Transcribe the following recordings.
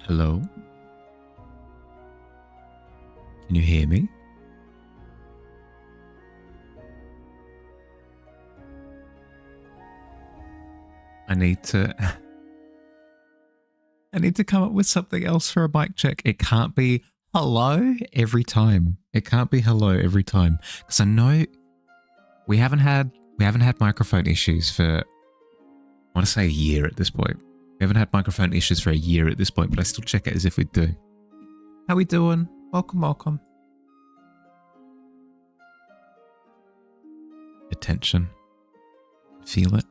Hello? Can you hear me? I need to come up with something else for a mic check. It can't be hello every time. It can't be hello every time. Because I know we haven't had microphone issues for, I want to say, a year at this point. We haven't had microphone issues for a year at this point, but I still check it as if we do. How we doing? Welcome, welcome. Attention. Feel it.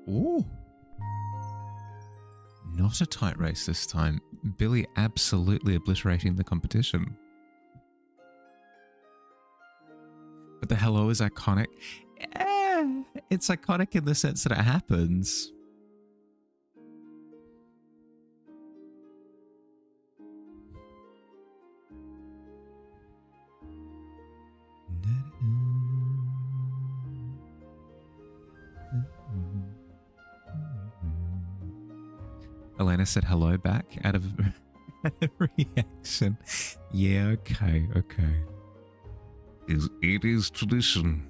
Ooh. Not a tight race this time. Billy absolutely obliterating the competition. But the hello is iconic. It's iconic in the sense that it happens. Elena said hello back out of reaction. Yeah, okay. It is tradition.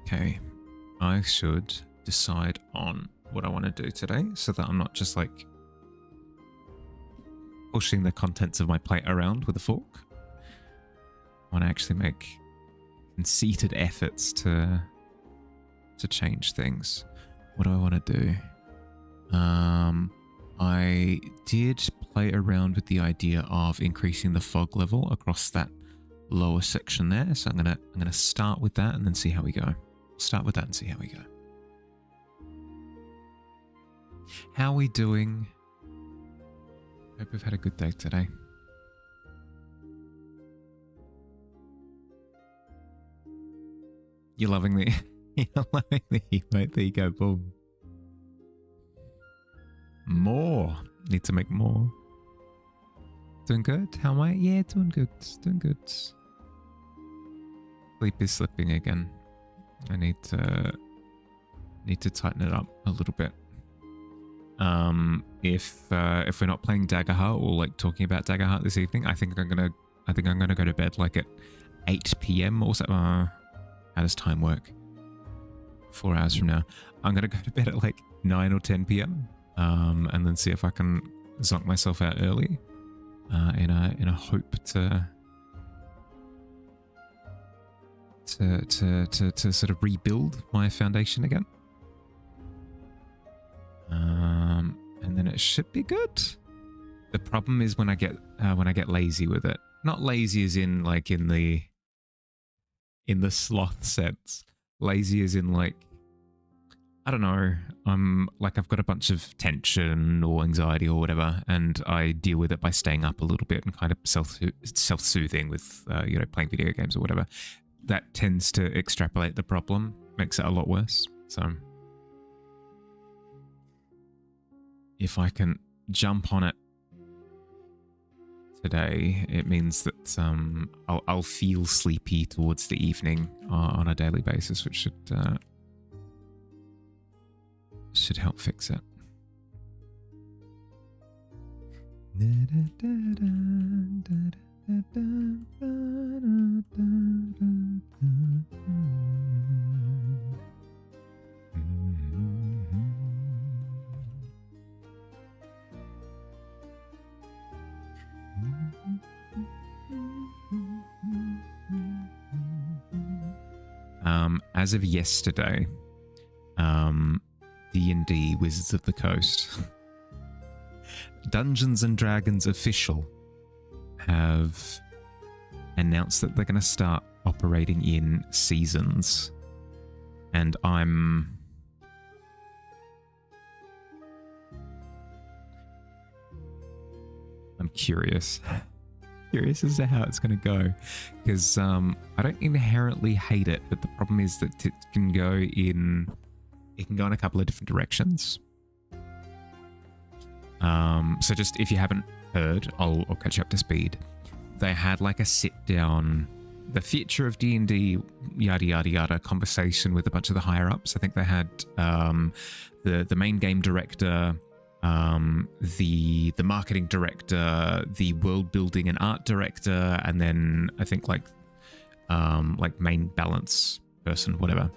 Okay, I should decide on what I want to do today so that I'm not just like pushing the contents of my plate around with a fork. I want to actually make conceited efforts to change things. What do I want to do? I did play around with the idea of increasing the fog level across that lower section there. So I'm gonna start with that and then see how we go. Start with that and see how we go. How are we doing? Hope we've had a good day today. You're loving the emote. There you go, boom. More. Need to make more. Doing good? How am I? Yeah, doing good. Doing good. Sleep is slipping again. I need to tighten it up a little bit. If we're not playing Daggerheart or like talking about Daggerheart this evening, I think I'm gonna go to bed like at 8 p.m. or so. How does time work? 4 hours from now, I'm gonna go to bed at like 9 or 10 p.m. And then see if I can zonk myself out early, in a hope to sort of rebuild my foundation again. And then it should be good. The problem is when I get lazy with it. Not lazy as in like in the sloth sense. Lazy as in like, I don't know. I've got a bunch of tension or anxiety or whatever, and I deal with it by staying up a little bit and kind of self-soothing with playing video games or whatever. That tends to extrapolate the problem, makes it a lot worse. So if I can jump on it today, it means that I'll feel sleepy towards the evening on a daily basis, which should help fix it. As of yesterday, D&D Wizards of the Coast, Dungeons and Dragons official, have announced that they're going to start operating in seasons, and I'm curious. curious as to how it's going to go, because I don't inherently hate it, but the problem is that it can go in a couple of different directions. So just if you haven't heard, I'll catch you up to speed. They had like a sit down, the future of D&D, yada yada yada, conversation with a bunch of the higher ups. I think they had the main game director, the marketing director, the world building and art director, and then I think like main balance person, whatever.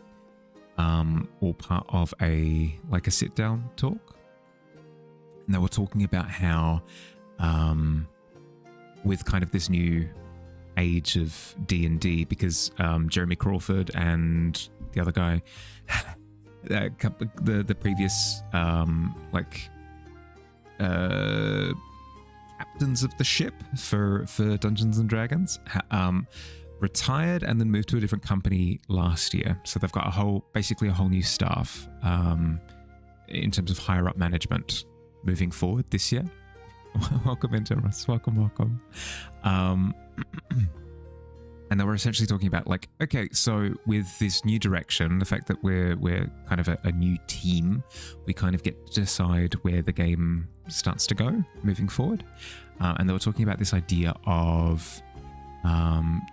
All part of a sit down talk. And they were talking about how with kind of this new age of D&D, because Jeremy Crawford and the other guy, the previous captains of the ship for Dungeons and Dragons, retired and then moved to a different company last year. So they've got basically a whole new staff in terms of higher up management moving forward this year. Welcome into Ross. Welcome. And they were essentially talking about like, okay, so with this new direction, the fact that we're kind of a new team, we kind of get to decide where the game starts to go moving forward. And they were talking about this idea of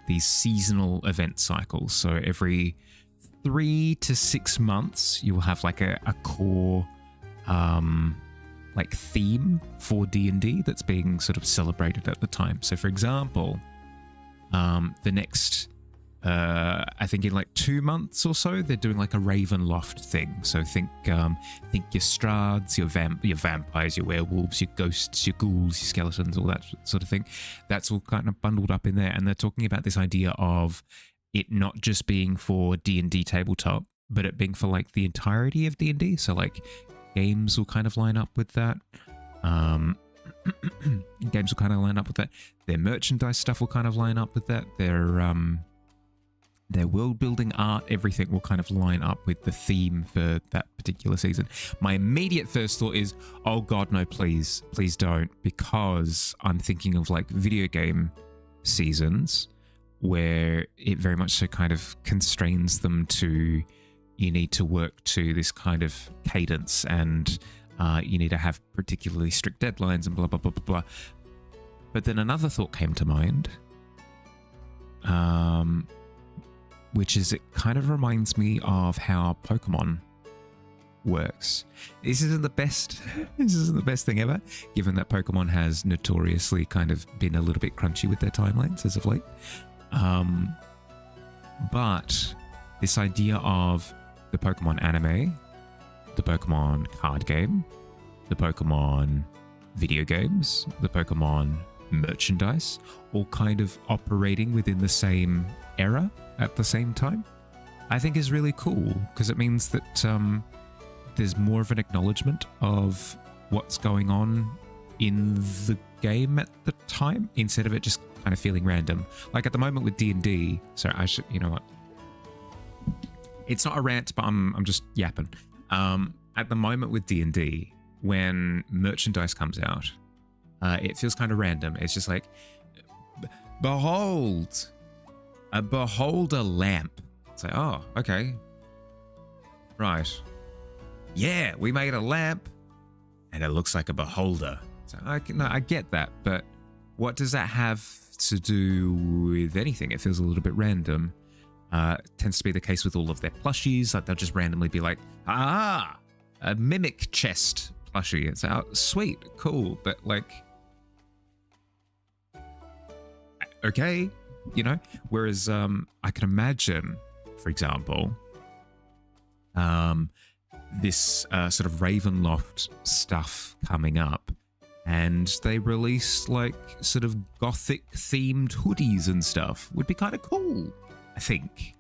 these seasonal event cycles. So every 3 to 6 months, you will have like a core theme for D&D that's being sort of celebrated at the time. So for example, the next I think in like 2 months or so, they're doing like a Ravenloft thing. So think your Strahds, your vampires, your werewolves, your ghosts, your ghouls, your skeletons, all that sort of thing. That's all kind of bundled up in there. And they're talking about this idea of it not just being for D&D tabletop, but it being for like the entirety of D&D. So like games will kind of line up with that. Games will kind of line up with that. Their merchandise stuff will kind of line up with that. Their world building art, everything will kind of line up with the theme for that particular season. My immediate first thought is, oh God, no, please don't, because I'm thinking of like video game seasons where it very much so kind of constrains them to, you need to work to this kind of cadence and you need to have particularly strict deadlines and blah, blah, blah, blah, blah. But then another thought came to mind, which is it kind of reminds me of how Pokemon works. This isn't the best thing ever, given that Pokemon has notoriously kind of been a little bit crunchy with their timelines as of late. But this idea of the Pokemon anime, the Pokemon card game, the Pokemon video games, the Pokemon merchandise, all kind of operating within the same era at the same time, I think is really cool, because it means that there's more of an acknowledgement of what's going on in the game at the time, instead of it just kind of feeling random. Like at the moment with D&D, sorry, I should, you know what? It's not a rant, but I'm just yapping. At the moment with D&D, when merchandise comes out, it feels kind of random. It's just like, behold a lamp. It's like, oh, okay. Right. Yeah, we made a lamp and it looks like a beholder. So I get that, but what does that have to do with anything? It feels a little bit random. Tends to be the case with all of their plushies. Like they'll just randomly be like, a mimic chest plushie. It's out, sweet, cool, but like, okay, you know. Whereas I can imagine, for example, this sort of Ravenloft stuff coming up, and they release like sort of gothic themed hoodies and stuff, would be kind of cool, I think.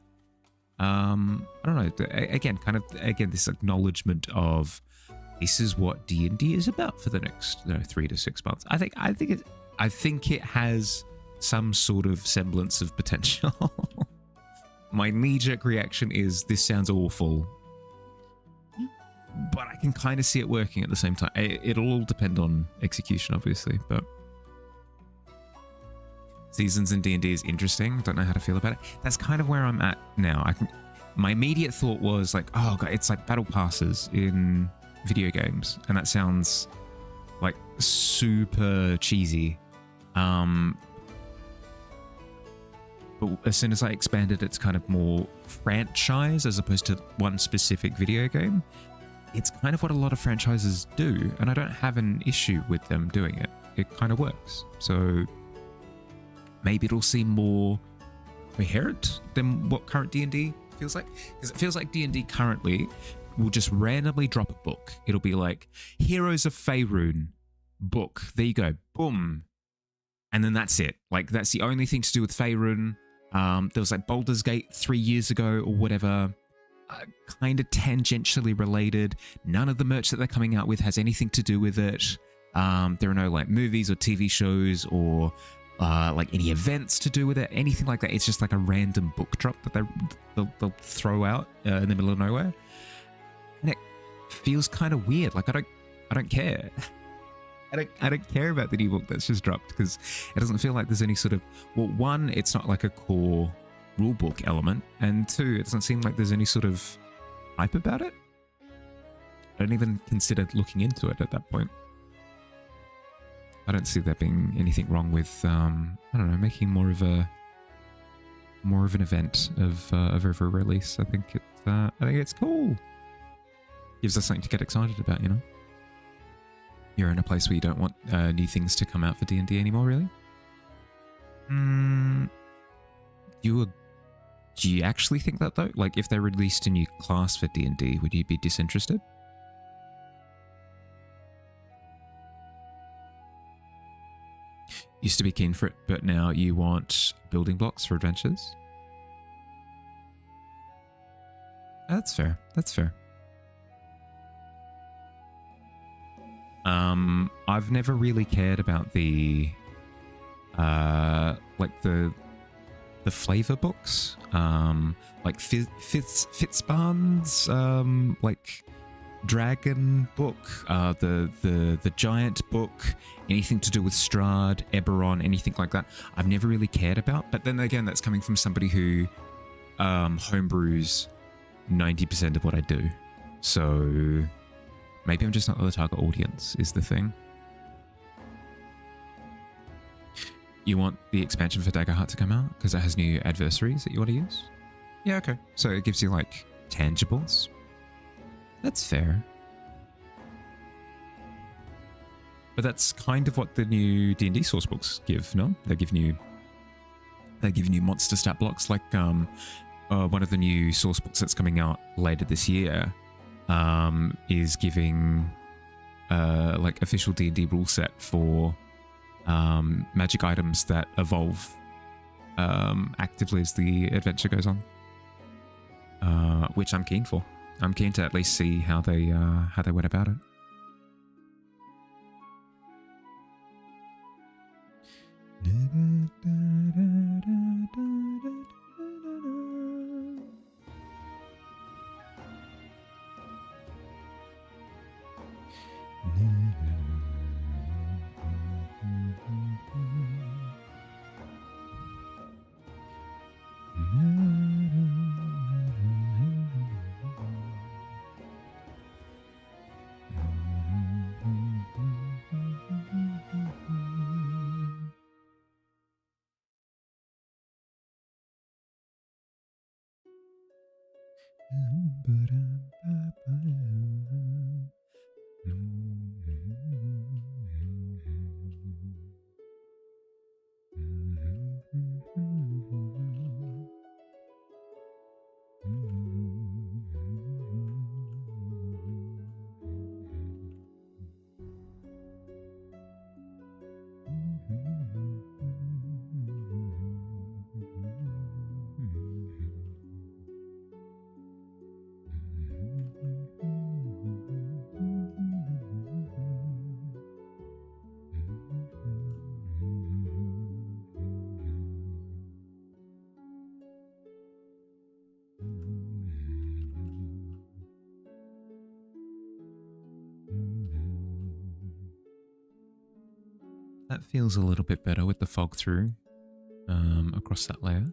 I don't know. Again, this acknowledgement of this is what D&D is about for the next 3 to 6 months. I think it has some sort of semblance of potential. My knee-jerk reaction is this sounds awful, but I can kind of see it working at the same time. It'll all depend on execution, obviously, but Seasons in D&D is interesting. Don't know how to feel about it. That's kind of where I'm at now. My immediate thought was like, oh god, it's like battle passes in video games, and that sounds like super cheesy. But as soon as I expanded, it's kind of more franchise as opposed to one specific video game. It's kind of what a lot of franchises do, and I don't have an issue with them doing it. It kind of works. So maybe it'll seem more coherent than what current D&D feels like. Because it feels like D&D currently will just randomly drop a book. It'll be like, Heroes of Faerun book. There you go. Boom. And then that's it. Like, that's the only thing to do with Faerun. There was like Baldur's Gate 3 years ago or whatever. Kind of tangentially related. None of the merch that they're coming out with has anything to do with it. There are no like movies or TV shows or like any events to do with it, anything like that. It's just like a random book drop that they'll throw out in the middle of nowhere, and it feels kind of weird. Like I don't care. I don't care about the new book that's just dropped because it doesn't feel like there's any sort of, well, one, it's not like a core rulebook element, and two, it doesn't seem like there's any sort of hype about it. I don't even consider looking into it at that point. I don't see there being anything wrong with I don't know, making more of an event of every release. I think it's cool. Gives us something to get excited about, you know. You're in a place where you don't want new things to come out for D&D anymore, really. Do you actually think that though? Like, if they released a new class for D&D, would you be disinterested? Used to be keen for it, but now you want building blocks for adventures? That's fair. That's fair. I've never really cared about the like the flavor books, like Fitzbarn's like dragon book, the giant book, anything to do with Strahd, Eberron, anything like that. I've never really cared about, but then again, that's coming from somebody who homebrews 90% of what I do. So maybe I'm just not the target audience is the thing. You want the expansion for Daggerheart to come out because it has new adversaries that you want to use? Yeah, okay. So it gives you like tangibles. That's fair. But that's kind of what the new D&D source books give, no? They're giving you monster stat blocks, like one of the new source books that's coming out later this year is giving like official D&D rule set for magic items that evolve actively as the adventure goes on, which I'm keen for. I'm keen to at least see how they went about it. That feels a little bit better with the fog through. across that layer.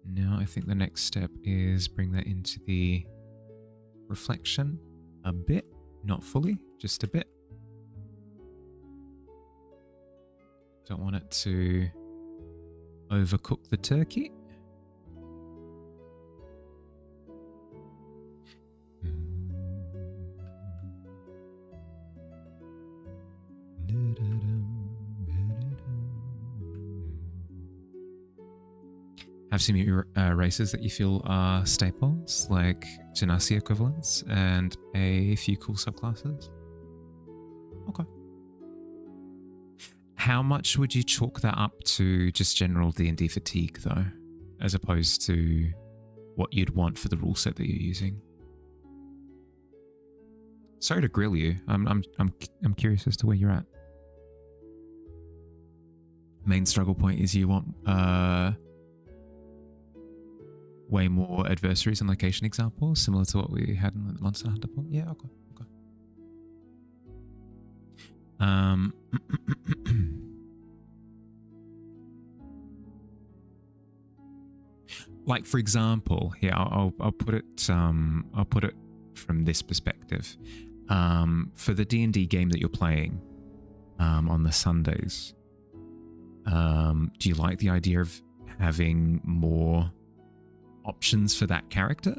Now I think the next step is bring that into the reflection a bit, not fully, just a bit. Don't want it to overcook the turkey. Have some races that you feel are staples, like Genasi equivalents, and a few cool subclasses. Okay. How much would you chalk that up to just general D&D fatigue, though, as opposed to what you'd want for the rule set that you're using? Sorry to grill you. I'm curious as to where you're at. Main struggle point is you want way more adversaries and location examples, similar to what we had in the Monster Hunter point. Yeah, okay. Like for example, here I'll put it from this perspective. For the D&D game that you're playing on the Sundays, do you like the idea of having more options for that character?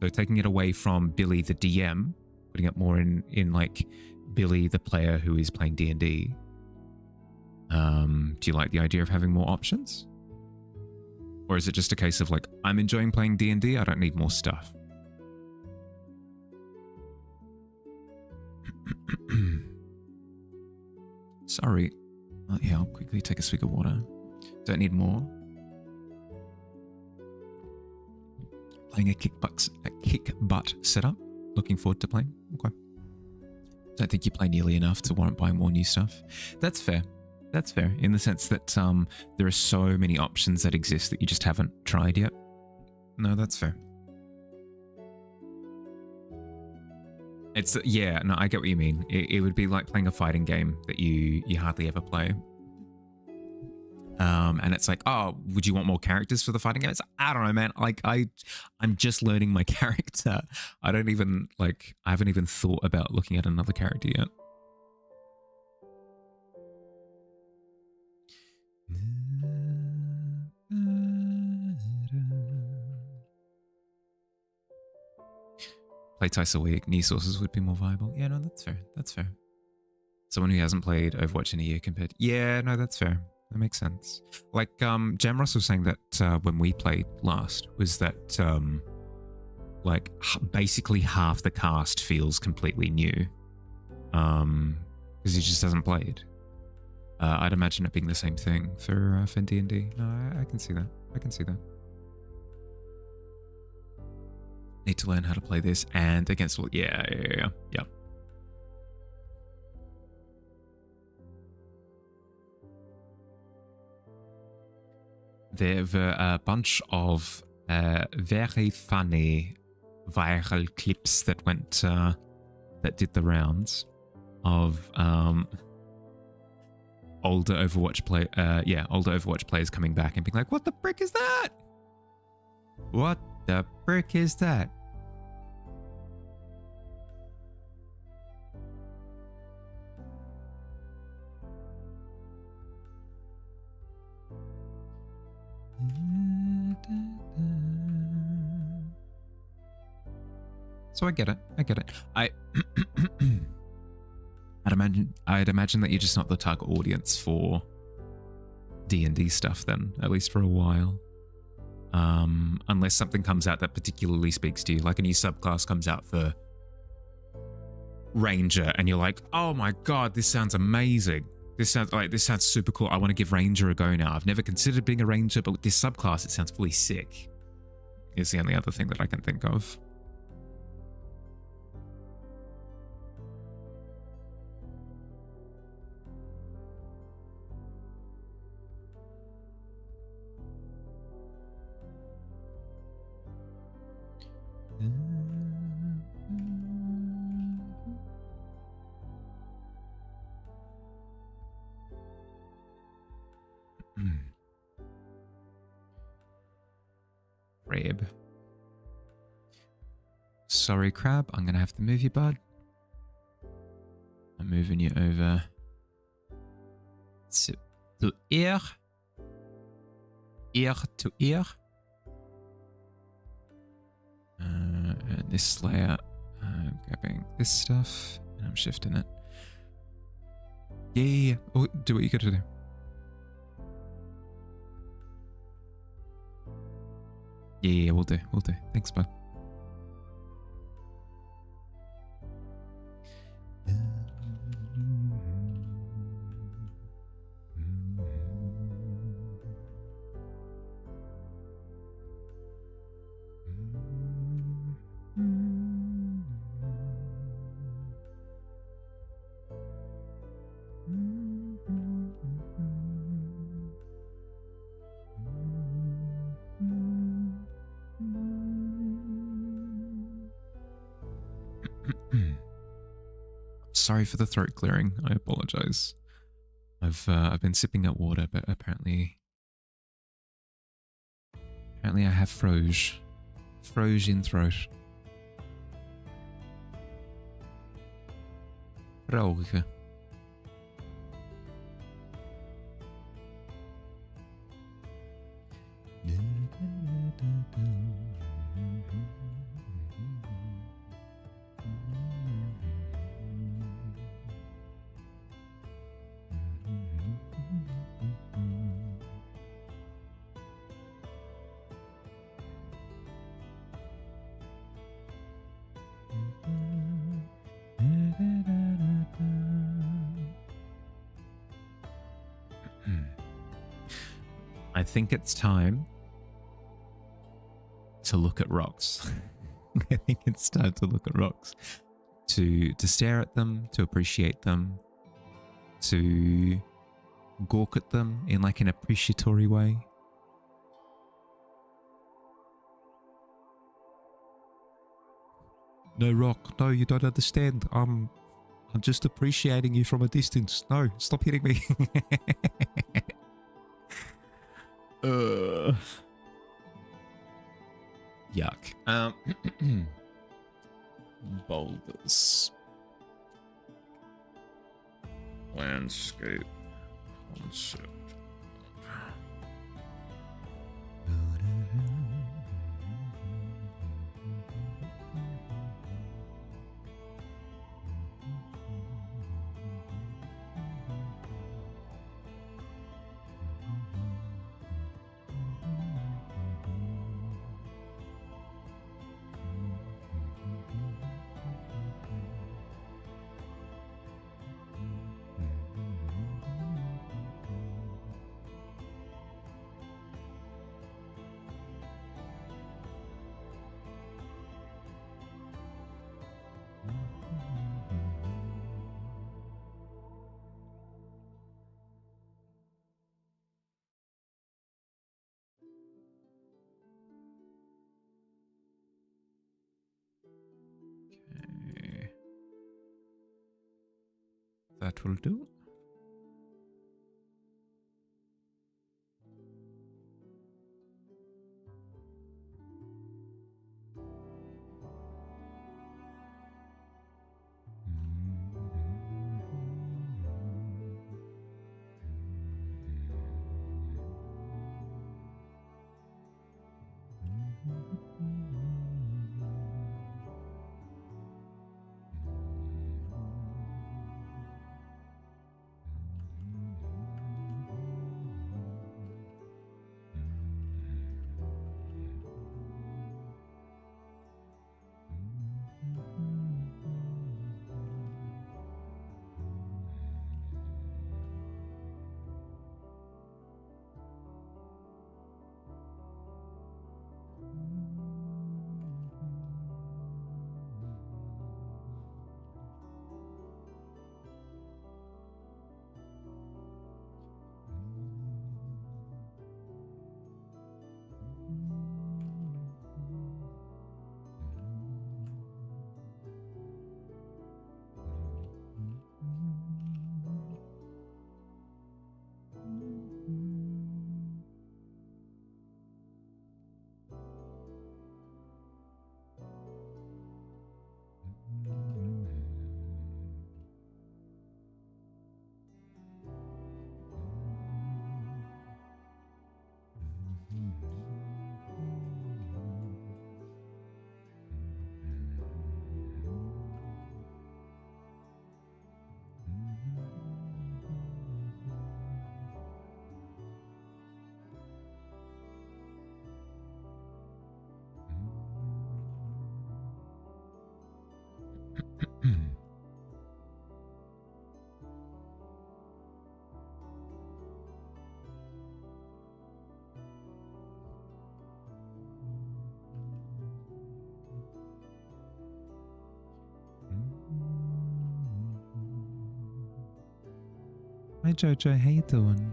So taking it away from Billy the DM, putting it more in like Billy the player who is playing D&D. Do you like the idea of having more options? Or is it just a case of like, I'm enjoying playing D&D, I don't need more stuff? Sorry. Oh, yeah, I'll quickly take a swig of water. Don't need more. Playing a kick butt setup. Looking forward to playing. Okay. Don't think you play nearly enough to warrant buying more new stuff. That's fair. That's fair, in the sense that there are so many options that exist that you just haven't tried yet. No, that's fair. It's, yeah, no, I get what you mean. It would be like playing a fighting game that you hardly ever play. And it's like, oh, would you want more characters for the fighting game? It's, I don't know, man. Like, I'm just learning my character. I haven't even thought about looking at another character yet. Play twice a week, new sources would be more viable. Yeah, no, that's fair. That's fair. Someone who hasn't played Overwatch in a year compared. Yeah, no, that's fair. That makes sense. Like, Jamross was saying that when we played last, was that like basically half the cast feels completely new, because he just hasn't played. I'd imagine it being the same thing for D&D. No, I can see that. I can see that. Need to learn how to play this and against all. Yeah. There were a bunch of very funny viral clips that went that did the rounds of older Overwatch players coming back and being like, "What the frick is that? What the frick is that?" So I get it. I'd imagine that you're just not the target audience for D&D stuff then, at least for a while. Unless something comes out that particularly speaks to you, like a new subclass comes out for Ranger and you're like, oh my god, this sounds amazing. This sounds super cool. I want to give Ranger a go now. I've never considered being a Ranger, but with this subclass, it sounds fully sick. Is the only other thing that I can think of. Crab. Sorry, Crab. I'm going to have to move you, bud. I'm moving you over to ear. Ear to ear. And this layer, grabbing this stuff, and I'm shifting it. Yeah. Oh, do what you gotta do. Yeah, we'll do. Thanks, bud. Sorry for the throat clearing. I apologize. I've been sipping at water, but apparently I have froge in throat. Froge. I think it's time to look at rocks. I think it's time to look at rocks. To stare at them, to appreciate them, to gawk at them in like an appreciatory way. No, Rock, no, you don't understand. I'm just appreciating you from a distance. No, stop hitting me. Yuck. Boulders. Landscape concept. Okay. That will do. Hi Jojo, how you doing?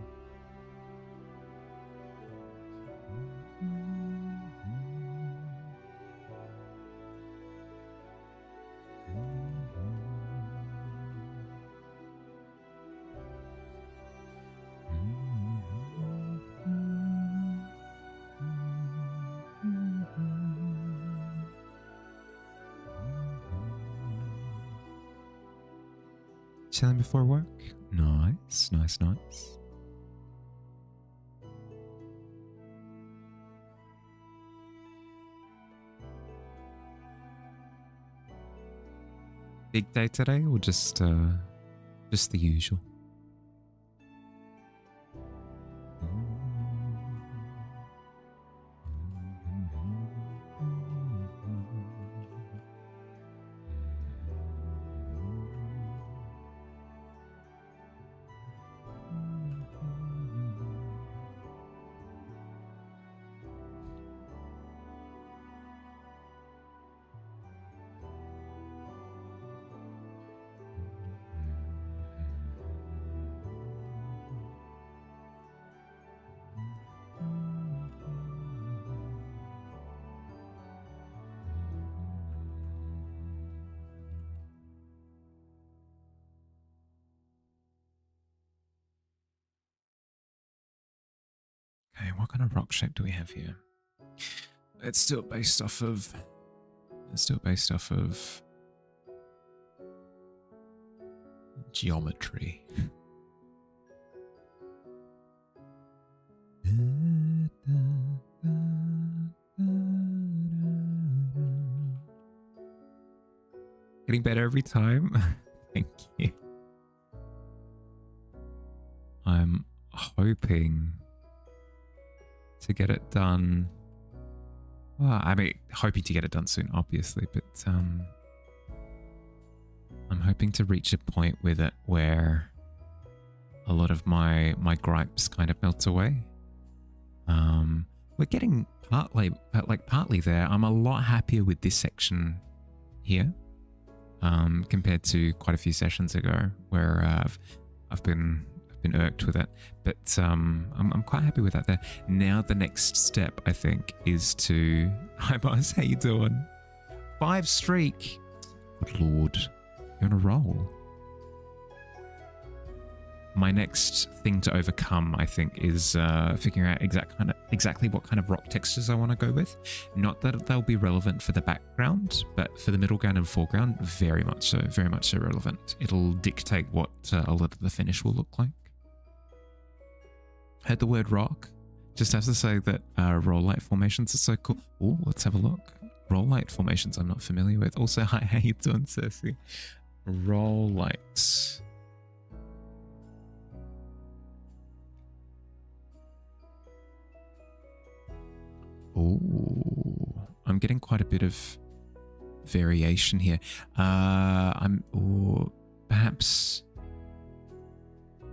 Chilling before work? Nice, nice, nice. Big day today, or just the usual? Okay, what kind of rock shape do we have here? Let's do it based off of geometry. Getting better every time. Thank you. I'm hoping to get it done. Well, I mean, hoping to get it done soon, obviously, but I'm hoping to reach a point with it where a lot of my gripes kind of melt away. We're getting partly there. I'm a lot happier with this section here, compared to quite a few sessions ago, where I've been irked with it, but I'm quite happy with that there. Now the next step, I think, is to... Hi boss, how you doing? 5 streak. Good lord, you're on a roll. My next thing to overcome, I think, is figuring out exactly what kind of rock textures I want to go with. Not that they'll be relevant for the background, but for the middle ground and foreground, very much so relevant. It'll dictate what a lot of the finish will look like. Heard the word rock. Just have to say that roll light formations are so cool. Oh, let's have a look. Roll light formations I'm not familiar with. Also, hi, how you doing, Cersei? Roll lights. Oh, I'm getting quite a bit of variation here.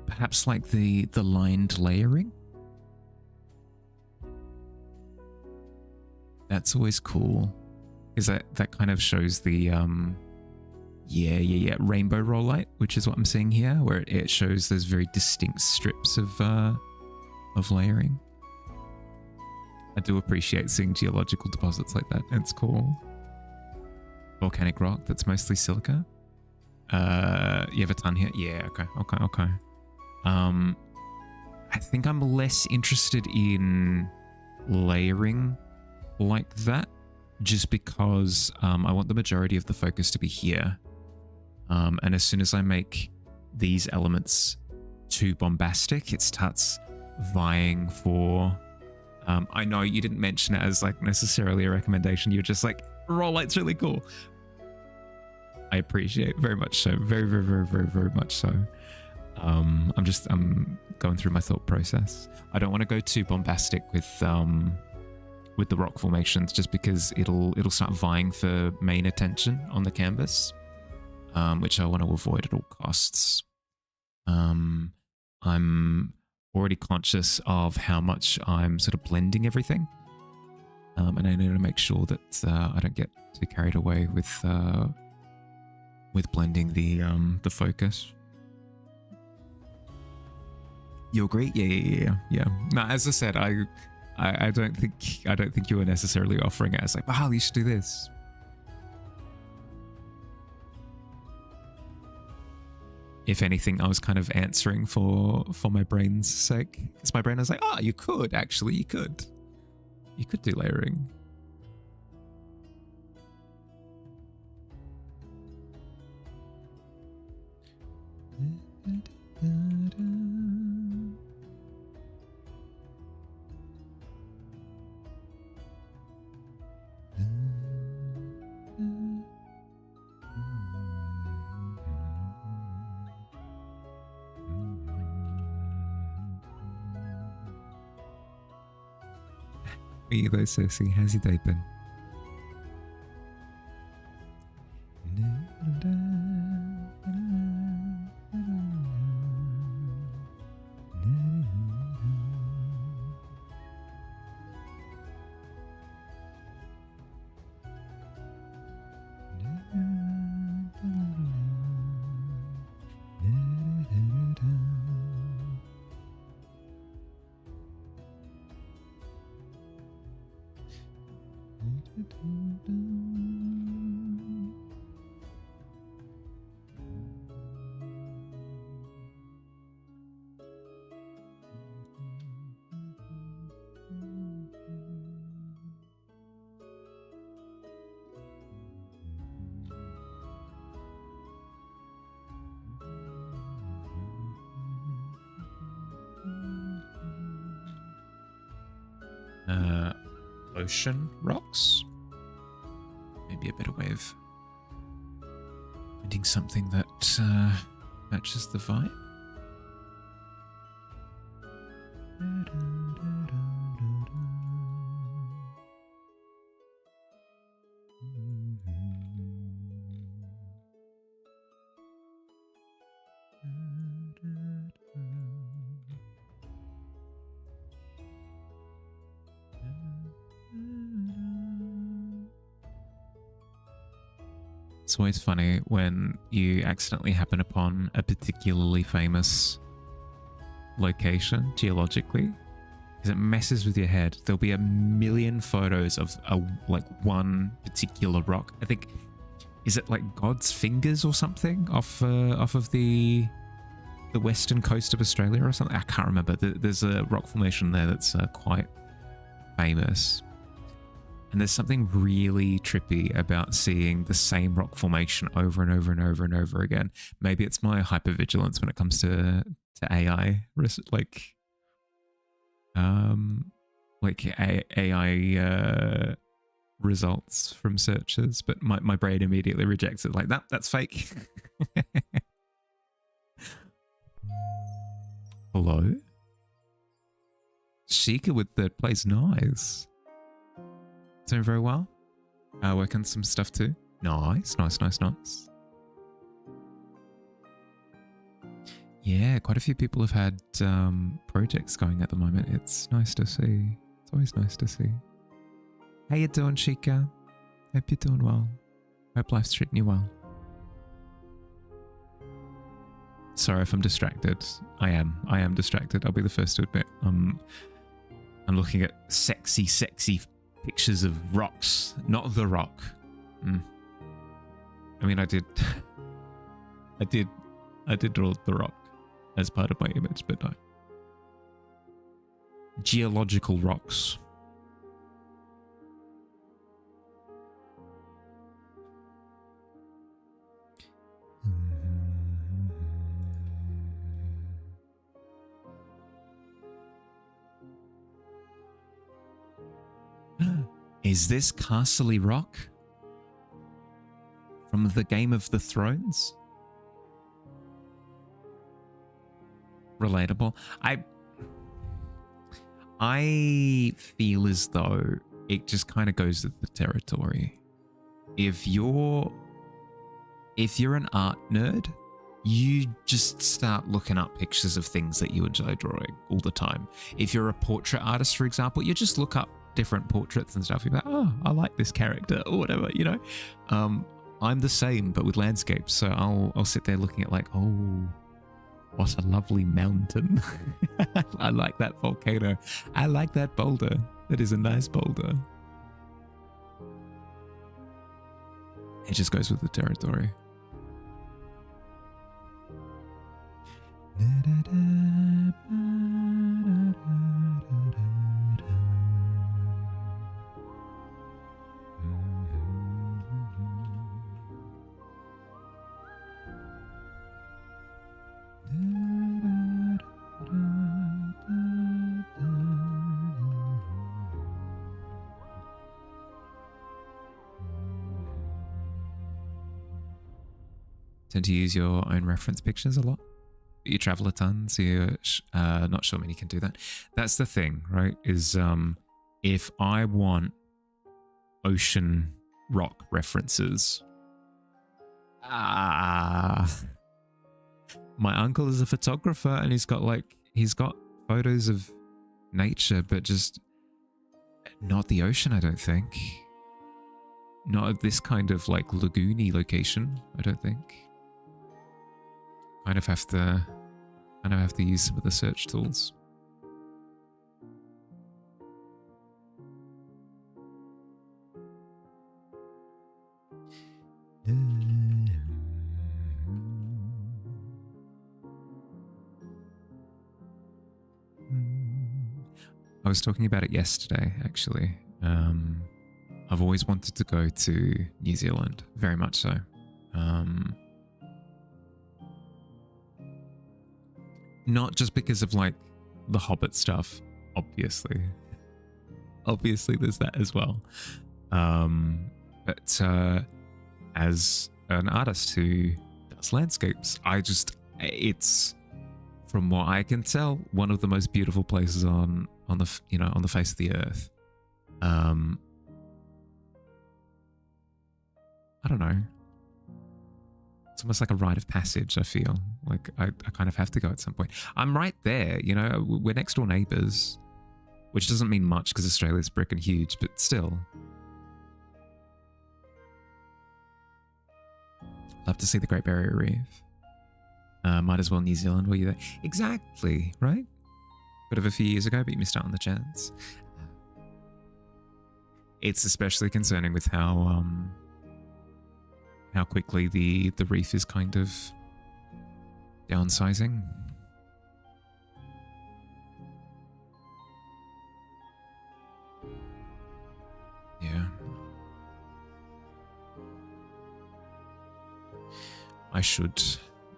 Perhaps like the lined layering. That's always cool, because that kind of shows the rainbow roll light, which is what I'm seeing here, where it shows those very distinct strips of layering. I do appreciate seeing geological deposits like that. It's cool. Volcanic rock that's mostly silica. You have a ton here? Yeah, okay. I think I'm less interested in layering like that, just because I want the majority of the focus to be here. And as soon as I make these elements too bombastic, it starts vying for... I know you didn't mention it as like necessarily a recommendation. You're just like, roll light's really cool. I appreciate very much so. Very, very, very, very, very much so. I'm going through my thought process. I don't want to go too bombastic with the rock formations, just because it'll start vying for main attention on the canvas, which I want to avoid at all costs. I'm already conscious of how much I'm sort of blending everything, and I need to make sure that I don't get too carried away with blending the focus. You agree? Yeah. No, as I said, I don't think you were necessarily offering it as like, wow, you should do this. If anything, I was kind of answering for my brain's sake, because my brain was like, oh, you could do layering. How are you though, Cersei? How's your day been? Ocean rocks? Maybe a better way of finding something that matches the vibe. It's always funny when you accidentally happen upon a particularly famous location geologically, because it messes with your head. There'll be a million photos of like one particular rock. I think, is it like God's Fingers or something off of the western coast of Australia or something? I can't remember. There's a rock formation there that's quite famous. And there's something really trippy about seeing the same rock formation over and over and over and over again. Maybe it's my hypervigilance when it comes to AI, AI results from searches, but my brain immediately rejects it like that's fake. Hello? Sheikah with third place, nice. Doing very well. Working some stuff too. Nice. Yeah, quite a few people have had projects going at the moment. It's nice to see. It's always nice to see. How you doing, Sheikah? Hope you're doing well. Hope life's treating you well. Sorry if I'm distracted. I am distracted. I'll be the first to admit. I'm looking at sexy pictures of rocks, not the rock. I mean, I did draw the rock as part of my image, but no. Geological rocks. Is this Castle Rock from the Game of the Thrones? Relatable. I feel as though it just kind of goes with the territory. If you're an art nerd, you just start looking up pictures of things that you enjoy drawing all the time. If you're a portrait artist, for example, you just look up different portraits and stuff. You're like, oh, I like this character or whatever, you know. I'm the same, but with landscapes. So I'll sit there looking at like, oh, What a lovely mountain. I like that volcano. I like that boulder. That is a nice boulder. It just goes with the territory. Tend to use your own reference pictures a lot. You travel a ton, so you're not sure many can do that. That's the thing, right? Is if I want ocean rock references, my uncle is a photographer and he's got photos of nature, but just not the ocean, I don't think. Not at this kind of like lagoony location, I don't think. Kind of have to use some of the search tools. I was talking about it yesterday, actually. I've always wanted to go to New Zealand, very much so. Not just because of like the Hobbit stuff, obviously. Obviously there's that as well. But as an artist who does landscapes, it's, from what I can tell, one of the most beautiful places on the face of the earth. I don't know. It's almost like a rite of passage, I feel. Like I kind of have to go at some point. I'm right there, you know, we're next door neighbours, which doesn't mean much because Australia's frickin' huge, but still. Love to see the Great Barrier Reef. Might as well New Zealand, were you there? Exactly, right? Bit of a few years ago, but you missed out on the chance. It's especially concerning with how quickly the reef is kind of downsizing. Yeah. I should.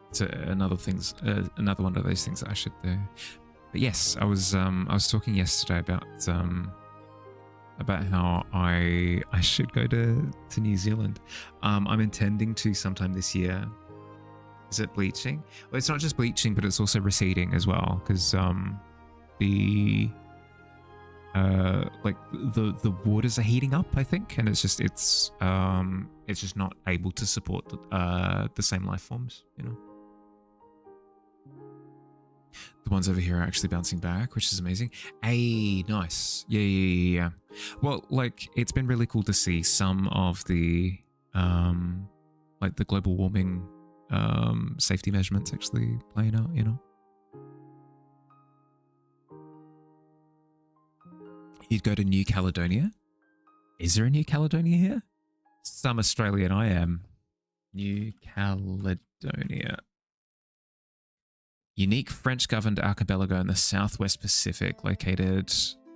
It's another one of those things that I should do. But yes, I was talking yesterday about how I should go to New Zealand. I'm intending to sometime this year. Is it bleaching? Well, it's not just bleaching, but it's also receding as well, because the waters are heating up, I think, and it's just not able to support the same life forms, you know. The ones over here are actually bouncing back, which is amazing. Hey, nice. Yeah. Well, like, it's been really cool to see some of the like the global warming safety measurements actually playing out, you know. You'd go to New Caledonia. Is there a New Caledonia here? Some Australian I am. New Caledonia. Unique French-governed archipelago in the southwest Pacific, located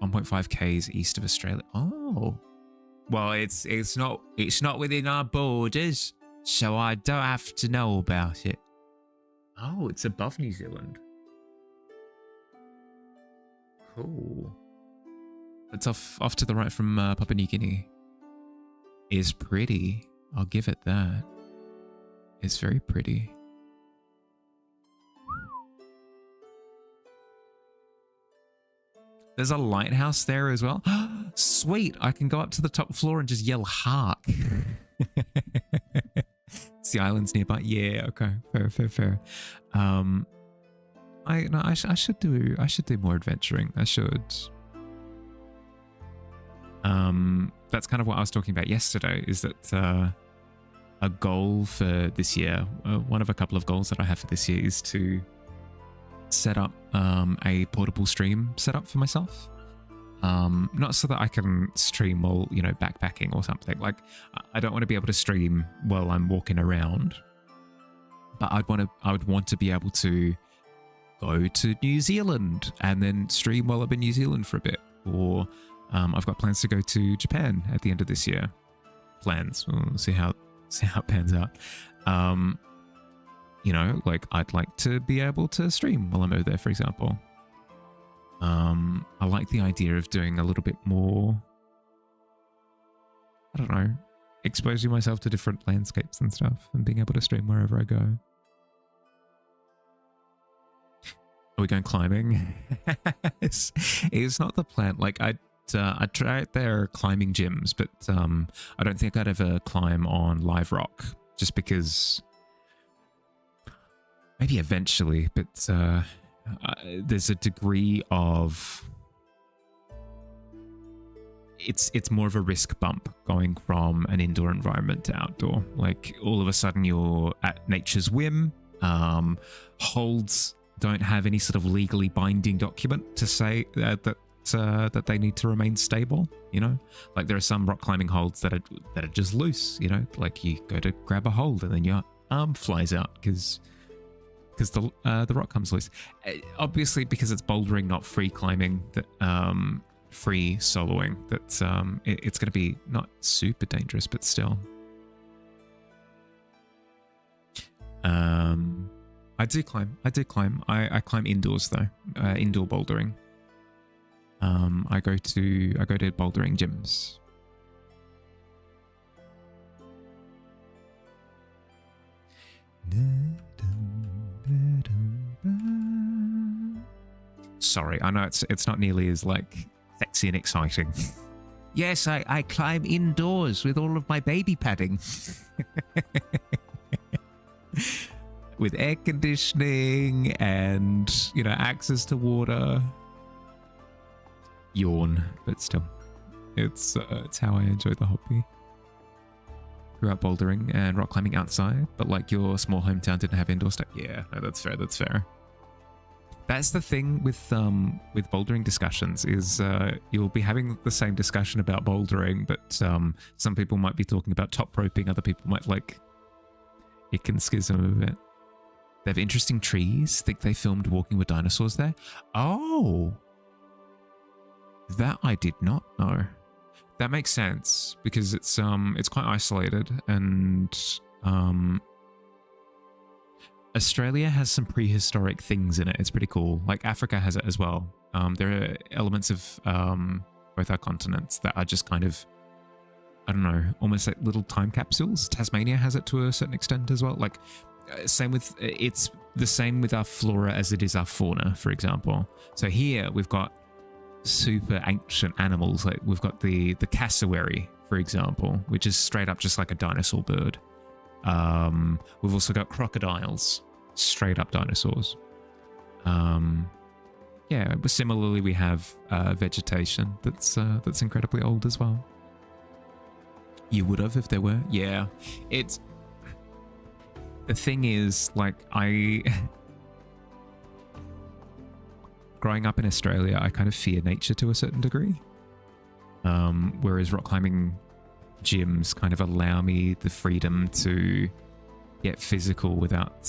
1.5 k's east of Australia. Oh, well, it's not within our borders, so I don't have to know about it. Oh, it's above New Zealand. Cool. It's off to the right from Papua New Guinea. Is pretty. I'll give it that. It's very pretty. There's a lighthouse there as well. Sweet. I can go up to the top floor and just yell hark. It's the islands nearby. Yeah, okay. Fair. I should do more adventuring. I should. That's kind of what I was talking about yesterday, is that a goal for this year, one of a couple of goals that I have for this year, is to set up a portable stream setup for myself. Not so that I can stream while, you know, backpacking or something. Like, I don't want to be able to stream while I'm walking around, but I would want to be able to go to New Zealand and then stream while I'm in New Zealand for a bit. Or I've got plans to go to Japan at the end of this year. Plans. We'll see how it pans out. You know, like, I'd like to be able to stream while I'm over there, for example. I like the idea of doing a little bit more, I don't know, exposing myself to different landscapes and stuff and being able to stream wherever I go. Are we going climbing? It's not the plan. Like, I tried their climbing gyms, but I don't think I'd ever climb on live rock just because maybe eventually, but there's a degree of it's more of a risk bump going from an indoor environment to outdoor. Like, all of a sudden you're at nature's whim. Holds don't have any sort of legally binding document to say that they need to remain stable, you know? Like, there are some rock climbing holds that are just loose, you know? Like, you go to grab a hold and then your arm flies out because the rock comes loose. Obviously, because it's bouldering, not free climbing, that free soloing, that it's going to be not super dangerous, but still. I do climb. I climb indoors though. Indoor bouldering. I go to bouldering gyms. Sorry, I know it's not nearly as like sexy and exciting. Yes, I climb indoors with all of my baby padding. With air conditioning and, you know, access to water. Yawn, but still, it's how I enjoy the hobby. Grew up bouldering and rock climbing outside, but like, your small hometown didn't have indoor stuff. Yeah, no, that's fair. That's fair. That's the thing with bouldering discussions is you'll be having the same discussion about bouldering, but some people might be talking about top roping, other people might like it can schism a bit. They have interesting trees. Think they filmed Walking with Dinosaurs there. Oh, that I did not know. That makes sense because it's quite isolated, and Australia has some prehistoric things in it. It's pretty cool. Like, Africa has it as well. There are elements of both our continents that are just kind of, I don't know, almost like little time capsules. Tasmania has it to a certain extent as well. Like, it's the same with our flora as it is our fauna, for example. So here we've got super ancient animals. Like, we've got the cassowary, for example, which is straight up just like a dinosaur bird. We've also got crocodiles, straight up dinosaurs. Yeah, but similarly we have vegetation that's incredibly old as well. You would have if there were. Yeah, it's the thing is, like, growing up in Australia, I kind of fear nature to a certain degree. Whereas rock climbing gyms kind of allow me the freedom to get physical without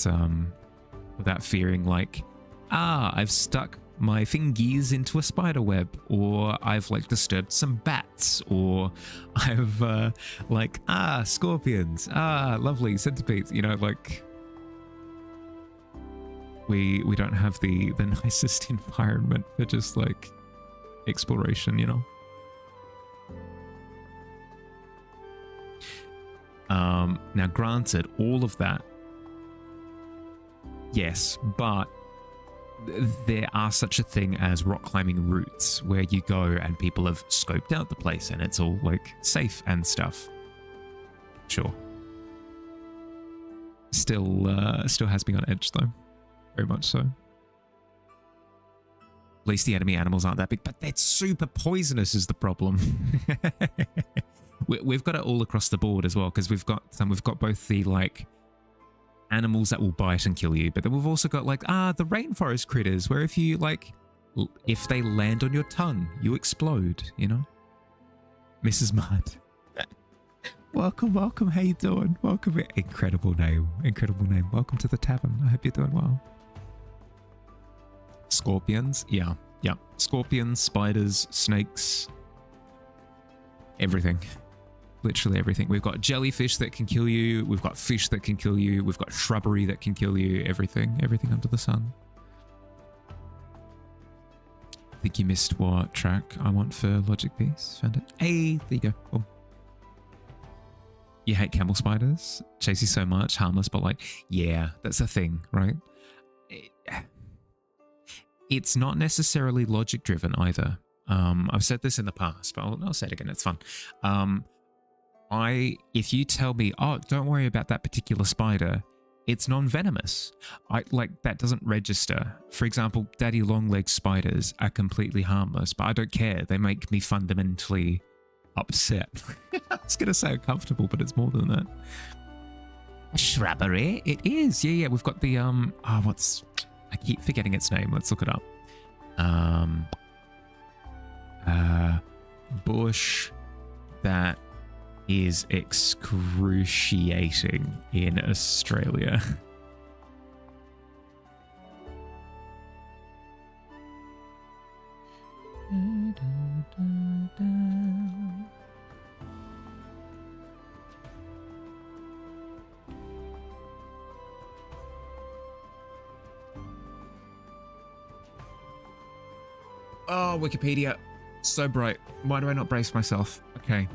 fearing like, I've stuck my fingies into a spider web, or I've like disturbed some bats, or I've scorpions, lovely centipedes, you know, like we don't have the nicest environment for just like exploration, you know. Now granted, all of that, yes, but there are such a thing as rock climbing routes where you go and people have scoped out the place and it's all like safe and stuff. Sure. Still has me on edge though. Very much so. At least the enemy animals aren't that big, but they're super poisonous is the problem. We've got it all across the board as well, because we've got both the like animals that will bite and kill you. But then we've also got like, the rainforest critters, where if you like, if they land on your tongue, you explode, you know? Mrs. Mud. Welcome, welcome. How you doing? Welcome. Incredible name. Incredible name. Welcome to the tavern. I hope you're doing well. Scorpions. Yeah. Yeah. Scorpions, spiders, snakes. Everything. Literally everything. We've got jellyfish that can kill you. We've got fish that can kill you. We've got shrubbery that can kill you. Everything. Everything under the sun. I think you missed what track I want for Logic Piece. Found it. Hey, there you go. Boom. You hate camel spiders? Chase you so much, harmless, but like, yeah, that's the thing, right? It's not necessarily logic driven either. I've said this in the past, but I'll say it again. It's fun. If you tell me, oh, don't worry about that particular spider, it's non-venomous. That doesn't register. For example, daddy long-legged spiders are completely harmless, but I don't care. They make me fundamentally upset. I was going to say uncomfortable, but it's more than that. A shrubbery? It is. Yeah. We've got the, I keep forgetting its name. Let's look it up. Bush that is excruciating in Australia. Oh, Wikipedia. So bright. Why do I not brace myself? Okay.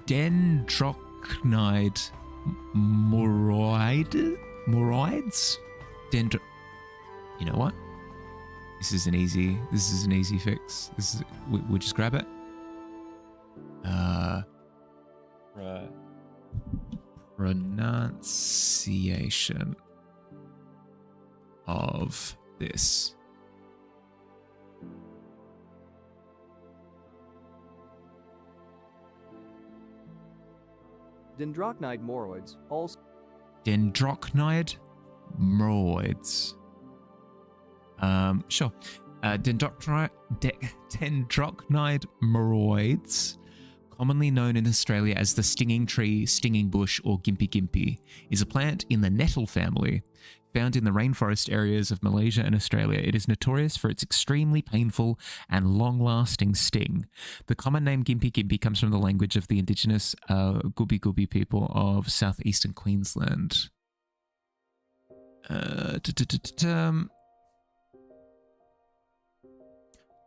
Dendrocnide moroids? You know what? This is an easy fix. We'll just grab it. Pronunciation of this. Dendrocnide moroids also. Dendrocnide moroids. Sure. Dendrocnide moroids, commonly known in Australia as the stinging tree, stinging bush, or gimpy gimpy, is a plant in the nettle family. Found in the rainforest areas of Malaysia and Australia, it is notorious for its extremely painful and long-lasting sting. The common name Gimpy Gimpy comes from the language of the indigenous Gubbi Gubbi people of southeastern Queensland.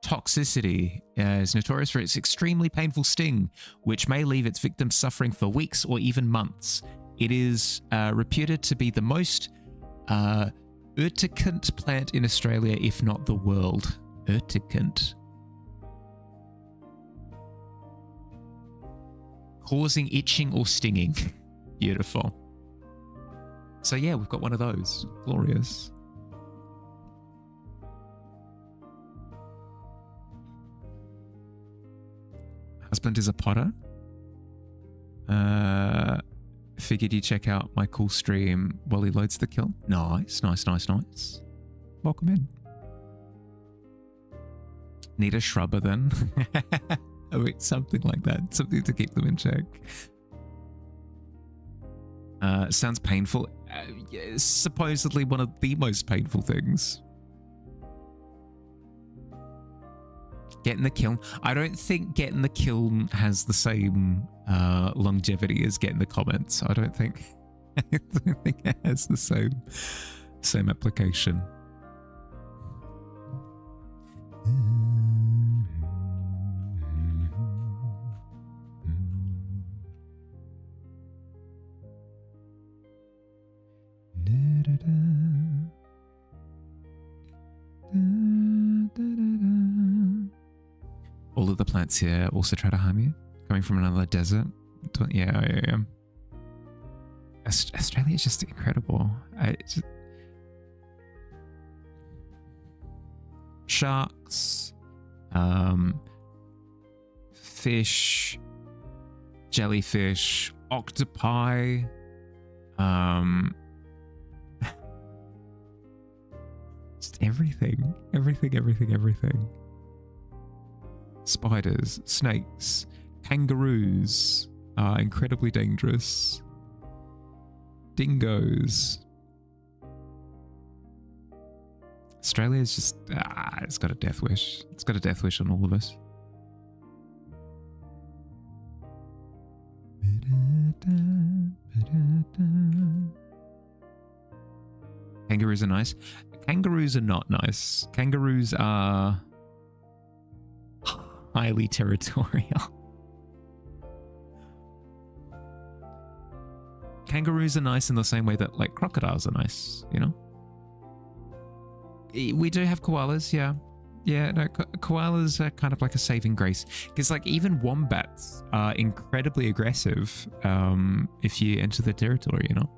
Toxicity is notorious for its extremely painful sting, which may leave its victims suffering for weeks or even months. It is reputed to be the most urticant plant in Australia, if not the world. Urticant. Causing itching or stinging. Beautiful. So yeah, we've got one of those. Glorious. Husband is a potter. Figured you check out my cool stream while he loads the kiln. Nice. Welcome in. Need a shrubber then? I mean, something like that. Something to keep them in check. Sounds painful. Yeah, supposedly one of the most painful things. Getting the kiln. I don't think getting the kiln has the same longevity as getting the comments. I don't think. I don't think it has the same application. All of the plants here also try to harm you. Coming from another desert. Yeah. Australia is just incredible. Sharks, fish, jellyfish, octopi, um, just everything, everything. Spiders, snakes, kangaroos are incredibly dangerous. Dingoes. Australia is just, it's got a death wish. It's got a death wish on all of us. Kangaroos are nice. Kangaroos are not nice. Kangaroos are highly territorial. Kangaroos are nice in the same way that like crocodiles are nice, you know? We do have koalas, yeah. Yeah, no, koalas are kind of like a saving grace. Because like even wombats are incredibly aggressive if you enter the territory, you know?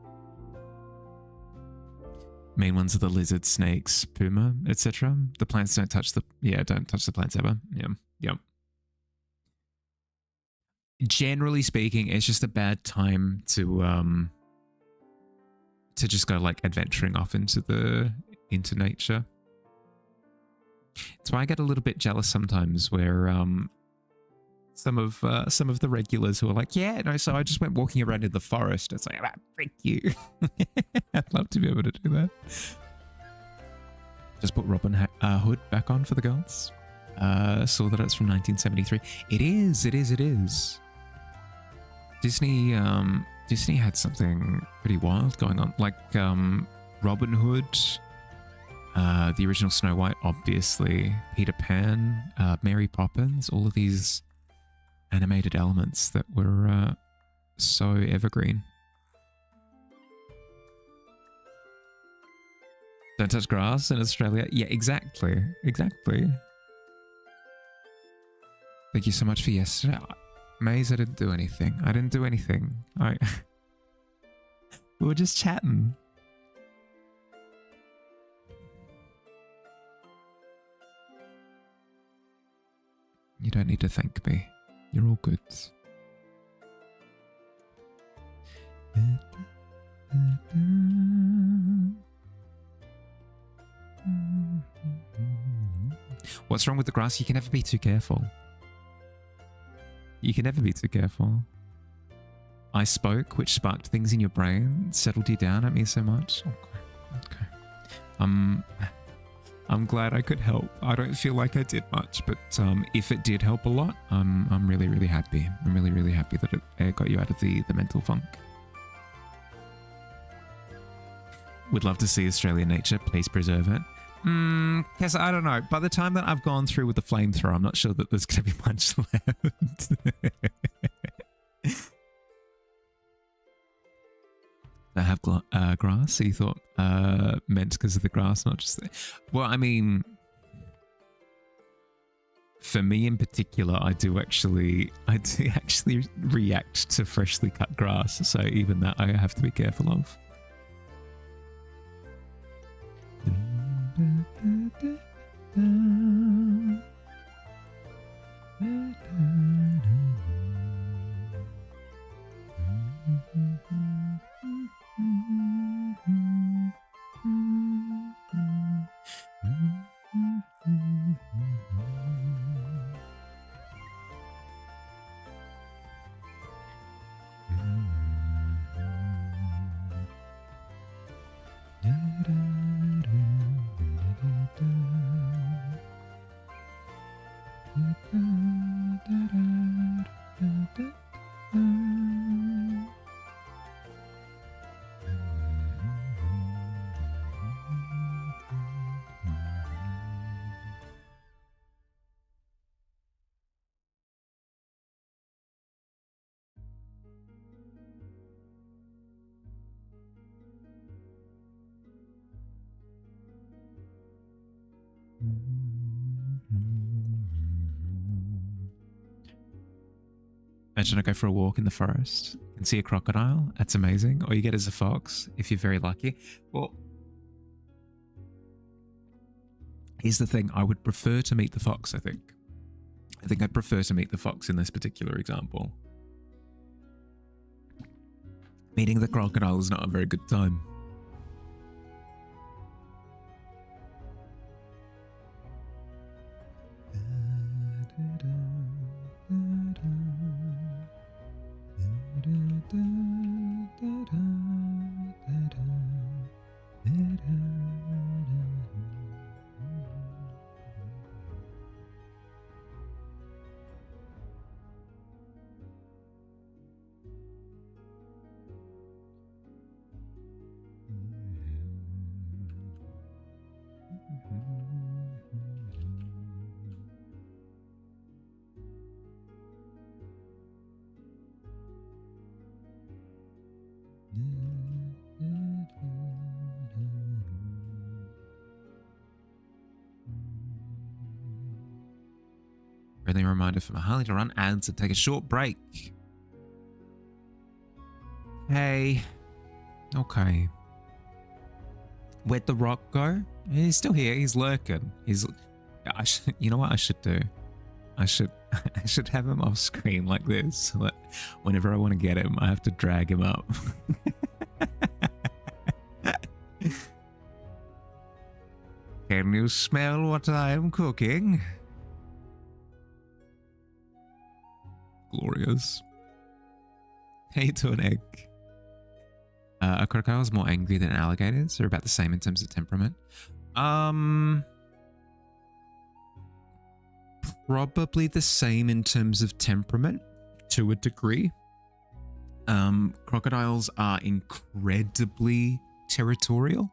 Main ones are the lizards, snakes, puma, etc. The plants don't touch the plants ever. Yeah. Generally speaking, it's just a bad time to just go like adventuring off into nature. It's why I get a little bit jealous sometimes where some of the regulars who are like, yeah, no, so I just went walking around in the forest. It's like, thank you. I'd love to be able to do that. Just put Robin Hood back on for the girls. Saw that it's from 1973. It is. Disney had something pretty wild going on, like Robin Hood, the original Snow White, obviously, Peter Pan, Mary Poppins, all of these animated elements that were so evergreen. Don't touch grass in Australia. Yeah, exactly. Thank you so much for yesterday. Maze, I didn't do anything. We were just chatting. You don't need to thank me. You're all good. What's wrong with the grass? You can never be too careful. I spoke, which sparked things in your brain, settled you down at me so much. Okay. I'm glad I could help. I don't feel like I did much, but if it did help a lot, I'm really, really happy. I'm really, really happy that it got you out of the mental funk. Would love to see Australian nature. Please preserve it. Guess I don't know. By the time that I've gone through with the flamethrower, I'm not sure that there's going to be much left. I have grass, so you thought meant because of the grass, not just the... Well, I mean, for me in particular, I do actually react to freshly cut grass, so even that I have to be careful of. Imagine I go for a walk in the forest and see a crocodile. That's amazing. All you get is a fox if you're very lucky. Well, here's the thing. I would prefer to meet the fox, I think. I think I'd prefer to meet the fox in this particular example. Meeting the crocodile is not a very good time. Friendly reminder for Mahali to run ads and take a short break. Hey. Okay. Where'd the rock go? He's still here. He's lurking. You know what I should do? I should have him off screen like this, so that whenever I want to get him, I have to drag him up. Can you smell what I am cooking? Glorious. Hey to an egg. A crocodile is more angry than alligators. They're about the same in terms of temperament. Probably the same in terms of temperament to a degree. Crocodiles are incredibly territorial.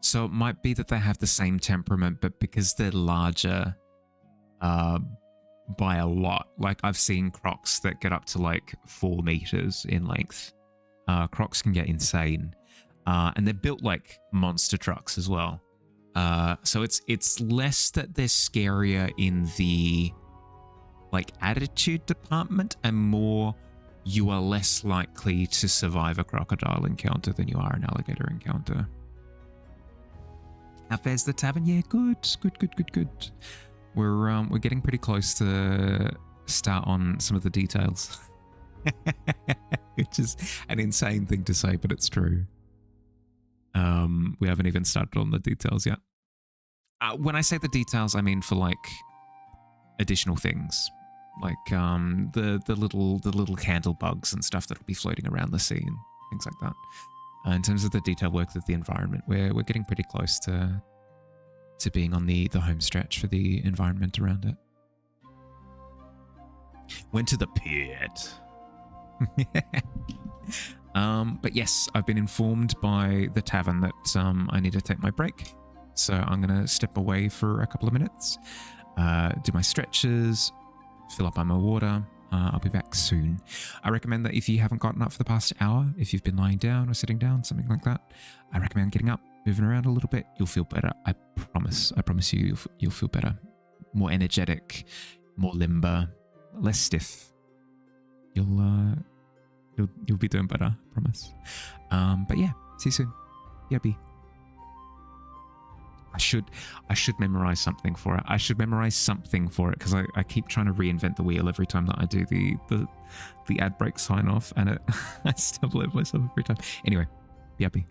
So it might be that they have the same temperament, but because they're larger by a lot, like I've seen crocs that get up to like 4 meters in length. Crocs can get insane. And they're built like monster trucks as well. So it's less that they're scarier in the like attitude department, and more you are less likely to survive a crocodile encounter than you are an alligator encounter. How fares the tavern? Yeah, good. We're getting pretty close to start on some of the details, which is an insane thing to say, but it's true. We haven't even started on the details yet. When I say the details, I mean for like additional things, like the little candle bugs and stuff that'll be floating around the sea and things like that. In terms of the detail work of the environment, we're getting pretty close to being on the home stretch for the environment around it. Went to the pit. But yes, I've been informed by the tavern that I need to take my break. So I'm going to step away for a couple of minutes, do my stretches, fill up on my water. I'll be back soon. I recommend that if you haven't gotten up for the past hour, if you've been lying down or sitting down, something like that, I recommend getting up, moving around a little bit. You'll feel better. I promise you, you'll feel better. More energetic, more limber, less stiff. You'll be doing better, I promise. But yeah, see you soon. Yabby. I should memorize something for it. I should memorize something for it because I keep trying to reinvent the wheel every time that I do the ad break sign off, and I stumble over myself every time. Anyway, be happy.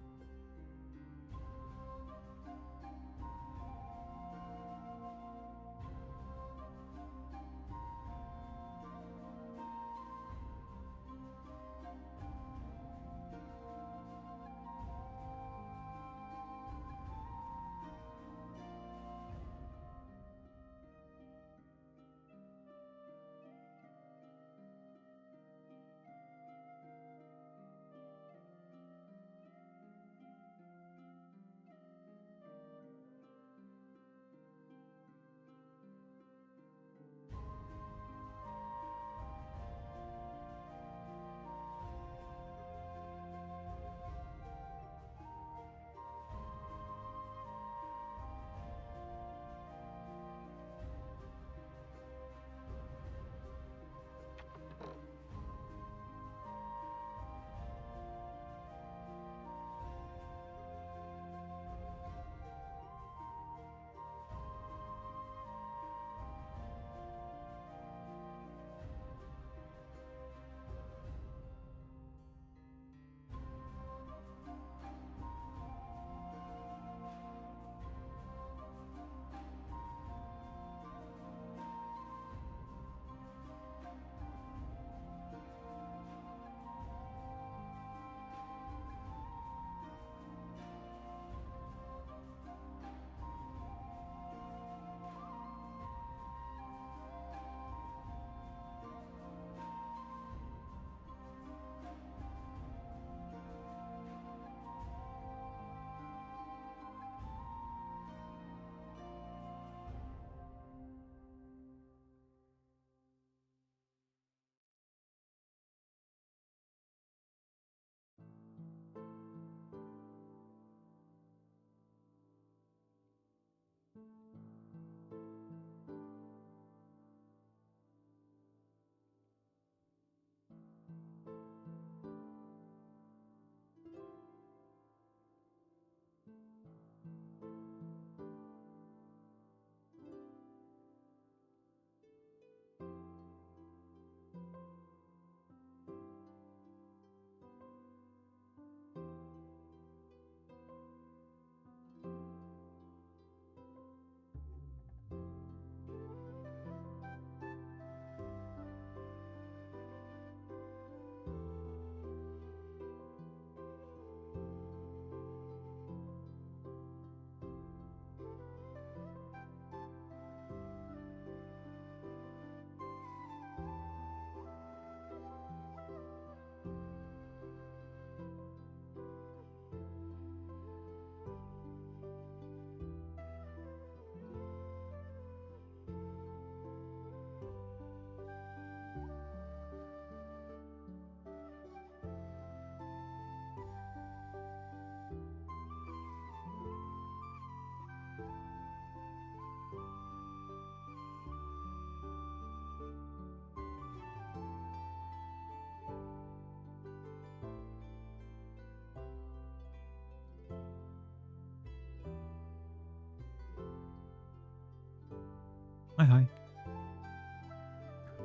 Hi.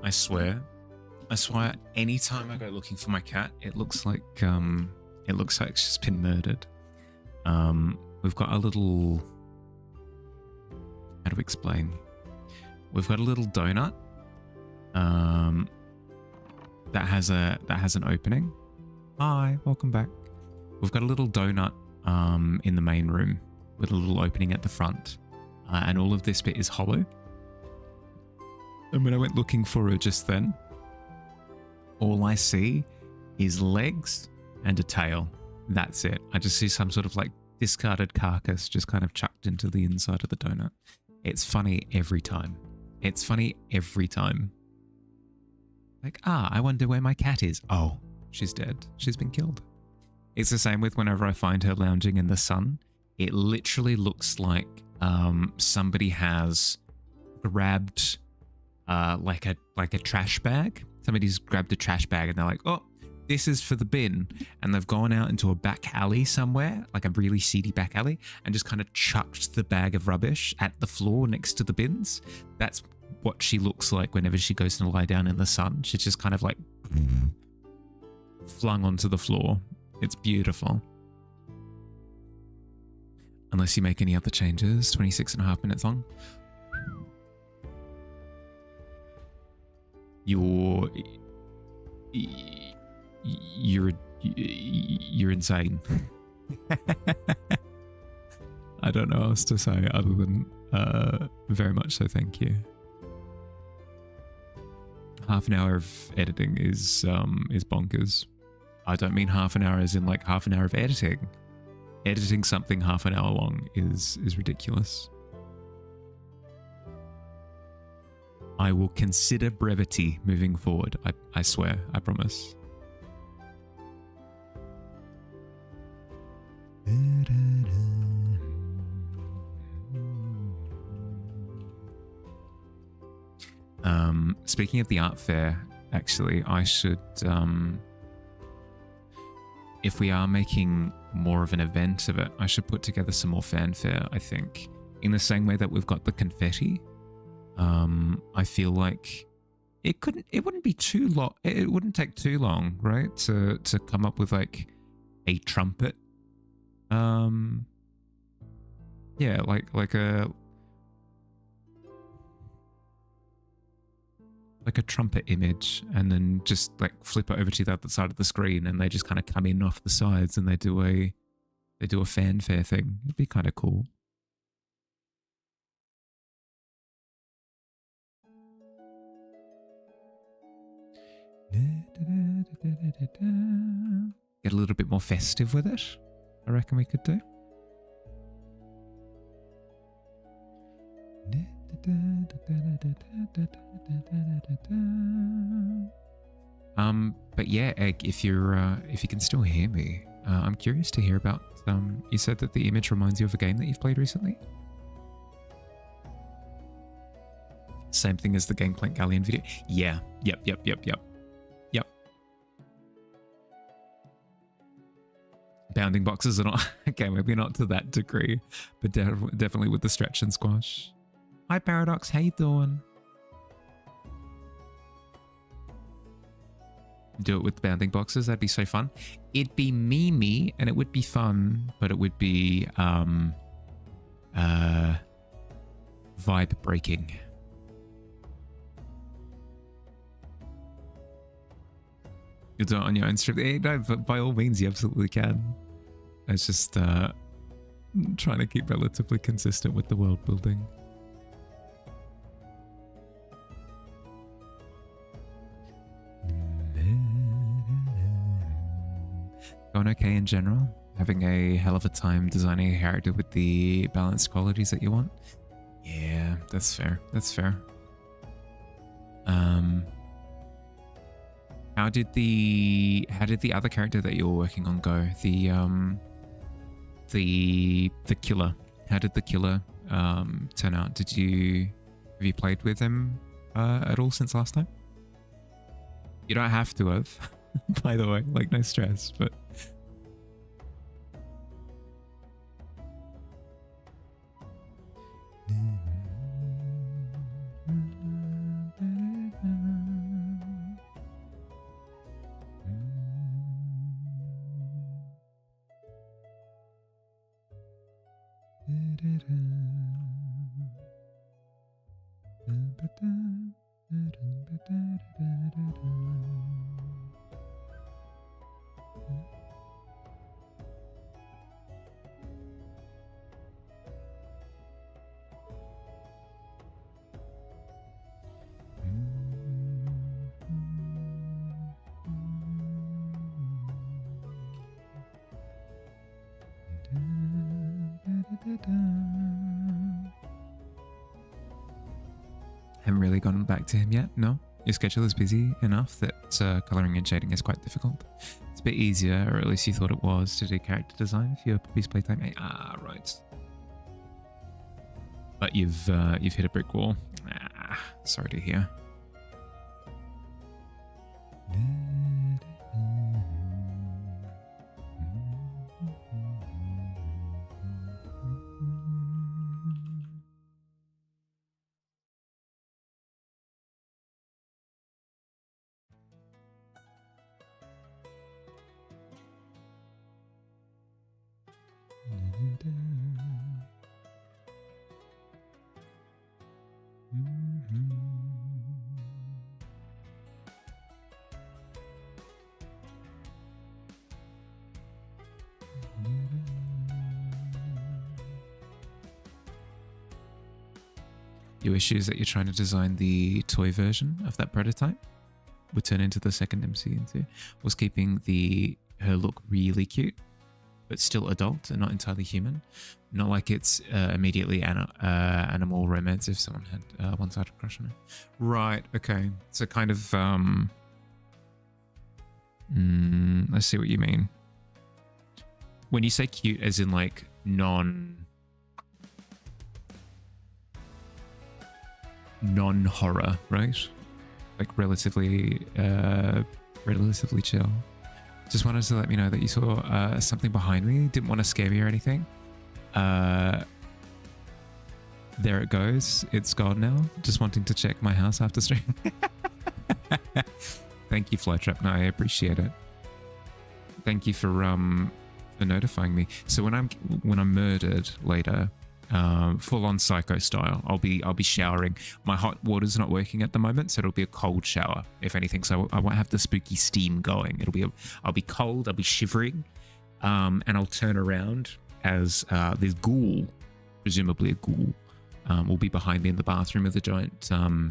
I swear, anytime I go looking for my cat, it looks like it's just been murdered. We've got a little, how to explain? We've got a little donut that has an opening. Hi, welcome back. We've got a little donut in the main room with a little opening at the front, and all of this bit is hollow. And when I went looking for her just then, all I see is legs and a tail. That's it. I just see some sort of like discarded carcass just kind of chucked into the inside of the donut. It's funny every time. It's funny every time. Like, I wonder where my cat is. Oh, she's dead. She's been killed. It's the same with whenever I find her lounging in the sun. It literally looks like somebody has grabbed like a trash bag. Somebody's grabbed a trash bag and they're like, oh, this is for the bin. And they've gone out into a back alley somewhere, like a really seedy back alley, and just kind of chucked the bag of rubbish at the floor next to the bins. That's what she looks like whenever she goes to lie down in the sun. She's just kind of like flung onto the floor. It's beautiful. Unless you make any other changes. 26.5 minutes long. You're insane. I don't know what else to say other than very much so thank you. Half an hour of editing is bonkers. I don't mean half an hour as in like half an hour of editing. Editing something half an hour long is ridiculous. I will consider brevity moving forward. I swear. I promise. Speaking of the art fair, actually, I should, if we are making more of an event of it, I should put together some more fanfare, I think. In the same way that we've got the confetti, I feel like it wouldn't be too long, it wouldn't take too long, right? To come up with like a trumpet. Yeah, like a trumpet image, and then just like flip it over to the other side of the screen, and they just kind of come in off the sides, and they do a fanfare thing. It'd be kind of cool. Get a little bit more festive with it. I reckon we could do. But yeah, Egg, if you can still hear me, I'm curious to hear about. You said that the image reminds you of a game that you've played recently. Same thing as the Gangplank Galleon video. Yeah. Yep. Bounding boxes are not okay. Maybe not to that degree, but definitely with the stretch and squash. Hi Paradox, how you doing? Do it with bounding boxes. That'd be so fun. It'd be memey and it would be fun, but it would be vibe breaking. You'll do it on your own stream. No, but by all means, you absolutely can. It's just trying to keep relatively consistent with the world building. Going okay in general? Having a hell of a time designing a character with the balanced qualities that you want? Yeah, that's fair. That's fair. How did the other character that you were working on go? The killer. How did the killer turn out? Have you played with him at all since last time? You don't have to have, by the way, like no stress, but Haven't really gotten back to him yet, no? Your schedule is busy enough that colouring and shading is quite difficult. It's a bit easier, or at least you thought it was, to do character design for your puppy's playtime. Right. But you've hit a brick wall. Sorry to hear. Your issue is that you're trying to design the toy version of that prototype would turn into the second MC2 was keeping her look really cute but still adult and not entirely human, not like it's immediately animal romance if someone had one-sided crush on it. Right, okay, so kind of let's see what you mean when you say cute as in like non-horror, right? Like relatively chill. Just wanted to let me know that you saw something behind me. Didn't want to scare me or anything. There it goes. It's gone now. Just wanting to check my house after stream. Thank you, Flytrap. No, I appreciate it. Thank you for notifying me. So when I'm murdered later, full on psycho style, I'll be showering. My hot water's not working at the moment, so it'll be a cold shower if anything, so I won't have the spooky steam going. I'll be cold, I'll be shivering, and I'll turn around as this ghoul, presumably a ghoul, will be behind me in the bathroom with a giant well,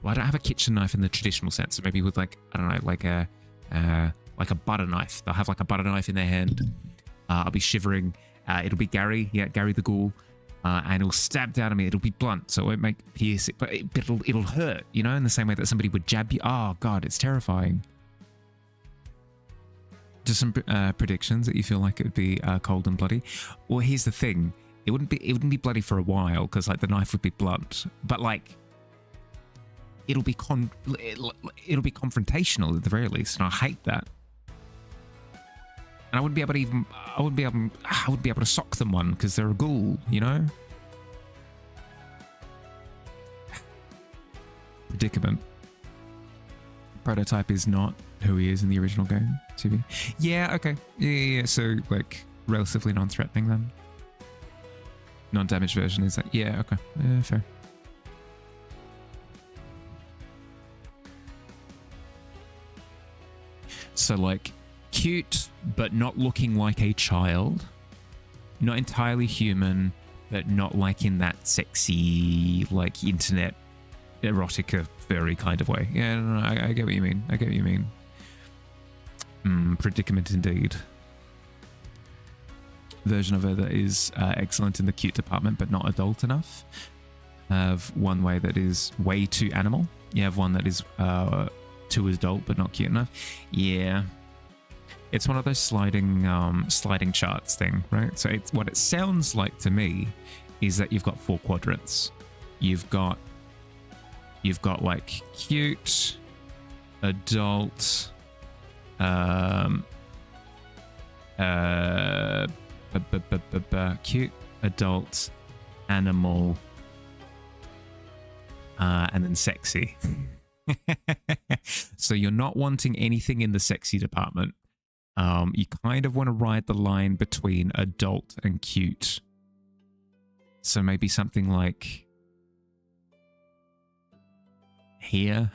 I don't have a kitchen knife in the traditional sense, so maybe with like, I don't know, like a butter knife. They'll have like a butter knife in their hand. I'll be shivering. It'll be Gary the ghoul. And it'll stab down at me. It'll be blunt, so it won't make piercing, but it'll hurt, you know, in the same way that somebody would jab you. Oh God, it's terrifying. Just some predictions that you feel like it would be cold and bloody. Well, here's the thing: it wouldn't be bloody for a while because like the knife would be blunt, but like it'll be confrontational at the very least, and I hate that. And I wouldn't be able to sock them one because they're a ghoul, you know? Predicament. Prototype is not who he is in the original game, TV. Yeah, okay. Yeah. So, like, relatively non-threatening then. Non-damaged version is that? Yeah, okay. Yeah, fair. So, like, cute, but not looking like a child. Not entirely human, but not like in that sexy, like, internet erotica furry kind of way. Yeah, no, I get what you mean. I get what you mean. Predicament indeed. Version of her that is excellent in the cute department, but not adult enough. Have one way that is way too animal. You have one that is too adult, but not cute enough. Yeah. It's one of those sliding charts thing, right? So it's what it sounds like to me is that you've got 4 quadrants. You've got like cute, adult, cute, adult, animal, and then sexy. So you're not wanting anything in the sexy department. You kind of want to ride the line between adult and cute. So maybe something like here.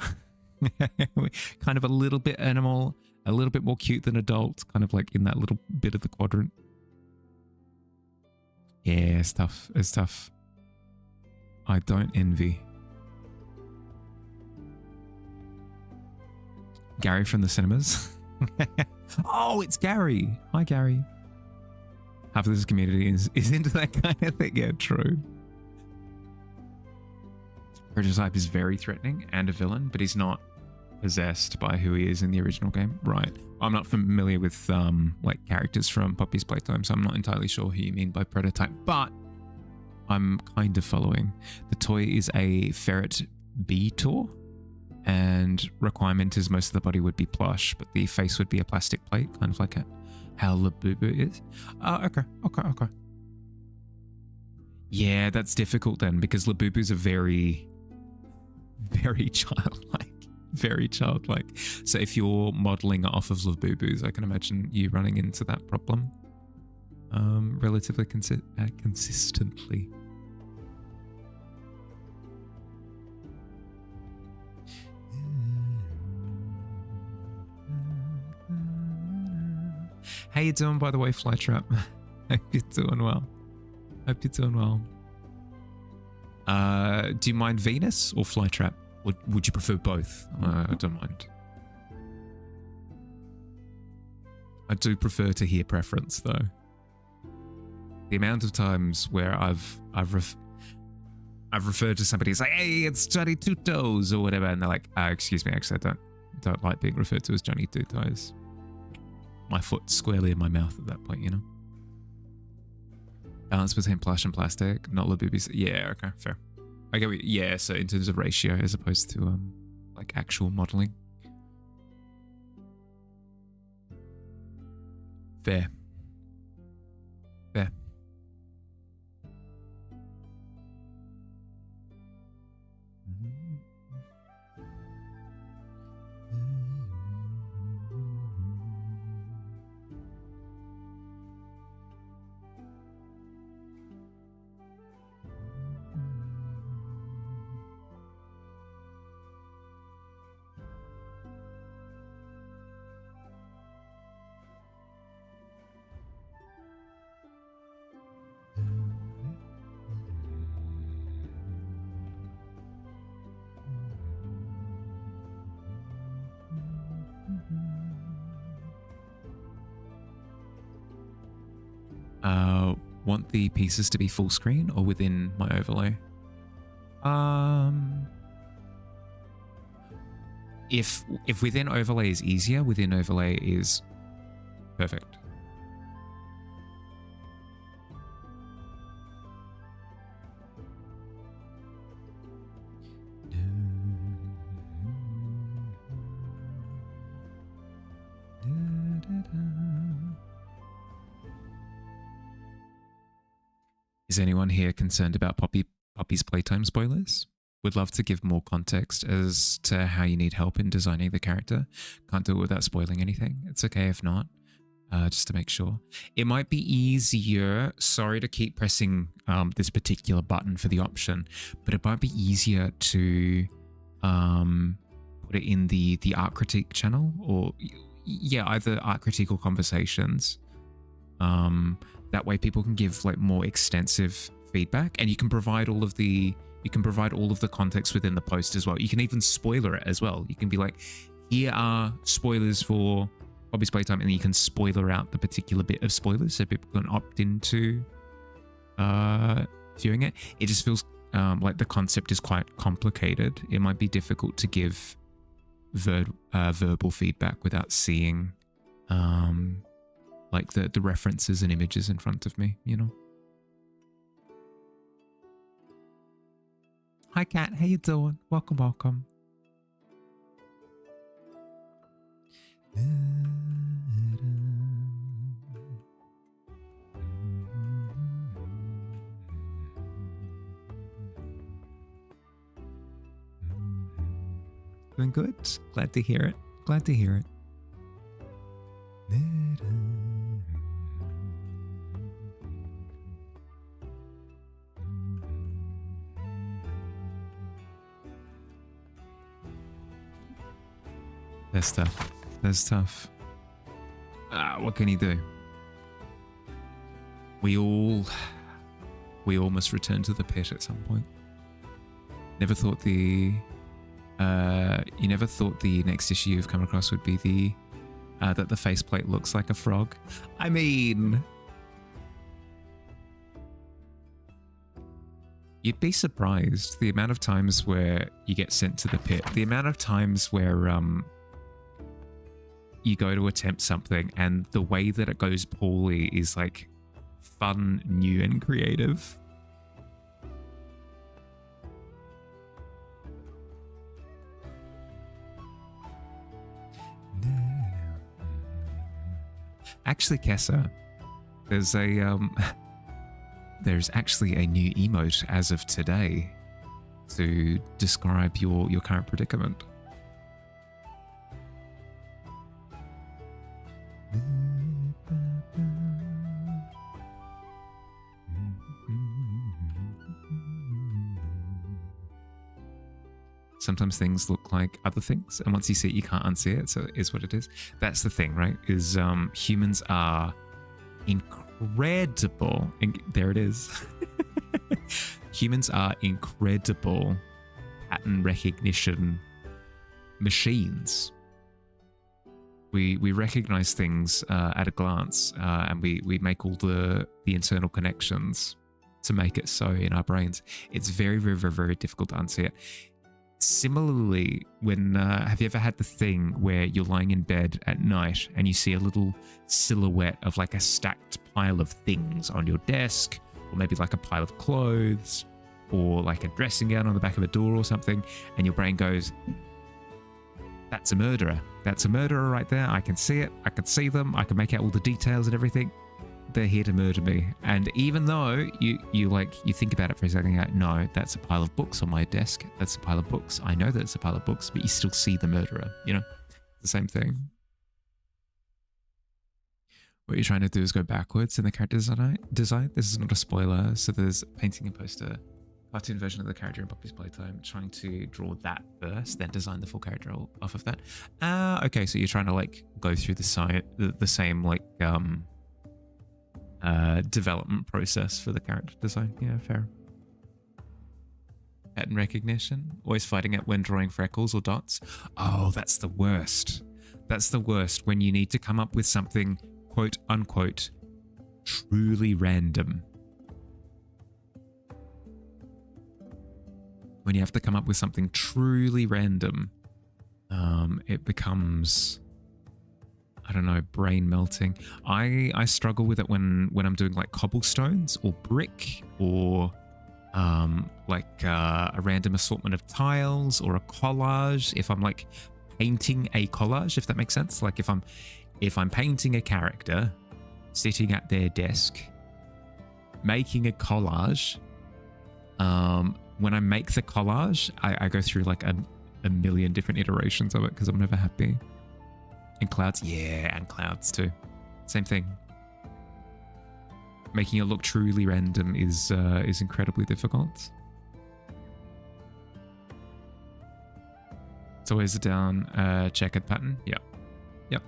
Kind of a little bit animal, a little bit more cute than adult, kind of like in that little bit of the quadrant. Yeah, it's tough. It's tough. I don't envy. Gary from the cinemas. Oh, it's Gary. Hi, Gary. Half of this community is into that kind of thing. Yeah, true. Prototype is very threatening and a villain, but he's not possessed by who he is in the original game. Right. I'm not familiar with like characters from Poppy's Playtime, so I'm not entirely sure who you mean by prototype, but I'm kind of following. The toy is a ferret bee toy, and requirement is most of the body would be plush, but the face would be a plastic plate, kind of like how Labubu is. Okay. Yeah, that's difficult then, because Labubu's a very childlike. Very childlike. So if you're modeling off of Labubu's, I can imagine you running into that problem relatively consistently. How you doing, by the way, Flytrap? Hope you're doing well. Hope you're doing well. Do you mind Venus or Flytrap? Or would you prefer both? I don't mind. I do prefer to hear preference, though. The amount of times where I've referred to somebody as like, "Hey, it's Johnny Two Toes" or whatever, and they're like, "Excuse me, actually, I don't like being referred to as Johnny Two Toes." My foot squarely in my mouth at that point, you know. Balance between plush and plastic, not Labubu's. Yeah, okay, fair. I get what, yeah, so in terms of ratio as opposed to like actual modeling. Fair. Fair. Want the pieces to be full screen or within my overlay? If within overlay is easier, within overlay is perfect. Is anyone here concerned about Poppy's Playtime spoilers? Would love to give more context as to how you need help in designing the character. Can't do it without spoiling anything. It's okay if not, just to make sure. It might be easier, sorry to keep pressing this particular button for the option, but it might be easier to put it in the art critique channel, or yeah, either art critique or conversations. That way people can give like more extensive feedback, and you can provide all of the context within the post as well. You can even spoiler it as well. You can be like, here are spoilers for Poppy's Playtime, and then you can spoiler out the particular bit of spoilers so people can opt into viewing it. It just feels like the concept is quite complicated. It might be difficult to give verbal feedback without seeing like the references and images in front of me, you know? Hi Kat, how you doing? Welcome, welcome. Doing good? Glad to hear it. Glad to hear it. That's tough. That's tough. What can you do? We all must return to the pit at some point. Never thought you never thought the next issue you've come across would be the that the faceplate looks like a frog. I mean, you'd be surprised the amount of times where you get sent to the pit, the amount of times where you go to attempt something and the way that it goes poorly is like fun, new, and creative. Actually, Kessa, there's a there's actually a new emote as of today to describe your current predicament. Sometimes things look like other things, and once you see it, you can't unsee it, so it is what it is. That's the thing, right? Is humans are incredible. There it is. Humans are incredible pattern recognition machines. We recognize things at a glance, and we make all the internal connections to make it so in our brains. It's very, very, very, very difficult to unsee it. Similarly, when have you ever had the thing where you're lying in bed at night and you see a little silhouette of like a stacked pile of things on your desk, or maybe like a pile of clothes, or like a dressing gown on the back of a door or something, and your brain goes, that's a murderer. That's a murderer right there. I can see it. I can see them. I can make out all the details and everything. They're here to murder me. And even though you think about it for a second, you're like, no, that's a pile of books on my desk. That's a pile of books. I know that it's a pile of books, but you still see the murderer, you know? The same thing. What you're trying to do is go backwards in the character design. This is not a spoiler. So there's painting and poster, cartoon version of the character in Poppy's Playtime, trying to draw that first, then design the full character off of that. Okay, so you're trying to like go through the same like development process for the character design. Yeah, fair. Pattern recognition. Always fighting it when drawing freckles or dots. Oh, that's the worst. That's the worst when you need to come up with something quote unquote truly random. When you have to come up with something truly random, it becomes, I don't know, brain melting. I struggle with it when I'm doing like cobblestones or brick or like a random assortment of tiles or a collage. If I'm like painting a collage, if that makes sense. Like if I'm painting a character sitting at their desk, making a collage, when I make the collage, I go through like a million different iterations of it because I'm never happy. And clouds, yeah, and clouds too. Same thing. Making it look truly random is incredibly difficult. It's always a down checkered pattern. Yep. Yep.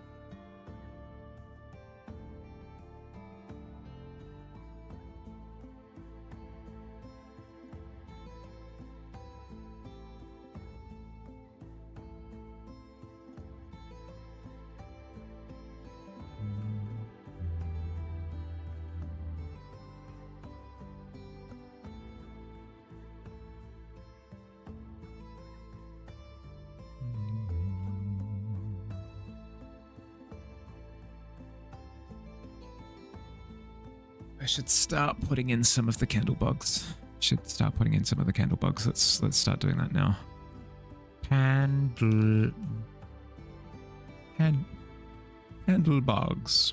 I should start putting in some of the candle bugs. Let's start doing that now. Candle bugs.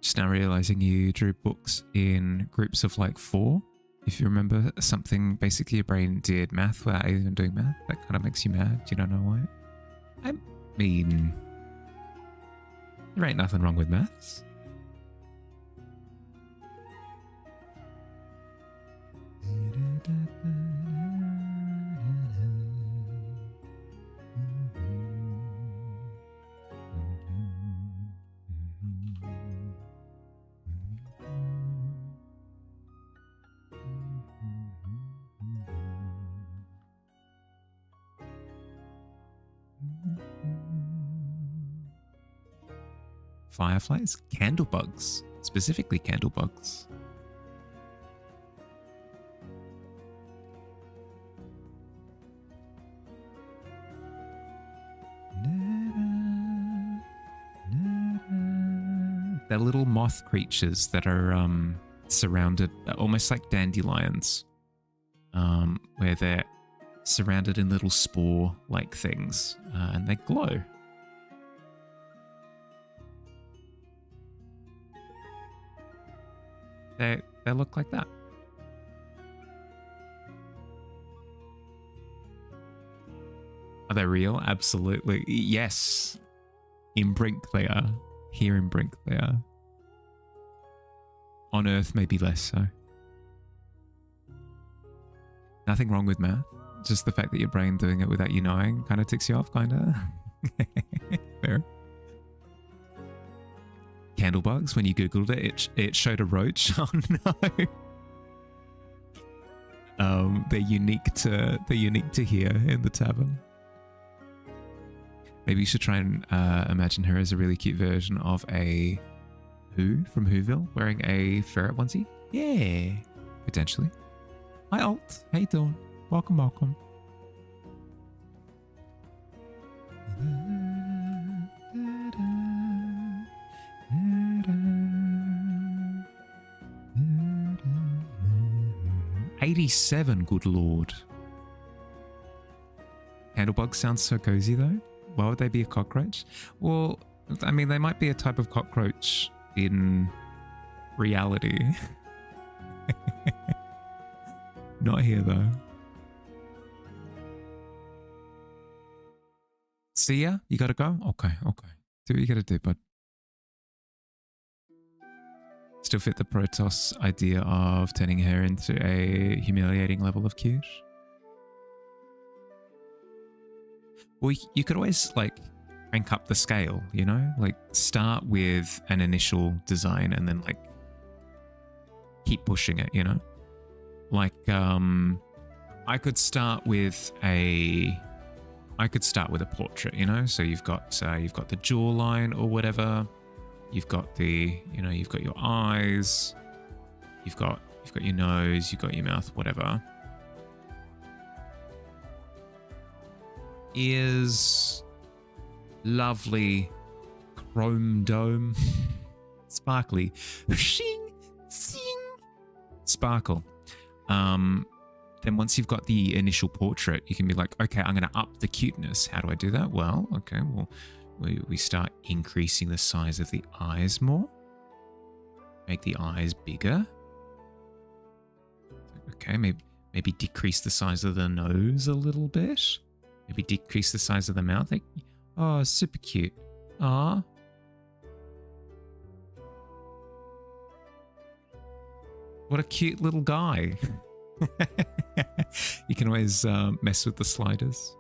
Just now realizing you drew books in groups of like 4. If you remember something, basically your brain did math without even doing math. That kind of makes you mad. You don't know why. I mean, there ain't nothing wrong with maths. Fireflies? Candlebugs. Specifically candlebugs. They're little moth creatures that are surrounded, almost like dandelions, where they're surrounded in little spore-like things, and they glow. They look like that. Are they real? Absolutely. Yes. In Brink they are. Here in Brink they are. On Earth, maybe less so. Nothing wrong with math. Just the fact that your brain doing it without you knowing kind of ticks you off, kind of. Fair. Candlebugs, when you googled it showed a roach. Oh no. They're unique to here in the tavern. Maybe you should try and imagine her as a really cute version of a Who from Whoville wearing a ferret onesie. Yeah, potentially. Hi Alt, how you doing? Welcome, welcome. 87, good lord. Candlebug sounds so cozy though. Why would they be a cockroach? Well, I mean, they might be a type of cockroach in reality. Not here though. See ya? You gotta go? Okay, okay. Do what you gotta do, bud. Still fit the Protoss idea of turning her into a humiliating level of cute? Well, you could always, like, crank up the scale, you know? Like, start with an initial design and then, like, keep pushing it, you know? Like, I could start with a portrait, you know? So you've got the jawline or whatever. You've got you've got your eyes. You've got your nose. You've got your mouth. Whatever. Ears. Lovely. Chrome dome. Sparkly. Shing, sing. Sparkle. Then once you've got the initial portrait, you can be like, okay, I'm going to up the cuteness. How do I do that? Well, okay, well, we start increasing the size of the eyes more. Make the eyes bigger. Okay, maybe decrease the size of the nose a little bit. Maybe decrease the size of the mouth. Like, oh, super cute. Ah. What a cute little guy. You can always mess with the sliders.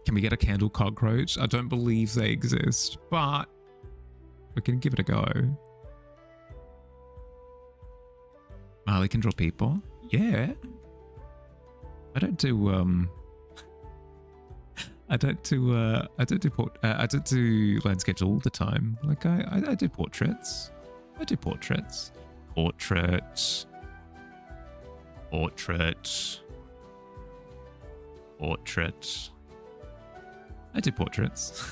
Can we get a candle cockroach? I don't believe they exist, but we can give it a go. Marley can draw people. Yeah. I don't do landscapes all the time. Like I do portraits. I do portraits. Portrait. I do portraits.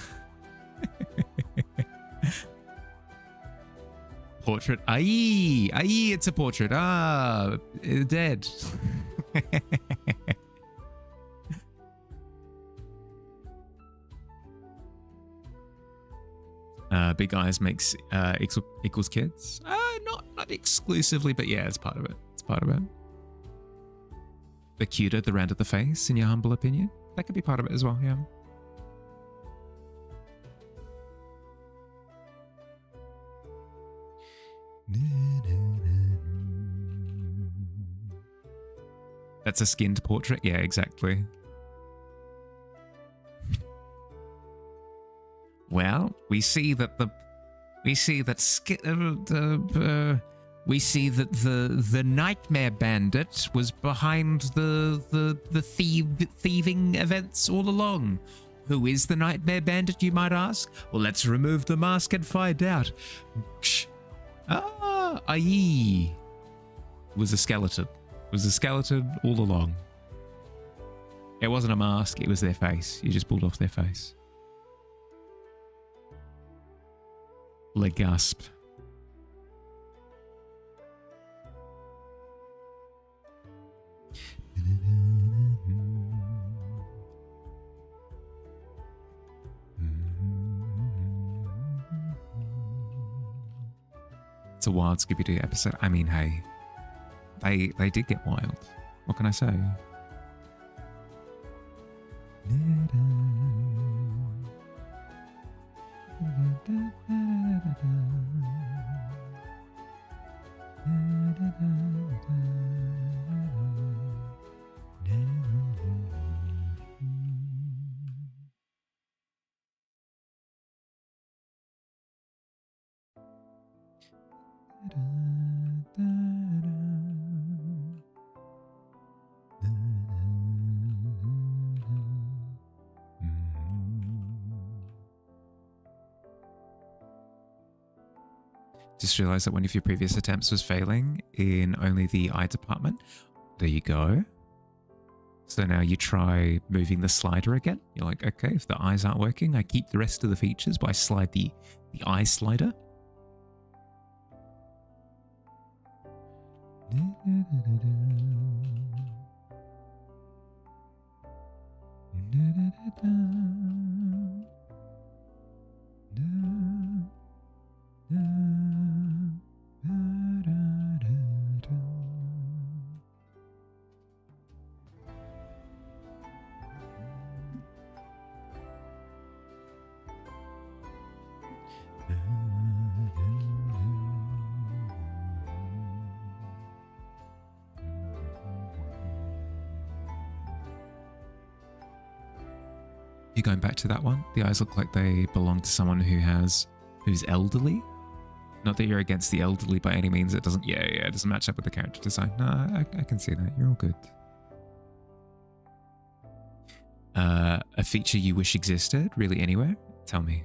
Portrait. Aye, it's a portrait. Ah, dead. Big eyes makes equals kids. Not exclusively, but yeah, it's part of it. It's part of it. The cuter, the rounder the face, in your humble opinion, that could be part of it as well. Yeah. That's a skinned portrait. Yeah, exactly. Well, we see that the nightmare bandit was behind the thieving events all along. Who is the nightmare bandit, you might ask? Well, let's remove the mask and find out. Aye. It was a skeleton. It was a skeleton all along. It wasn't a mask, it was their face. You just pulled off their face. Le gasp. It's a wild Scooby-Doo episode. I mean, hey, they did get wild. What can I say? Just realized that one of your previous attempts was failing in only the eye department. There you go. So now you try moving the slider again. You're like, okay, if the eyes aren't working, I keep the rest of the features, but I slide the eye slider. You going back to that one? The eyes look like they belong to someone who's elderly. Not that you're against the elderly by any means. It doesn't. Yeah, it doesn't match up with the character design. No, I can see that. You're all good. A feature you wish existed, really anywhere? Tell me.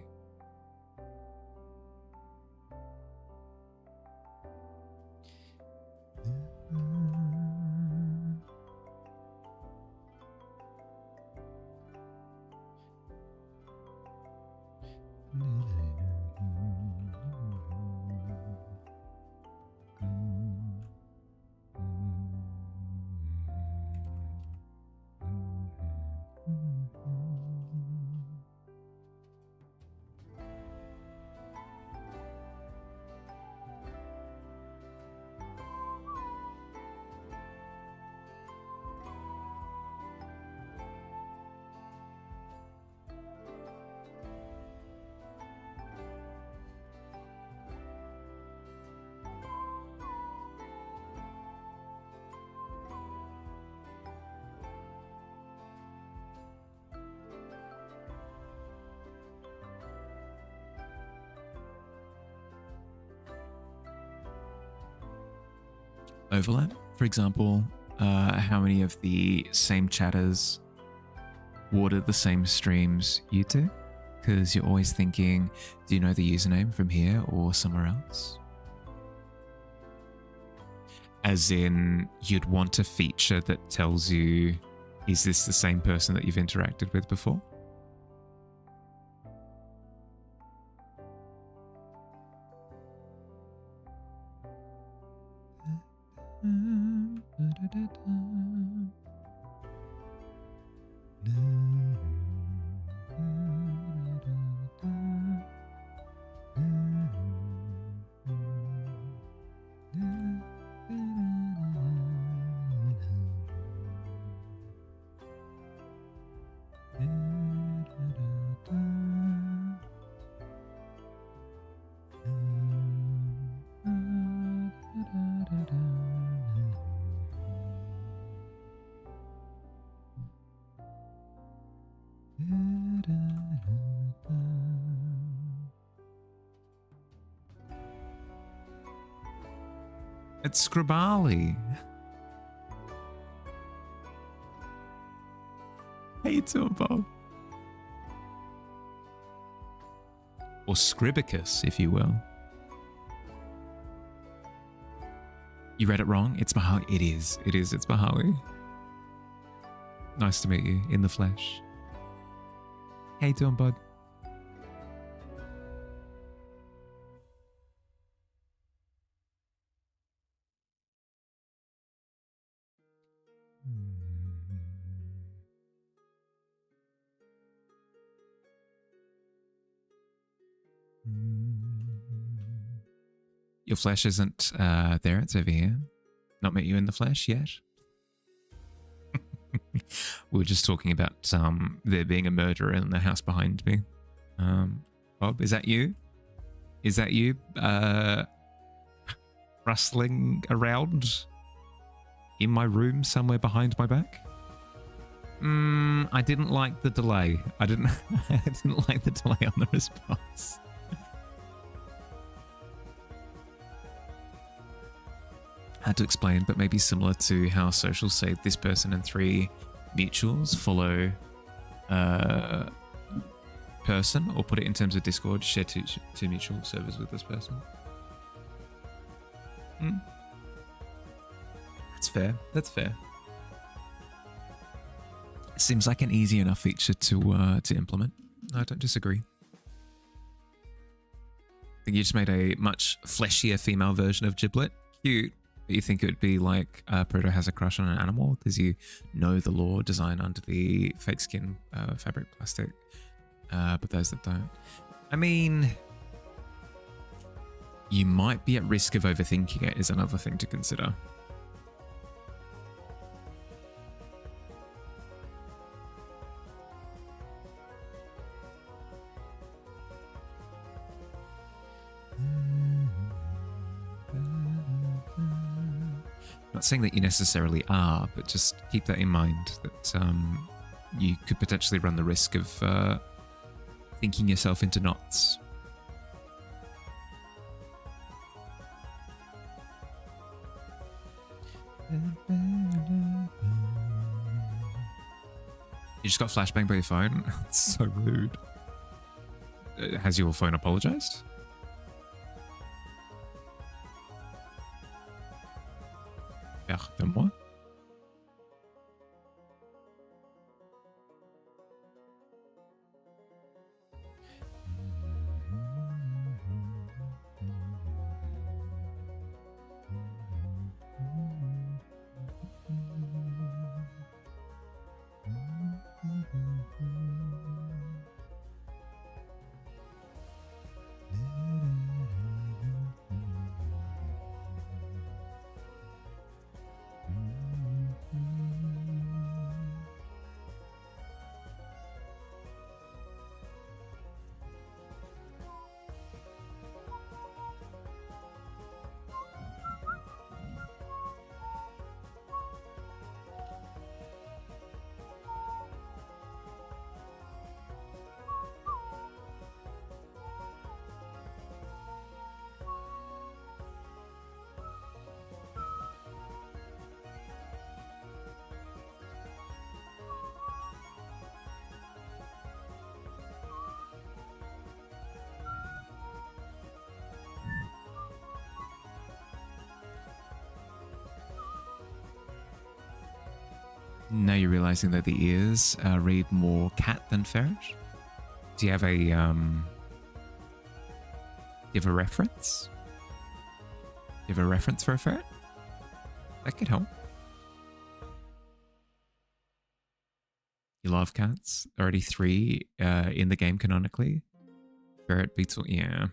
Overlap, for example, how many of the same chatters water the same streams you do? Because you're always thinking, do you know the username from here or somewhere else? As in, you'd want a feature that tells you, is this the same person that you've interacted with before? It's Scribali. How you doing, Bob? Or Scribicus, if you will. You read it wrong? It's Mahali. It is. It is. It's Mahali. Nice to meet you in the flesh. How you doing, bud? Your flesh isn't there, it's over here. Not met you in the flesh yet. We were just talking about there being a murderer in the house behind me. Bob, is that you? Is that you rustling around in my room somewhere behind my back? I didn't like the delay. I didn't like the delay on the response. Hard to explain, but maybe similar to how socials say this person and 3 mutuals follow person, or put it in terms of Discord, share two mutual servers with this person. That's fair. That's fair. Seems like an easy enough feature to implement. I don't disagree. I think you just made a much fleshier female version of Giblet. Cute. But you think it would be like Proto has a crush on an animal because you know the lore design under the fake skin fabric plastic. But those that don't. I mean, you might be at risk of overthinking it is another thing to consider. Not saying that you necessarily are, but just keep that in mind that you could potentially run the risk of thinking yourself into knots. You just got flashbang by your phone? That's so rude. Has your phone apologized? Pardonne-moi. Now you're realizing that the ears read more cat than ferret. Do you have a reference? Do you have a reference for a ferret? That could help. You love cats. Already 3 in the game canonically. Ferret beetle. Yeah.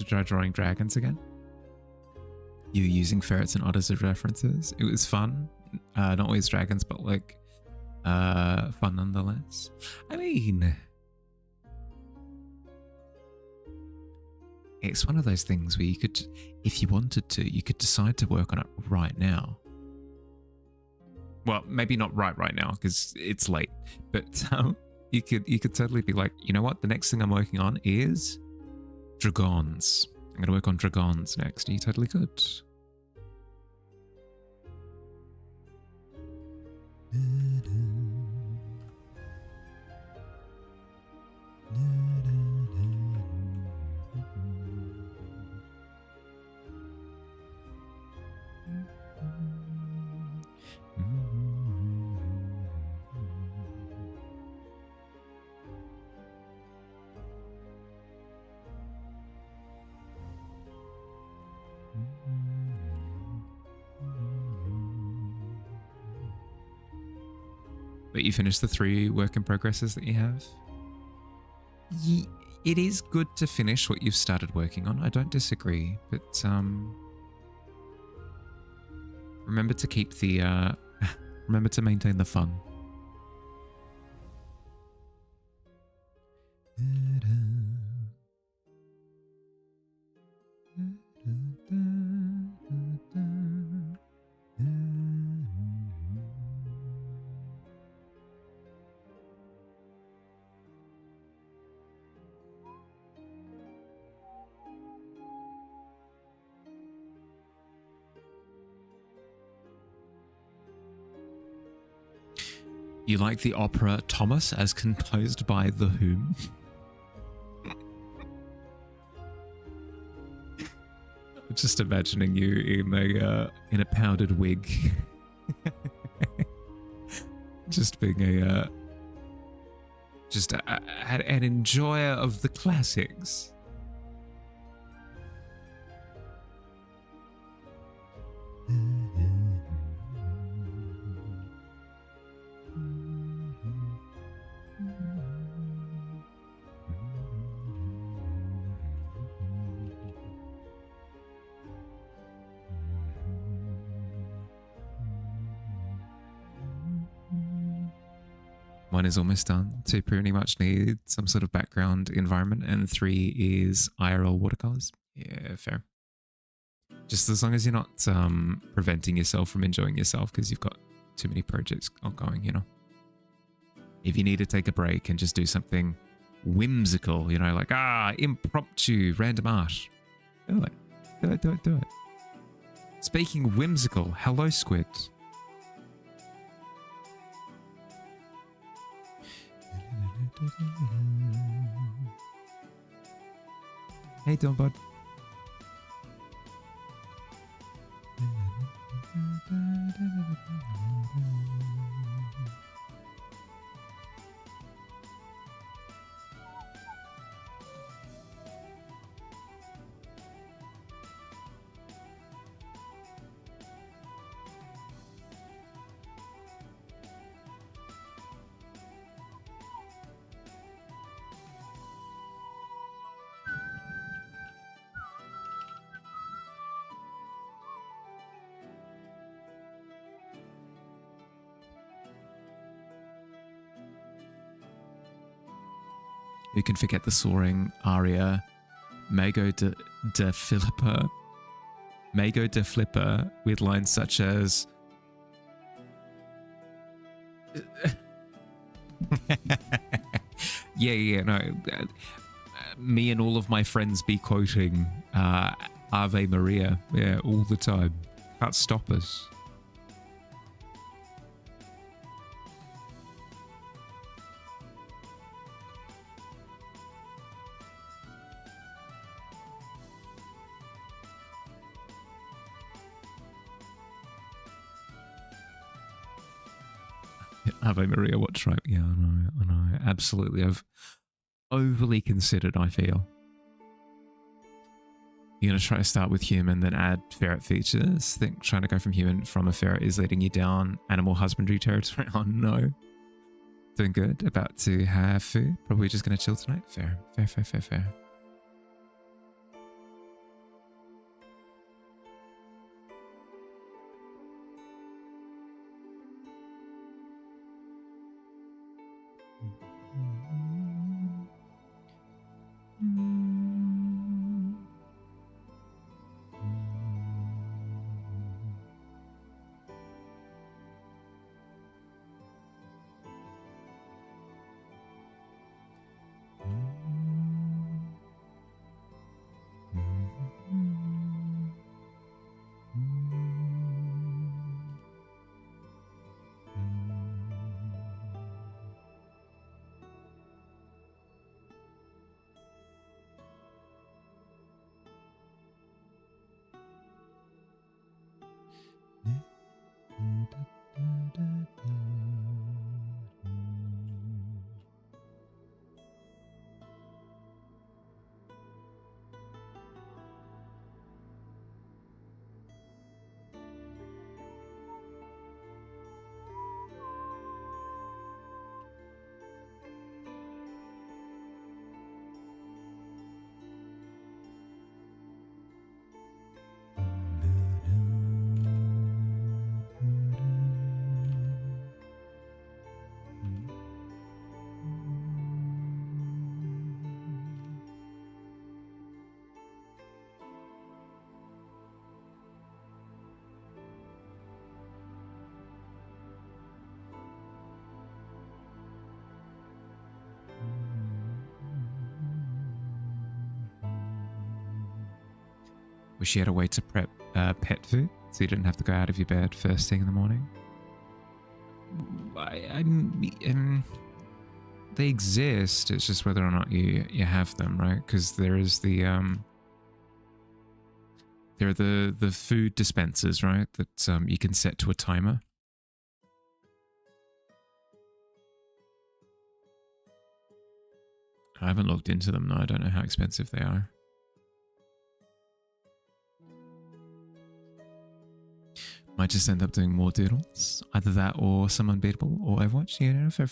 to try drawing dragons again. You using ferrets and otters as references. It was fun. Not always dragons, but like fun nonetheless. I mean, it's one of those things where you could, if you wanted to, you could decide to work on it right now. Well, maybe not right now because it's late, but you could totally be like, you know what? The next thing I'm working on is dragons. I'm going to work on dragons next. You totally could. But you finished the 3 work in progresses that you have? It is good to finish what you've started working on. I don't disagree, but remember to keep the remember to maintain the fun. You like the opera Thomas as composed by The Whom? Just imagining you in a powdered wig, just being an enjoyer of the classics. One is almost done. 2 pretty much need some sort of background environment, and 3 is IRL watercolors. Yeah, fair. Just as long as you're not preventing yourself from enjoying yourself because you've got too many projects ongoing, you know. If you need to take a break and just do something whimsical, you know, like impromptu random art, do it. Do it. Speaking whimsical, hello Squid. Hey, doing, bud? Who can forget the soaring aria Mago de Flipper with lines such as no. Me and all of my friends be quoting Ave Maria, all the time. Can't stop us. Ave Maria, what tribe? Yeah, I know. Absolutely. I've overly considered, I feel. You're going to try to start with human, then add ferret features. Think trying to go from human from a ferret is leading you down animal husbandry territory. Oh no. Doing good. About to have food. Probably just going to chill tonight. Fair. Wish you had a way to prep pet food so you didn't have to go out of your bed first thing in the morning. They exist. It's just whether or not you have them, right? Because there is the there are the food dispensers, right? That you can set to a timer. I haven't looked into them though. I don't know how expensive they are. Might just end up doing more doodles. Either that or some Unbeatable or Overwatch. You know, fair.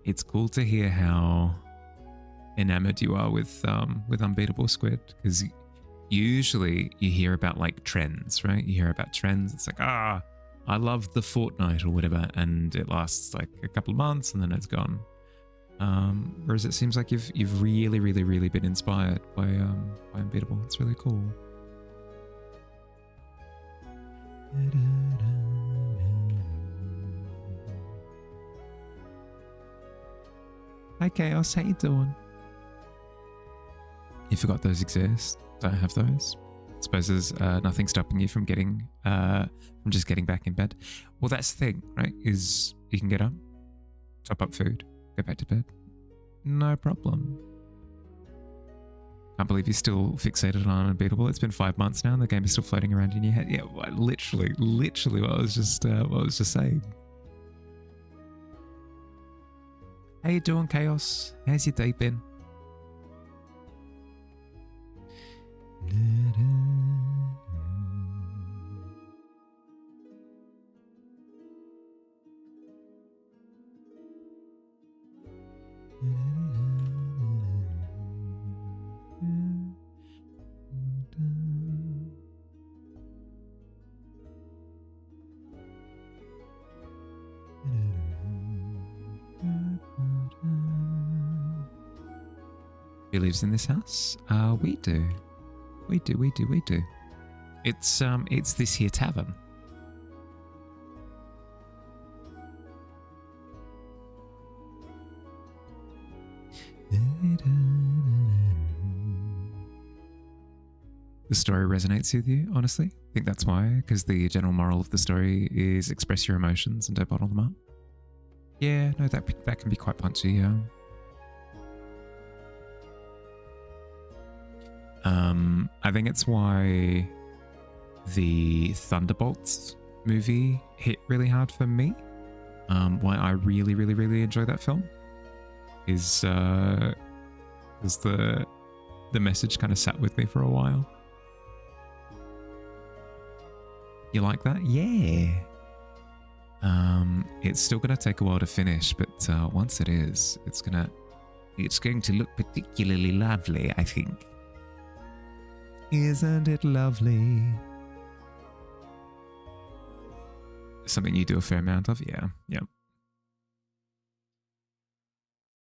It's cool to hear how enamored you are with Unbeatable Squid, because usually you hear about like trends, right? You hear about trends. It's like, I love the Fortnite or whatever, and it lasts like a couple of months and then it's gone. Whereas it seems like you've really been inspired by Unbeatable. It's really cool. Hi Chaos, how you doing? You forgot those exist. Don't have those. I suppose there's nothing stopping you from getting from just getting back in bed. Well, that's the thing, right? Is you can get up, top up food, go back to bed. No problem. Can't believe you're still fixated on Unbeatable. It's been 5 months now and the game is still floating around in your head. Yeah, literally what I was just saying. How you doing, Chaos? How's your day been? Who lives in this house? We do. We do. It's this here tavern. The story resonates with you, honestly. I think that's why, because the general moral of the story is express your emotions and don't bottle them up. Yeah, no, that can be quite punchy, yeah. I think it's why the Thunderbolts movie hit really hard for me. Why I really enjoy that film is the message kind of sat with me for a while. You like that? Yeah. It's still gonna take a while to finish, but once it is, it's going to look particularly lovely, I think. Isn't it lovely? Something you do a fair amount of? Yeah. Yep.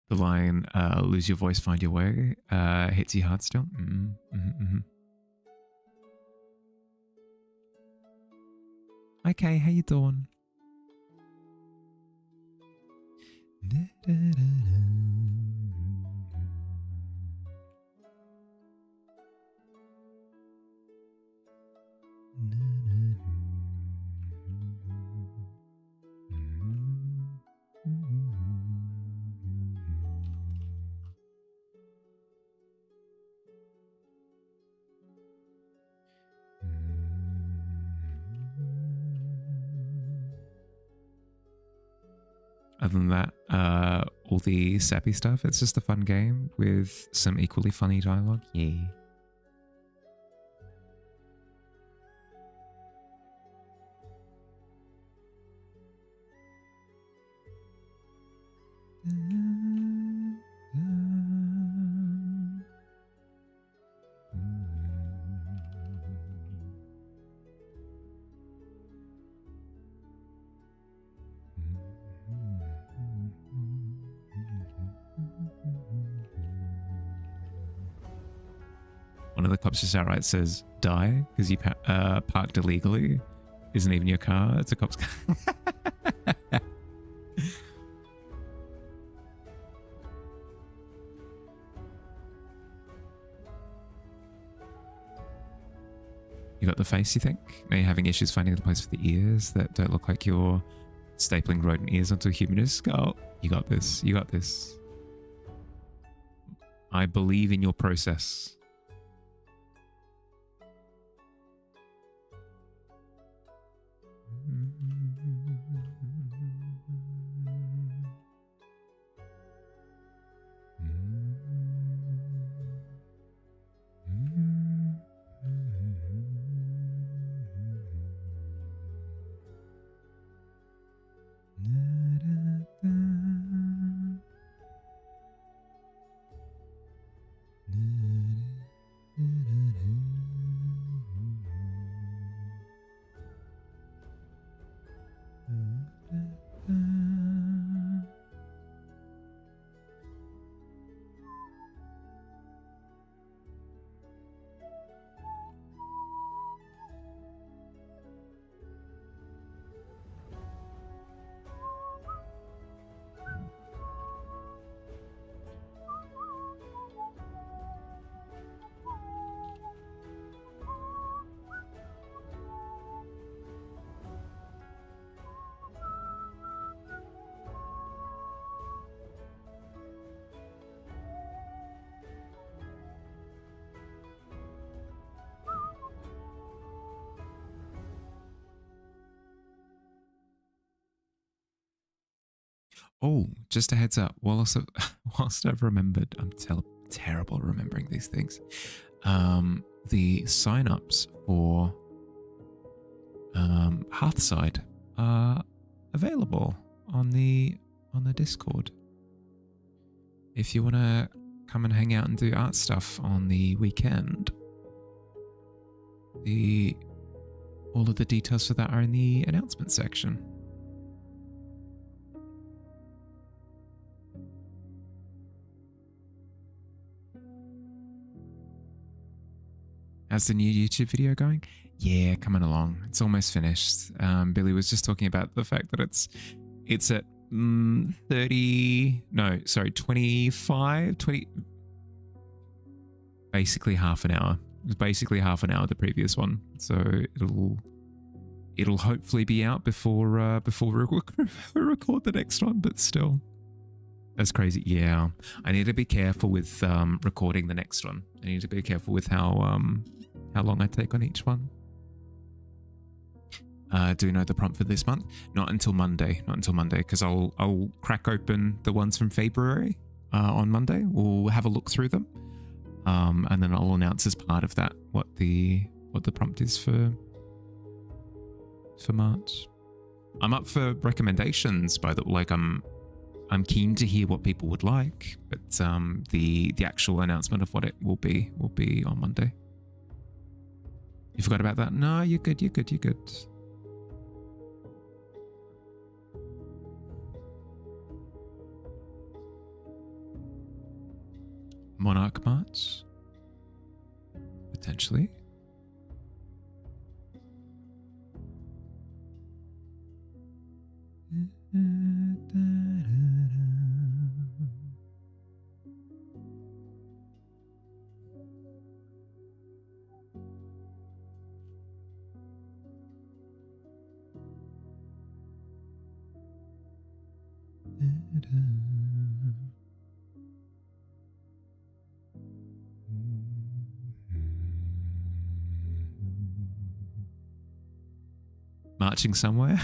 The line, lose your voice, find your way, hits you hard still. Okay, how you doing? Other than that, all the sappy stuff, it's just a fun game with some equally funny dialogue. Yeah. one of the cops just outright says, die, because you parked illegally. Isn't even your car, it's a cop's car. You got the face, you think? Are you having issues finding the place for the ears that don't look like you're stapling rodent ears onto a human skull? You got this. You got this. I believe in your process. Oh, just a heads up. Whilst I've remembered, I'm terrible at remembering these things. The sign-ups for Hearthside are available on the Discord. If you want to come and hang out and do art stuff on the weekend, all of the details for that are in the announcement section. How's the new YouTube video going? Yeah, coming along. It's almost finished. Billy was just talking about the fact that it's at 25, 20, basically half an hour. It was basically half an hour the previous one, so it'll hopefully be out before we record the next one. But still, that's crazy. Yeah, I need to be careful with recording the next one. I need to be careful with how long I take on each one. Do you know the prompt for this month? Not until Monday. Not until Monday, because I'll crack open the ones from February on Monday. We'll have a look through them, and then I'll announce as part of that what the prompt is for March. I'm up for recommendations. I'm keen to hear what people would like, but the actual announcement of what it will be on Monday. You forgot about that? No, you're good. You're good. You're good. Monarch March? Potentially. Marching somewhere?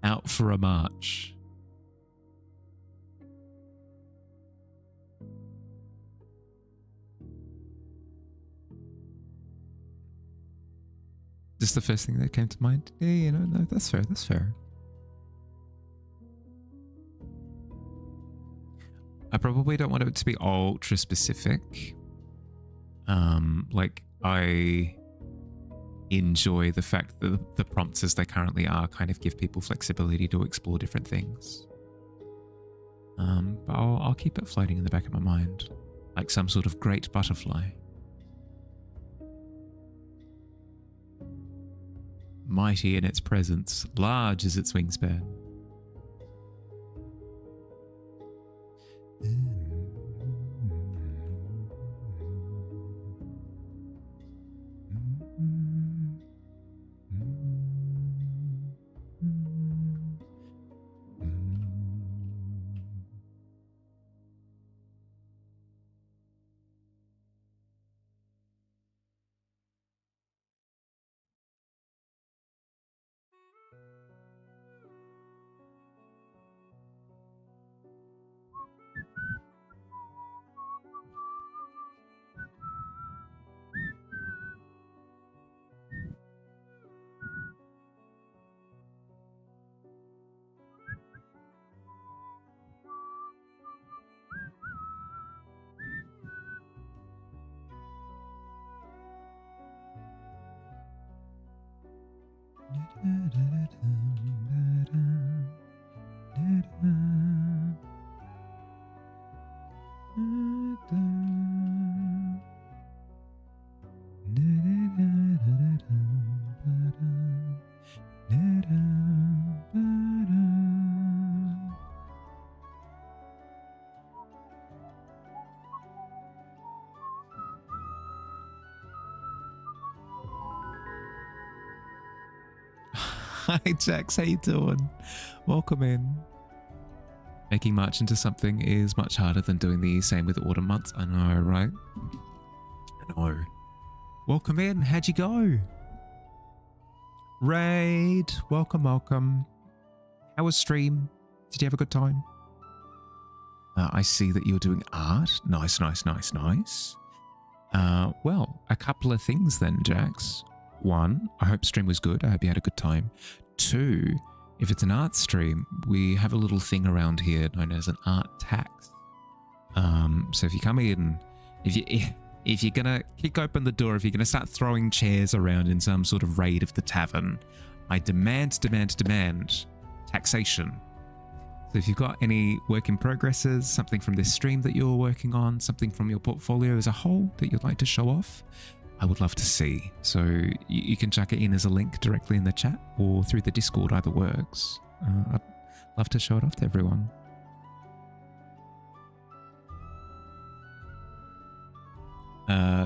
Out for a march. Just the first thing that came to mind? Yeah, no, that's fair, that's fair. I probably don't want it to be ultra specific. Like, I enjoy the fact that the prompts as they currently are kind of give people flexibility to explore different things. But I'll keep it floating in the back of my mind. like some sort of great butterfly. Mighty in its presence, large as its wingspan. Hi Jax, how you doing? Welcome in. Making March into something is much harder than doing the same with autumn months. I know, right? I know. Welcome in. How'd you go? Raid. Welcome, welcome. How was stream? Did you have a good time? I see that you're doing art. Nice, nice, nice, nice. Well, a couple of things then, Jax. One, I hope stream was good. I hope you had a good time. Two, if it's an art stream, we have a little thing around here known as an art tax. So if you come in, if you're gonna kick open the door, if you're gonna start throwing chairs around in some sort of raid of the tavern, I demand taxation. So if you've got any work in progresses, something from this stream that you're working on, something from your portfolio as a whole that you'd like to show off, I would love to see. So you can chuck it in as a link directly in the chat or through the Discord, either works. I'd love to show it off to everyone.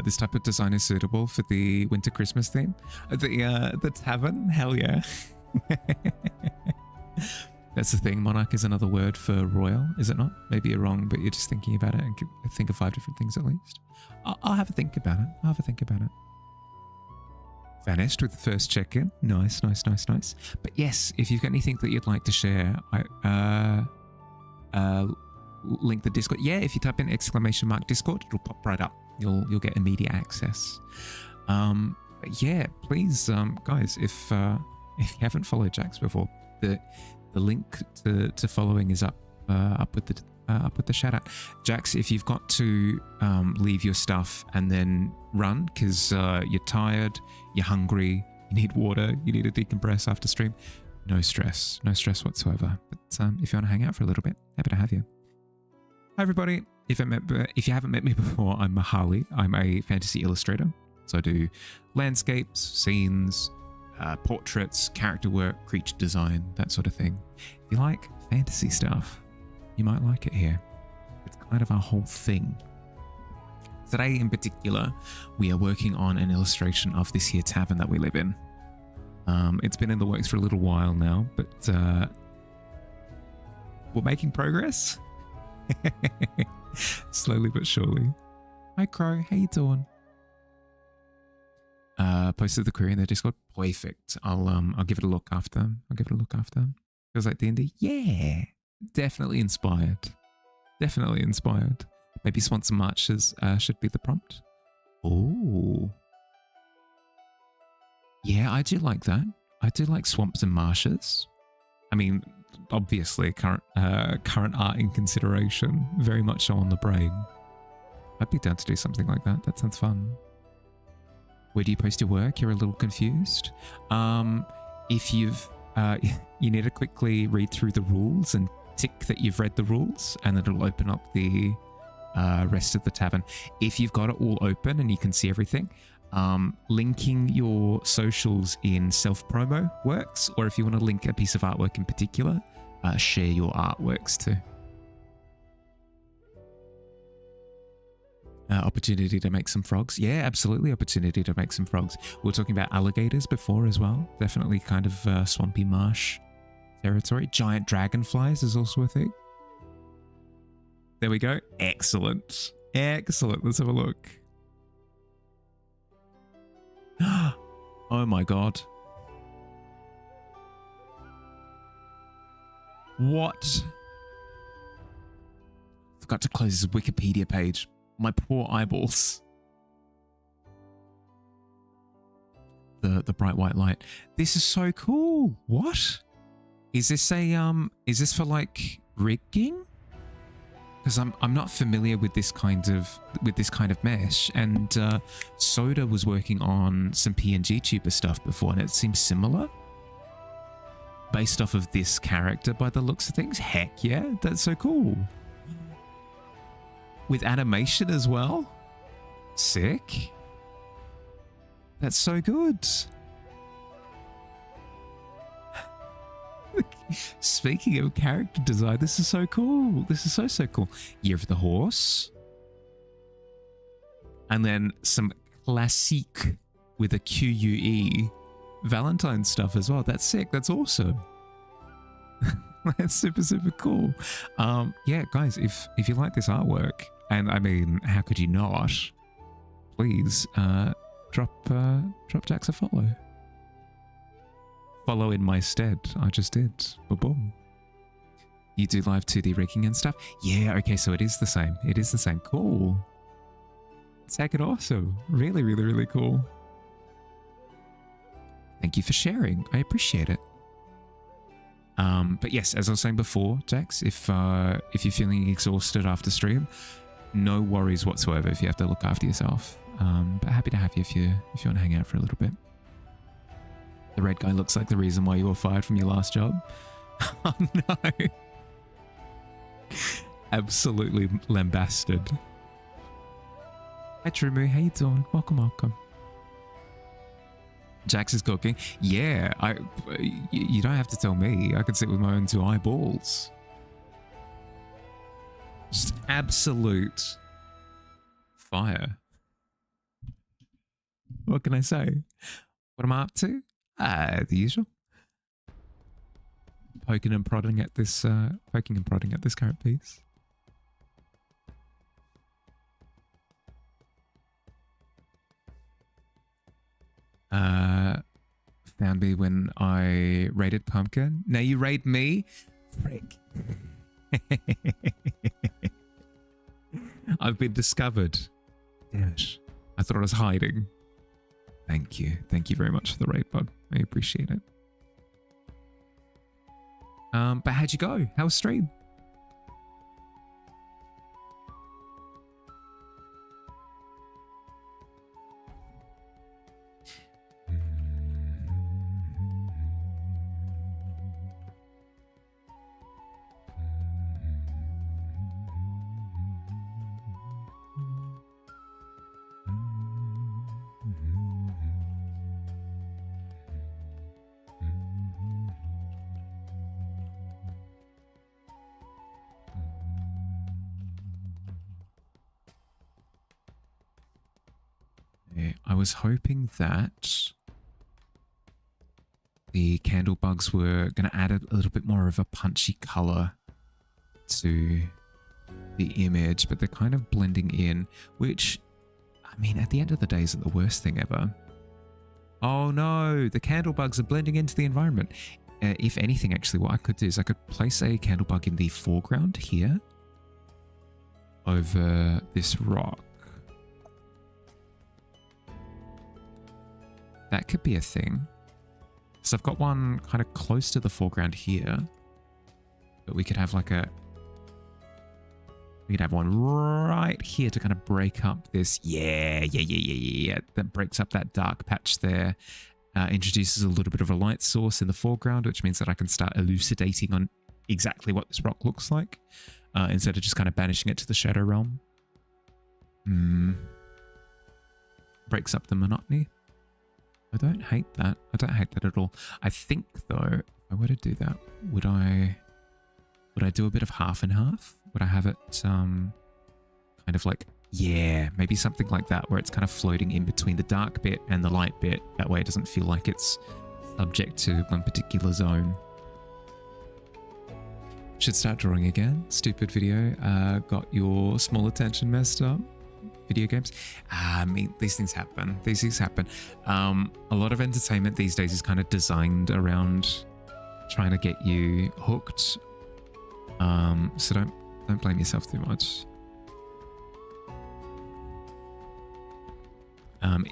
This type of design is suitable for the winter Christmas theme. The tavern, hell yeah. That's the thing. Monarch is another word for royal, is it not? Maybe you're wrong, but you're just thinking about it and think of 5 different things at least. I'll have a think about it. Vanished with the first check-in. Nice, nice, nice, nice. But yes, if you've got anything that you'd like to share, link the Discord. Yeah, if you type in !Discord, it'll pop right up. You'll get immediate access. But yeah, please, guys, if you haven't followed Jax before, the link to following is up with the shout out. Jax, if you've got to leave your stuff and then run because you're tired, you're hungry, you need water, you need to decompress after stream, no stress whatsoever. But if you want to hang out for a little bit, happy to have you. Hi everybody. If you haven't met me before, I'm Mahali. I'm a fantasy illustrator. So I do landscapes, scenes, portraits, character work, creature design, that sort of thing. If you like fantasy stuff, you might like it here. It's kind of our whole thing. Today in particular, we are working on an illustration of this here tavern that we live in. It's been in the works for a little while now, but we're making progress. Slowly but surely. Hi Crow, how you doing? Posted the query in the Discord. Perfect. I'll give it a look after. Feels like D&D. Yeah, definitely inspired. Maybe Swans and Marches should be the prompt. Oh, yeah, I do like that. I do like swamps and marshes. I mean, obviously, current art in consideration, very much so on the brain. I'd be down to do something like that. That sounds fun. Where do you post your work? You're a little confused. If you've, you need to quickly read through the rules and tick that you've read the rules, and it'll open up the rest of the tavern. If you've got it all open and you can see everything, linking your socials in self-promo works, or if you want to link a piece of artwork in particular, share your artworks too. Opportunity to make some frogs. Yeah, absolutely opportunity to make some frogs. We were talking about alligators before as well. Definitely kind of swampy marsh territory. Giant dragonflies is also a thing. There we go. Excellent. Excellent. Let's have a look. Oh my god. What? Forgot to close this Wikipedia page. My poor eyeballs. The bright white light. This is so cool. What? Is this a is this for like rigging? Because I'm not familiar with this kind of mesh, and Soda was working on some PNG tuber stuff before, and it seems similar. Based off of this character by the looks of things. Heck yeah, that's so cool. With animation as well. Sick. That's so good. Speaking of character design, this is so cool. This is so cool. Year of the Horse. And then some classique with a QUE Valentine stuff as well. That's sick. That's awesome. That's super, super cool. Yeah, guys, if you like this artwork, and I mean, how could you not? Please drop Jax a follow. Follow in my stead. I just did. Boom. You do live 2D rigging and stuff? Yeah, okay, so it is the same. It is the same. Cool. It's heckin' awesome. Really, really, really cool. Thank you for sharing. I appreciate it. But yes, as I was saying before, Jax, if you're feeling exhausted after stream, no worries whatsoever if you have to look after yourself. But happy to have you if you want to hang out for a little bit. The red guy looks like the reason why you were fired from your last job. Oh no. Absolutely lambasted. Hi Trumu, how you doing? Welcome. Jax is cooking. Yeah, you don't have to tell me. I can sit with my own 2 eyeballs. Just absolute fire. What can I say? What am I up to? The usual. Poking and prodding at this current piece. Found me when I raided Pumpkin. Now you raid me? Frick. I've been discovered. Yes. I thought I was hiding. Thank you. Thank you very much for the raid, bud. I appreciate it. But how'd you go? How was stream? I was hoping that the candle bugs were going to add a little bit more of a punchy color to the image, but they're kind of blending in, which, I mean, at the end of the day, isn't the worst thing ever. Oh no, the candle bugs are blending into the environment. If anything, actually, what I could do is I could place a candle bug in the foreground here over this rock. That could be a thing. So I've got one kind of close to the foreground here, but we could have like we could have one right here to kind of break up this. Yeah. That breaks up that dark patch there. Introduces a little bit of a light source in the foreground, which means that I can start elucidating on exactly what this rock looks like, instead of just kind of banishing it to the shadow realm. Breaks up the monotony. I don't hate that. I don't hate that at all. I think though, if I were to do that, would I do a bit of half and half? Would I have it kind of like, yeah, maybe something like that, where it's kind of floating in between the dark bit and the light bit. That way it doesn't feel like it's subject to one particular zone. Should start drawing again. Stupid video. Got your small attention messed up. Video games. I mean, these things happen. These things happen. A lot of entertainment these days is kind of designed around trying to get you hooked. So don't blame yourself too much.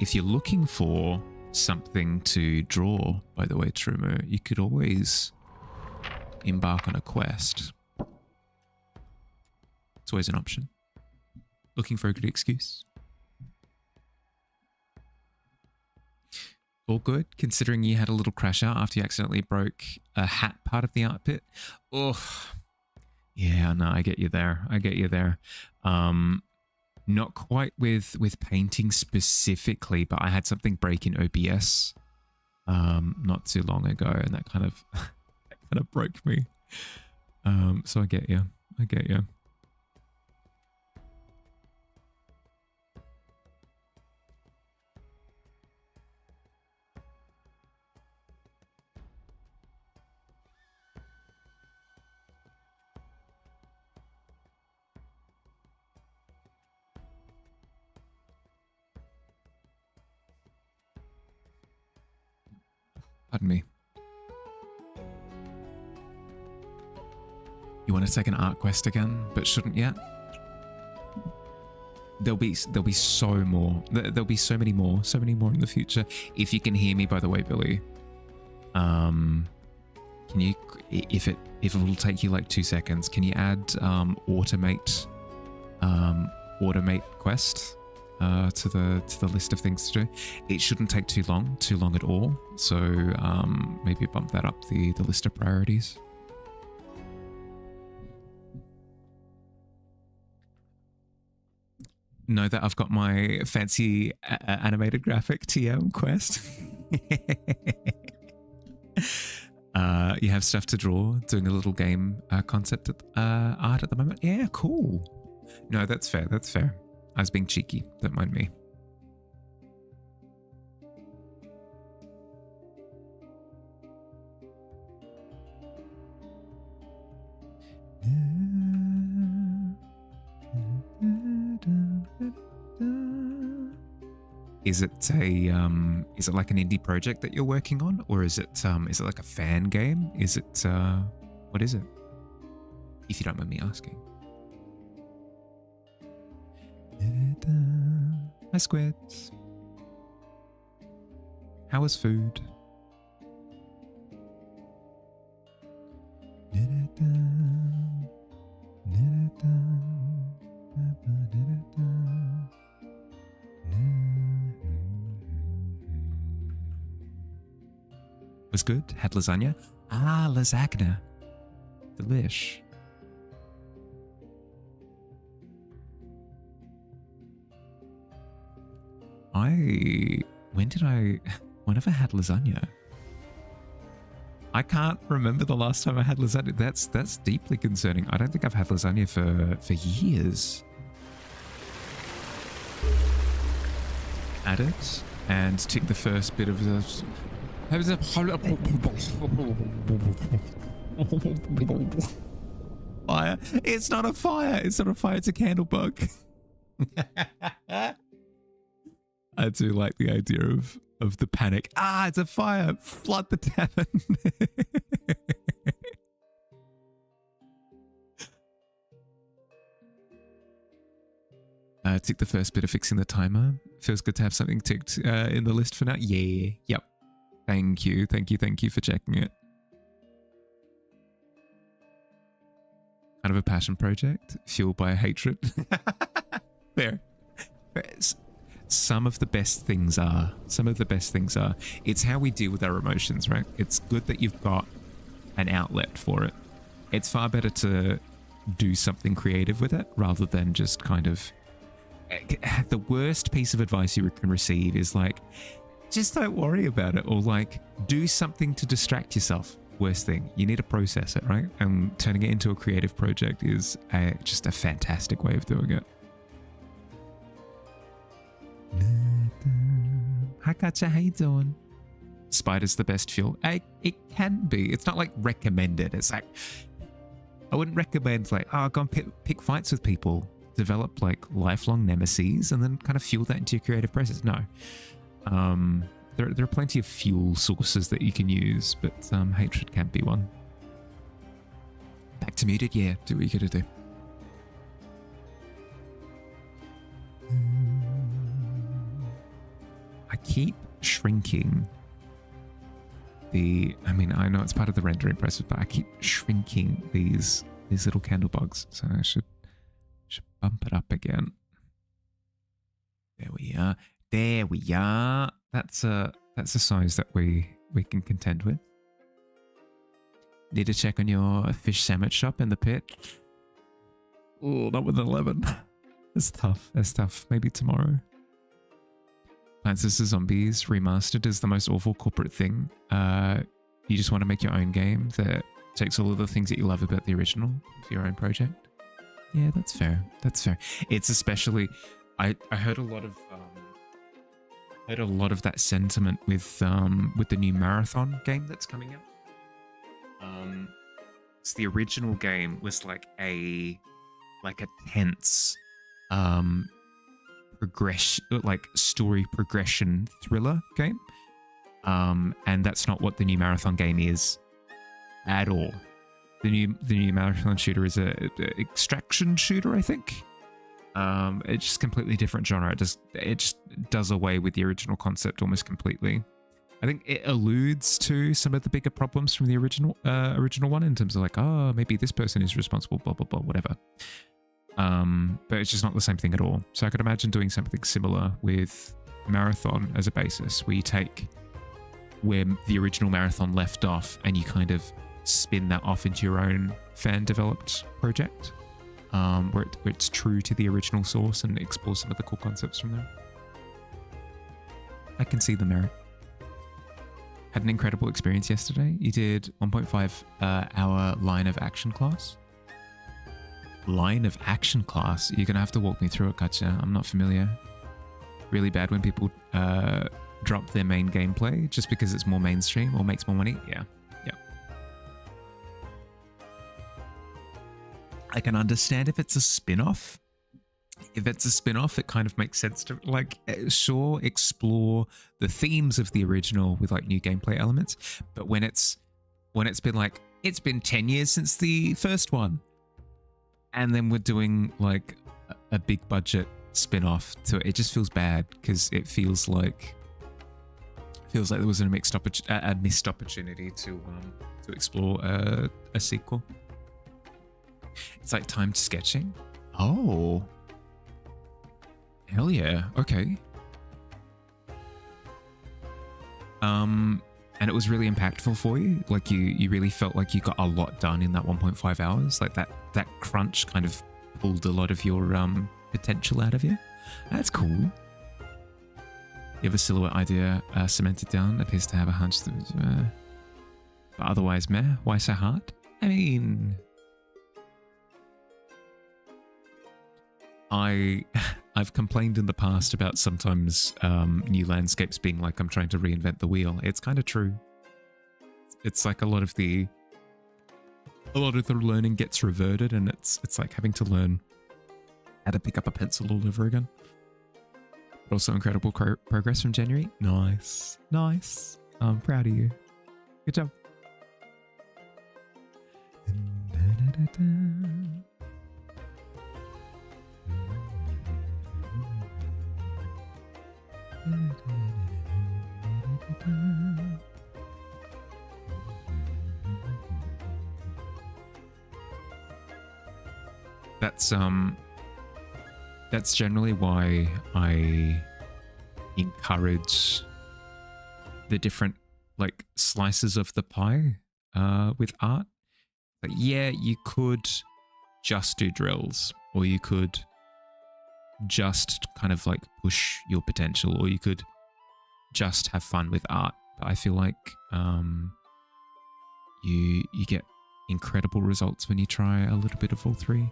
If you're looking for something to draw, by the way, Trumo, you could always embark on a quest. It's always an option. Looking for a good excuse. All good, considering you had a little crash out after you accidentally broke a hat part of the art pit. Oh, yeah, no, I get you there. I get you there. Not quite with painting specifically, but I had something break in OBS not too long ago, and that kind of broke me. So I get you. I get you. Pardon me. You want to take an art quest again, but shouldn't yet? There'll be so more. There'll be so many more in the future. If you can hear me, by the way, Billy, can you, if it will take you like 2 seconds, can you add automate quest to the list of things to do? It shouldn't take too long at all. So maybe bump that up the list of priorities. Know that I've got my fancy animated graphic TM quest. You have stuff to draw, doing a little game concept art at the moment. Yeah, cool. No, that's fair. That's fair. I was being cheeky. Don't mind me. Is it like an indie project that you're working on, or is it like a fan game? Is it what is it? If you don't mind me asking. Hi Squids. How was food? Was good? Had lasagna? Ah, lasagna. Delish. When have I had lasagna? I can't remember the last time I had lasagna. That's deeply concerning. I don't think I've had lasagna for years. Add it and tick the first bit of the fire. It's not a fire. It's not a fire. It's a candle bug. I do like the idea of the panic. Ah, it's a fire. Flood the tavern. Tick the first bit of fixing the timer. Feels good to have something ticked in the list for now. Yeah. Yep. Thank you for checking it. Kind of a passion project, fueled by hatred. There. Some of the best things are, it's how we deal with our emotions, right? It's good that you've got an outlet for it. It's far better to do something creative with it rather than just kind of the worst piece of advice you can receive is like, just don't worry about it, or like do something to distract yourself. Worst thing, you need to process it, right? And turning it into a creative project is just a fantastic way of doing it. Hi Katja, how you doing? Spider's the best fuel. It can be. It's not like recommended. It's like, I wouldn't recommend like, oh, go and pick fights with people, develop like lifelong nemesis, and then kind of fuel that into your creative process. No. There are plenty of fuel sources that you can use, but hatred can't be one. Back to muted, yeah. Do what you gotta do. I keep shrinking the. I mean, I know it's part of the rendering process, but I keep shrinking these little candle bugs, so I should bump it up again. There we are. There we are. That's a size that we can contend with. Need to check on your fish sandwich shop in the pit. Oh, not with an 11. That's tough. That's tough. Maybe tomorrow. Plants vs Zombies Remastered is the most awful corporate thing. You just want to make your own game that takes all of the things that you love about the original for your own project. Yeah, that's fair. That's fair. It's especially, I heard a lot of that sentiment with the new Marathon game that's coming out. So the original game was like a tense story progression thriller game. And that's not what the new Marathon game is at all. The new Marathon shooter is a extraction shooter, I think. It's just completely different genre. It just does away with the original concept almost completely. I think it alludes to some of the bigger problems from the original one in terms of like, oh, maybe this person is responsible, blah blah blah, whatever. But it's just not the same thing at all. So I could imagine doing something similar with Marathon as a basis, where you take where the original Marathon left off and you kind of spin that off into your own fan-developed project, where it's true to the original source and explores some of the cool concepts from there. I can see the merit. Had an incredible experience yesterday. You did 1.5 hour line of action class. Line of action class? You're going to have to walk me through it, Katja. I'm not familiar. Really bad when people drop their main gameplay just because it's more mainstream or makes more money. Yeah. I can understand if it's a spin-off. If it's a spin-off, it kind of makes sense to, like, sure, explore the themes of the original with like new gameplay elements. But when it's been like, it's been 10 years since the first one, and then we're doing like a big budget spin-off to it, it just feels bad because it feels like there was a missed opportunity to explore a sequel. It's like timed sketching. Oh. Hell yeah. Okay. And it was really impactful for you? Like you really felt like you got a lot done in that 1.5 hours? Like that crunch kind of pulled a lot of your potential out of you? That's cool. You have a silhouette idea cemented down, appears to have a hunch that but otherwise meh. Why so hard? I mean, I've complained in the past about sometimes new landscapes being like I'm trying to reinvent the wheel. It's kind of true. It's like a lot of the learning gets reverted, and it's like having to learn how to pick up a pencil all over again. But also incredible progress from January. Nice. I'm proud of you. Good job. That's generally why I encourage the different like slices of the pie with art. Like, yeah, you could just do drills, or you could just kind of like push your potential, or you could just have fun with art. But I feel like you get incredible results when you try a little bit of all three.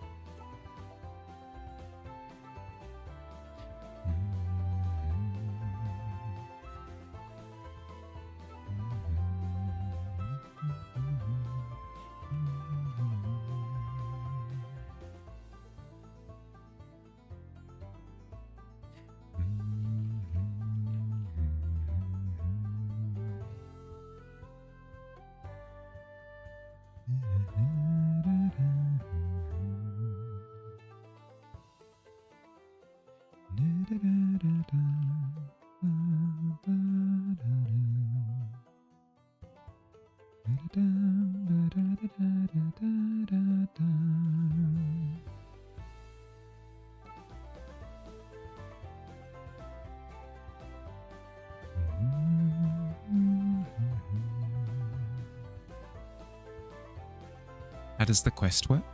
How does the quest work?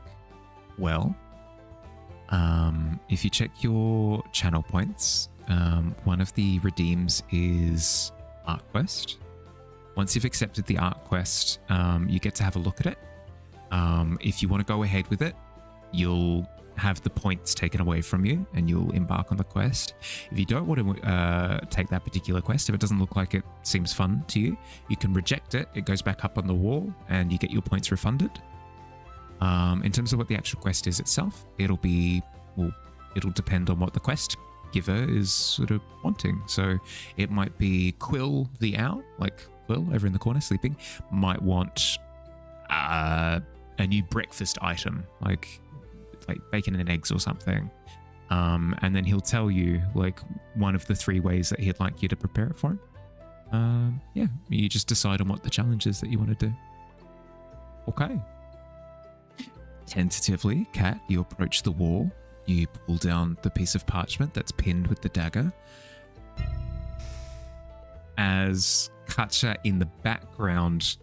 Well, if you check your channel points, one of the redeems is Art Quest. Once you've accepted the Art Quest, you get to have a look at it. If you want to go ahead with it, you'll have the points taken away from you and you'll embark on the quest. If you don't want to take that particular quest, if it doesn't look like it seems fun to you, you can reject it. It goes back up on the wall and you get your points refunded. In terms of what the actual quest is itself, it'll depend on what the quest giver is sort of wanting. So it might be Quill the owl, like Quill over in the corner sleeping, might want a new breakfast item, like bacon and eggs or something. And then he'll tell you like one of the three ways that he'd like you to prepare it for him. Yeah, you just decide on what the challenge is that you want to do. Okay. Tentatively, Kat, you approach the wall. You pull down the piece of parchment that's pinned with the dagger. As Katja in the background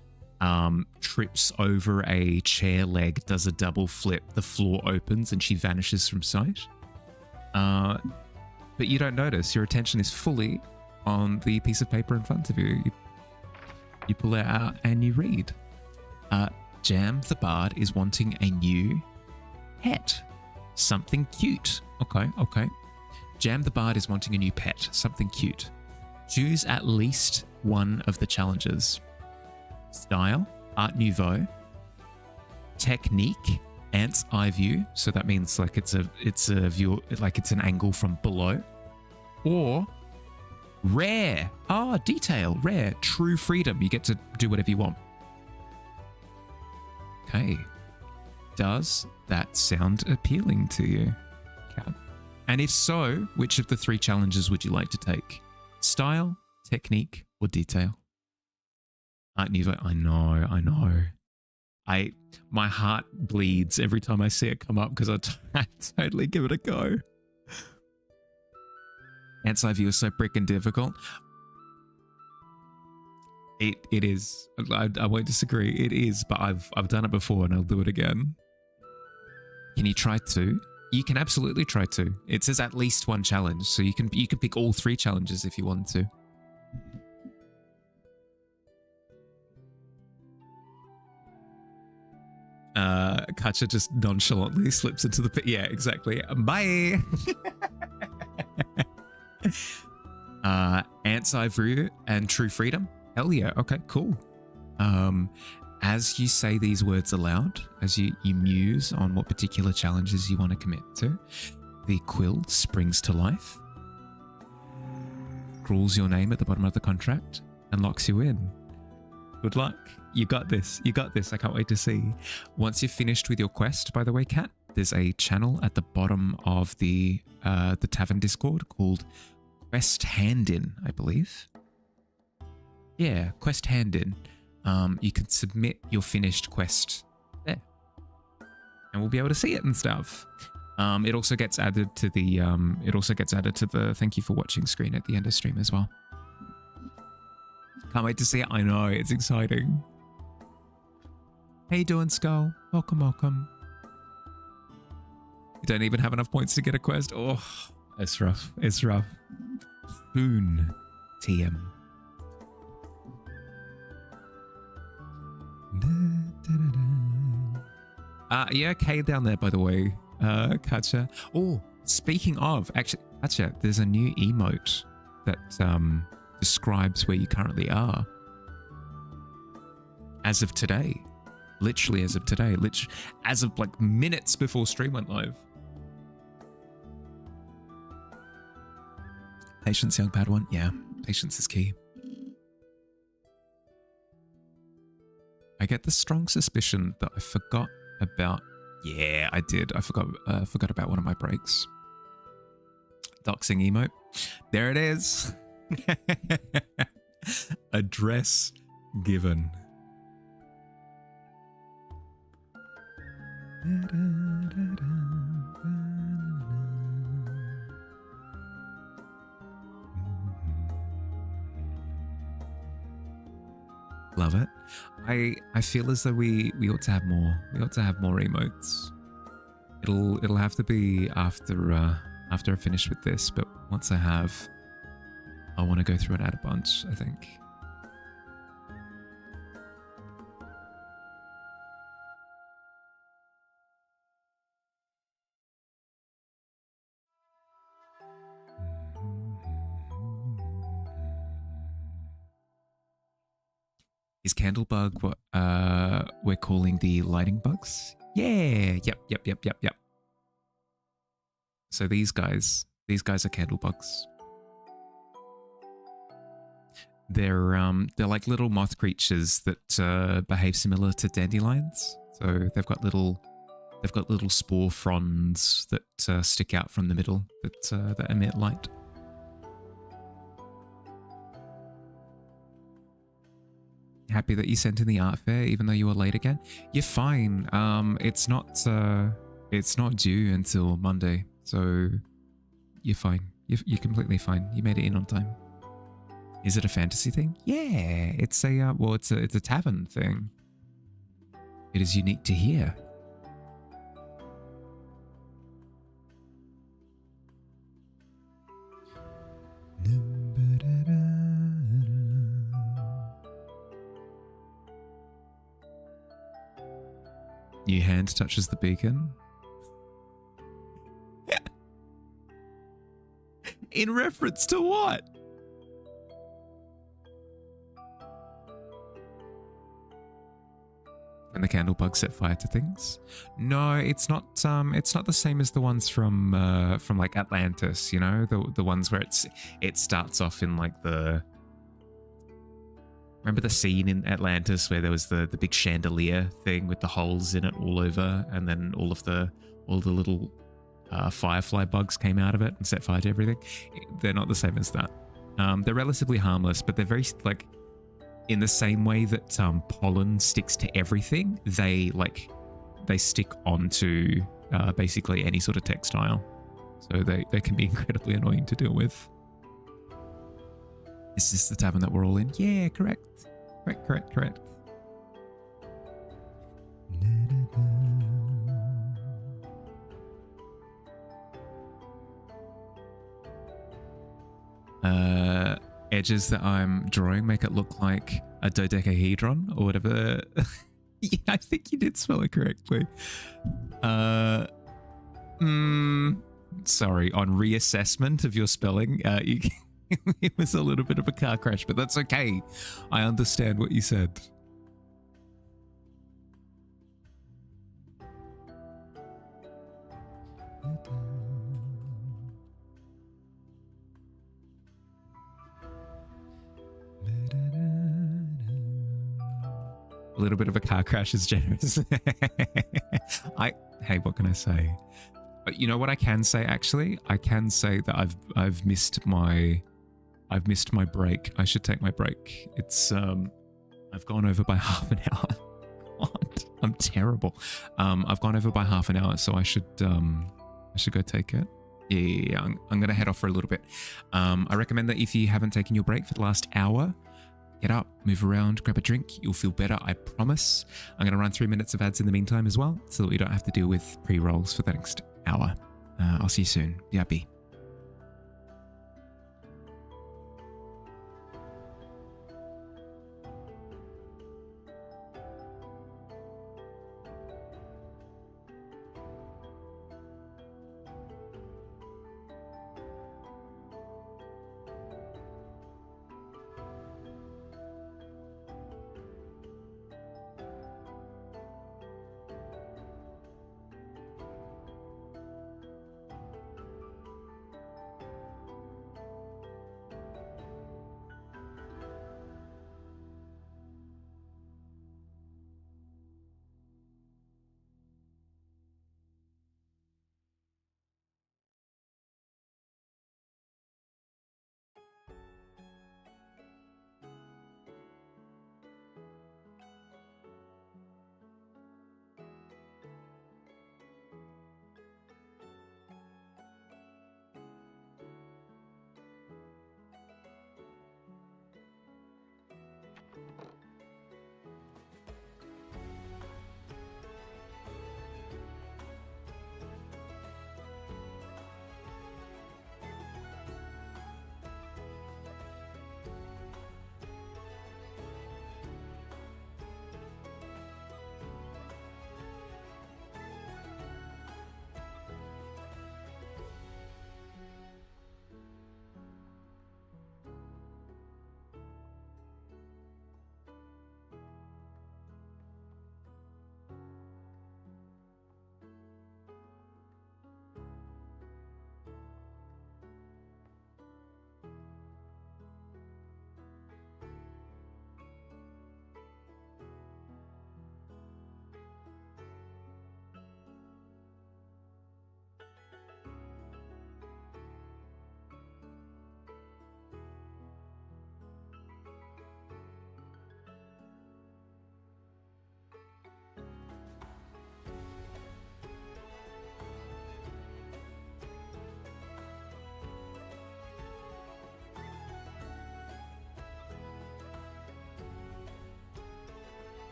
trips over a chair leg, does a double flip, the floor opens and she vanishes from sight. But you don't notice. Your attention is fully on the piece of paper in front of you. You pull it out and you read. Jam the Bard is wanting a new pet. Something cute. Okay. Jam the Bard is wanting a new pet. Something cute. Choose at least one of the challenges. Style, Art Nouveau. Technique, Ant's Eye View. So that means like it's a view, like it's an angle from below. Or rare. Detail, rare, true freedom. You get to do whatever you want. Okay. Does that sound appealing to you, Kat? And if so, which of the three challenges would you like to take? Style, technique, or detail? Art Nouveau. I know. My heart bleeds every time I see it come up because I totally give it a go. Ant's Eye View is so freaking difficult. It is. I won't disagree. It is, but I've done it before and I'll do it again. Can you try two? You can absolutely try two. It says at least one challenge, so you can pick all three challenges if you want to. Katja just nonchalantly slips into the pit. Yeah, exactly. Bye. Ant's Eye View and True Freedom. Hell yeah. Okay, cool. As you say these words aloud, as you muse on what particular challenges you want to commit to, the quill springs to life, scrawls your name at the bottom of the contract, and locks you in. Good luck. You got this. You got this. I can't wait to see. Once you've finished with your quest, by the way, Kat, there's a channel at the bottom of the Tavern Discord called Quest Hand-In, I believe. Yeah, Quest Hand-In. You can submit your finished quest there, and we'll be able to see it and stuff. It also gets added to the thank you for watching screen at the end of stream as well. Can't wait to see it. I know, it's exciting. How you doing, Skull? Welcome. You don't even have enough points to get a quest. Oh, It's rough. It's rough. Spoon TM. Yeah, Kay down there, by the way. Katja. Oh, speaking of, actually, Katja, there's a new emote that describes where you currently are. As of today. Literally as of today. As of like minutes before stream went live. Patience, young Padawan. Yeah, patience is key. I get the strong suspicion that I forgot about. Yeah, I did. I forgot about one of my breaks. Doxing emote. There it is. Address given. Love it. I feel as though we ought to have more. We ought to have more emotes. It'll have to be after I finish with this, but once I have, I want to go through and add a bunch, I think. Is Candlebug what we're calling the lighting bugs? Yeah. Yep. So these guys are Candlebugs. They're like little moth creatures that behave similar to dandelions. So they've got little spore fronds that stick out from the middle that emit light. Happy that you sent in the art fair, even though you were late again. You're fine. It's not due until Monday, so you're fine. You're completely fine. You made it in on time. Is it a fantasy thing? Yeah, it's a it's a tavern thing. It is unique to here. Your hand touches the beacon. In reference to what? And the candlebug set fire to things? No, it's not the same as the ones from like Atlantis, you know, the ones where it starts off in like the. Remember the scene in Atlantis where there was the big chandelier thing with the holes in it all over, and then all the little firefly bugs came out of it and set fire to everything? They're not the same as that. They're relatively harmless, but they're very like in the same way that pollen sticks to everything. They stick onto basically any sort of textile, so they can be incredibly annoying to deal with. Is this the tavern that we're all in? Yeah, correct. Correct. Edges that I'm drawing make it look like a dodecahedron or whatever. Yeah, I think you did spell it correctly. Sorry, on reassessment of your spelling, it was a little bit of a car crash, but that's okay. I understand what you said. A little bit of a car crash is generous. Hey, what can I say? But you know what I can say, actually? I can say that I've missed my break. I should take my break. It's I've gone over by half an hour. What? I'm terrible. I've gone over by half an hour, so I should go take it. Yeah, I'm gonna head off for a little bit. I recommend that if you haven't taken your break for the last hour, get up, move around, grab a drink. You'll feel better, I promise. I'm gonna run 3 minutes of ads in the meantime as well, so that we don't have to deal with pre-rolls for the next hour. I'll see you soon. Be happy.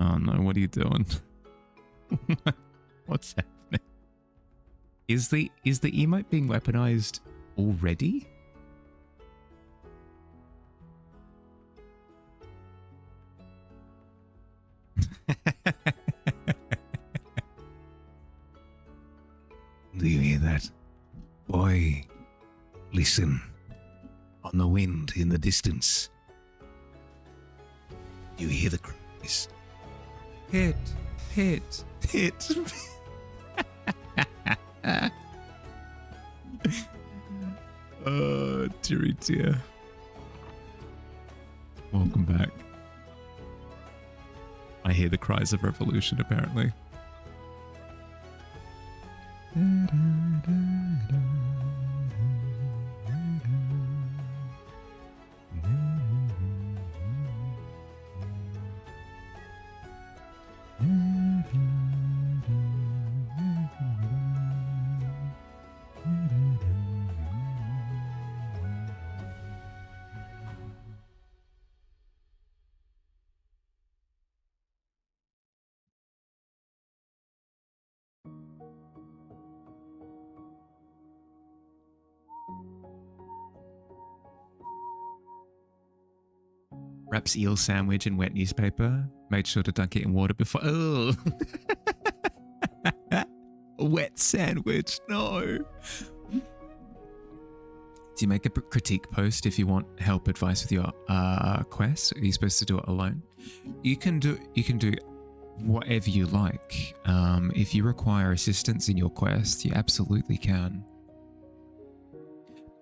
Oh no, what are you doing? What's happening? Is the emote being weaponized already? Do you hear that? Boy, listen. On the wind in the distance. Do you hear the cries? Hit, hit, hit. Oh, dearie dear. Welcome back. I hear the cries of revolution, apparently. Wraps eel sandwich in wet newspaper. Made sure to dunk it in water before. Oh, wet sandwich. No. Do you make a critique post if you want help, advice with your quest? Are you supposed to do it alone? You can do whatever you like. If you require assistance in your quest, you absolutely can.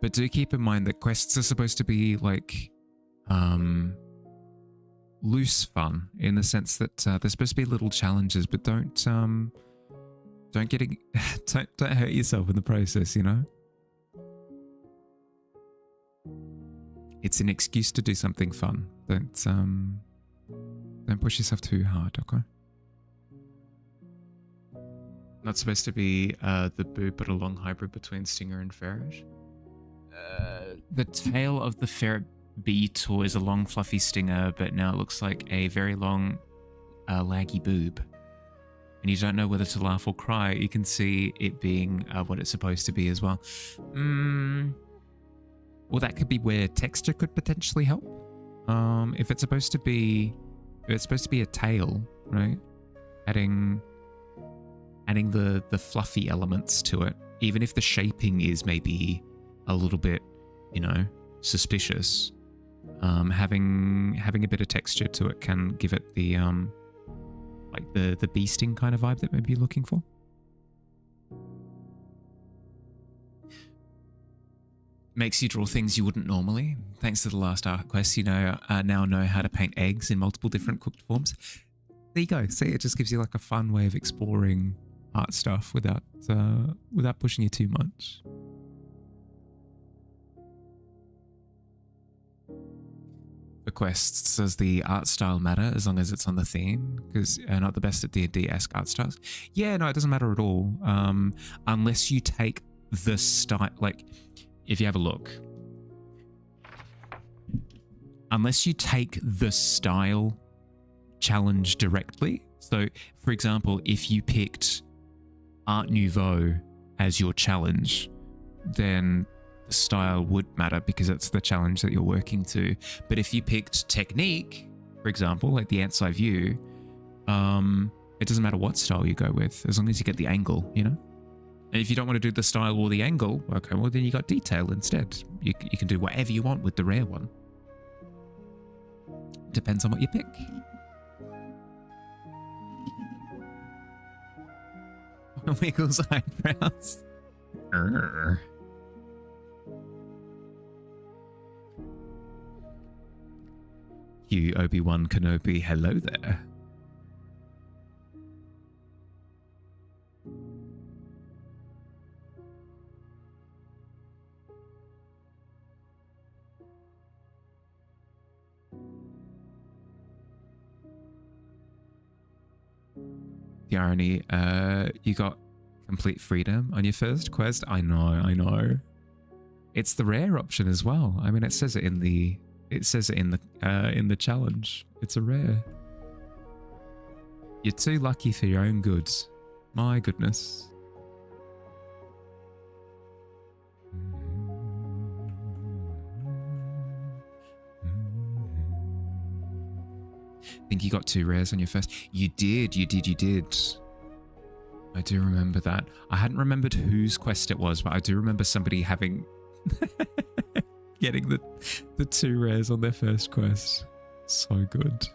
But do keep in mind that quests are supposed to be like loose fun, in the sense that they're supposed to be little challenges, but don't hurt yourself in the process, you know? It's an excuse to do something fun. Don't push yourself too hard, okay? Not supposed to be the boob, but a long hybrid between stinger and ferret. The tail of the ferret beetle is a long fluffy stinger, but now it looks like a very long laggy boob. And you don't know whether to laugh or cry. You can see it being what it's supposed to be as well. Well, that could be where texture could potentially help. If it's supposed to be a tail, right? Adding the fluffy elements to it, even if the shaping is maybe a little bit, you know, suspicious. Having a bit of texture to it can give it the like the bee sting kind of vibe that maybe you're looking for. Makes you draw things you wouldn't normally. Thanks to the last art quest, you know now know how to paint eggs in multiple different cooked forms. There you go. See, it just gives you like a fun way of exploring art stuff without pushing you too much. The quests, does the art style matter as long as it's on the theme? Because not the best at D&D-esque art styles. Yeah, no, it doesn't matter at all. Unless you take the style, like if you have a look, unless you take the style challenge directly. So, for example, if you picked Art Nouveau as your challenge, then the style would matter because it's the challenge that you're working to. But if you picked technique, for example, like the Ant's Eye View, it doesn't matter what style you go with, as long as you get the angle, you know? And if you don't want to do the style or the angle, okay, well then you got detail instead. You can do whatever you want with the rare one. Depends on what you pick. Wiggles eyebrows. You Obi-Wan Kenobi, hello there. The irony, you got complete freedom on your first quest. I know. It's the rare option as well. I mean, it says it in the challenge. It's a rare. You're too lucky for your own good. My goodness. Think you got 2 rares on your first. You did. I do remember that. I hadn't remembered whose quest it was, but I do remember somebody having getting the 2 rares on their first quest. So good.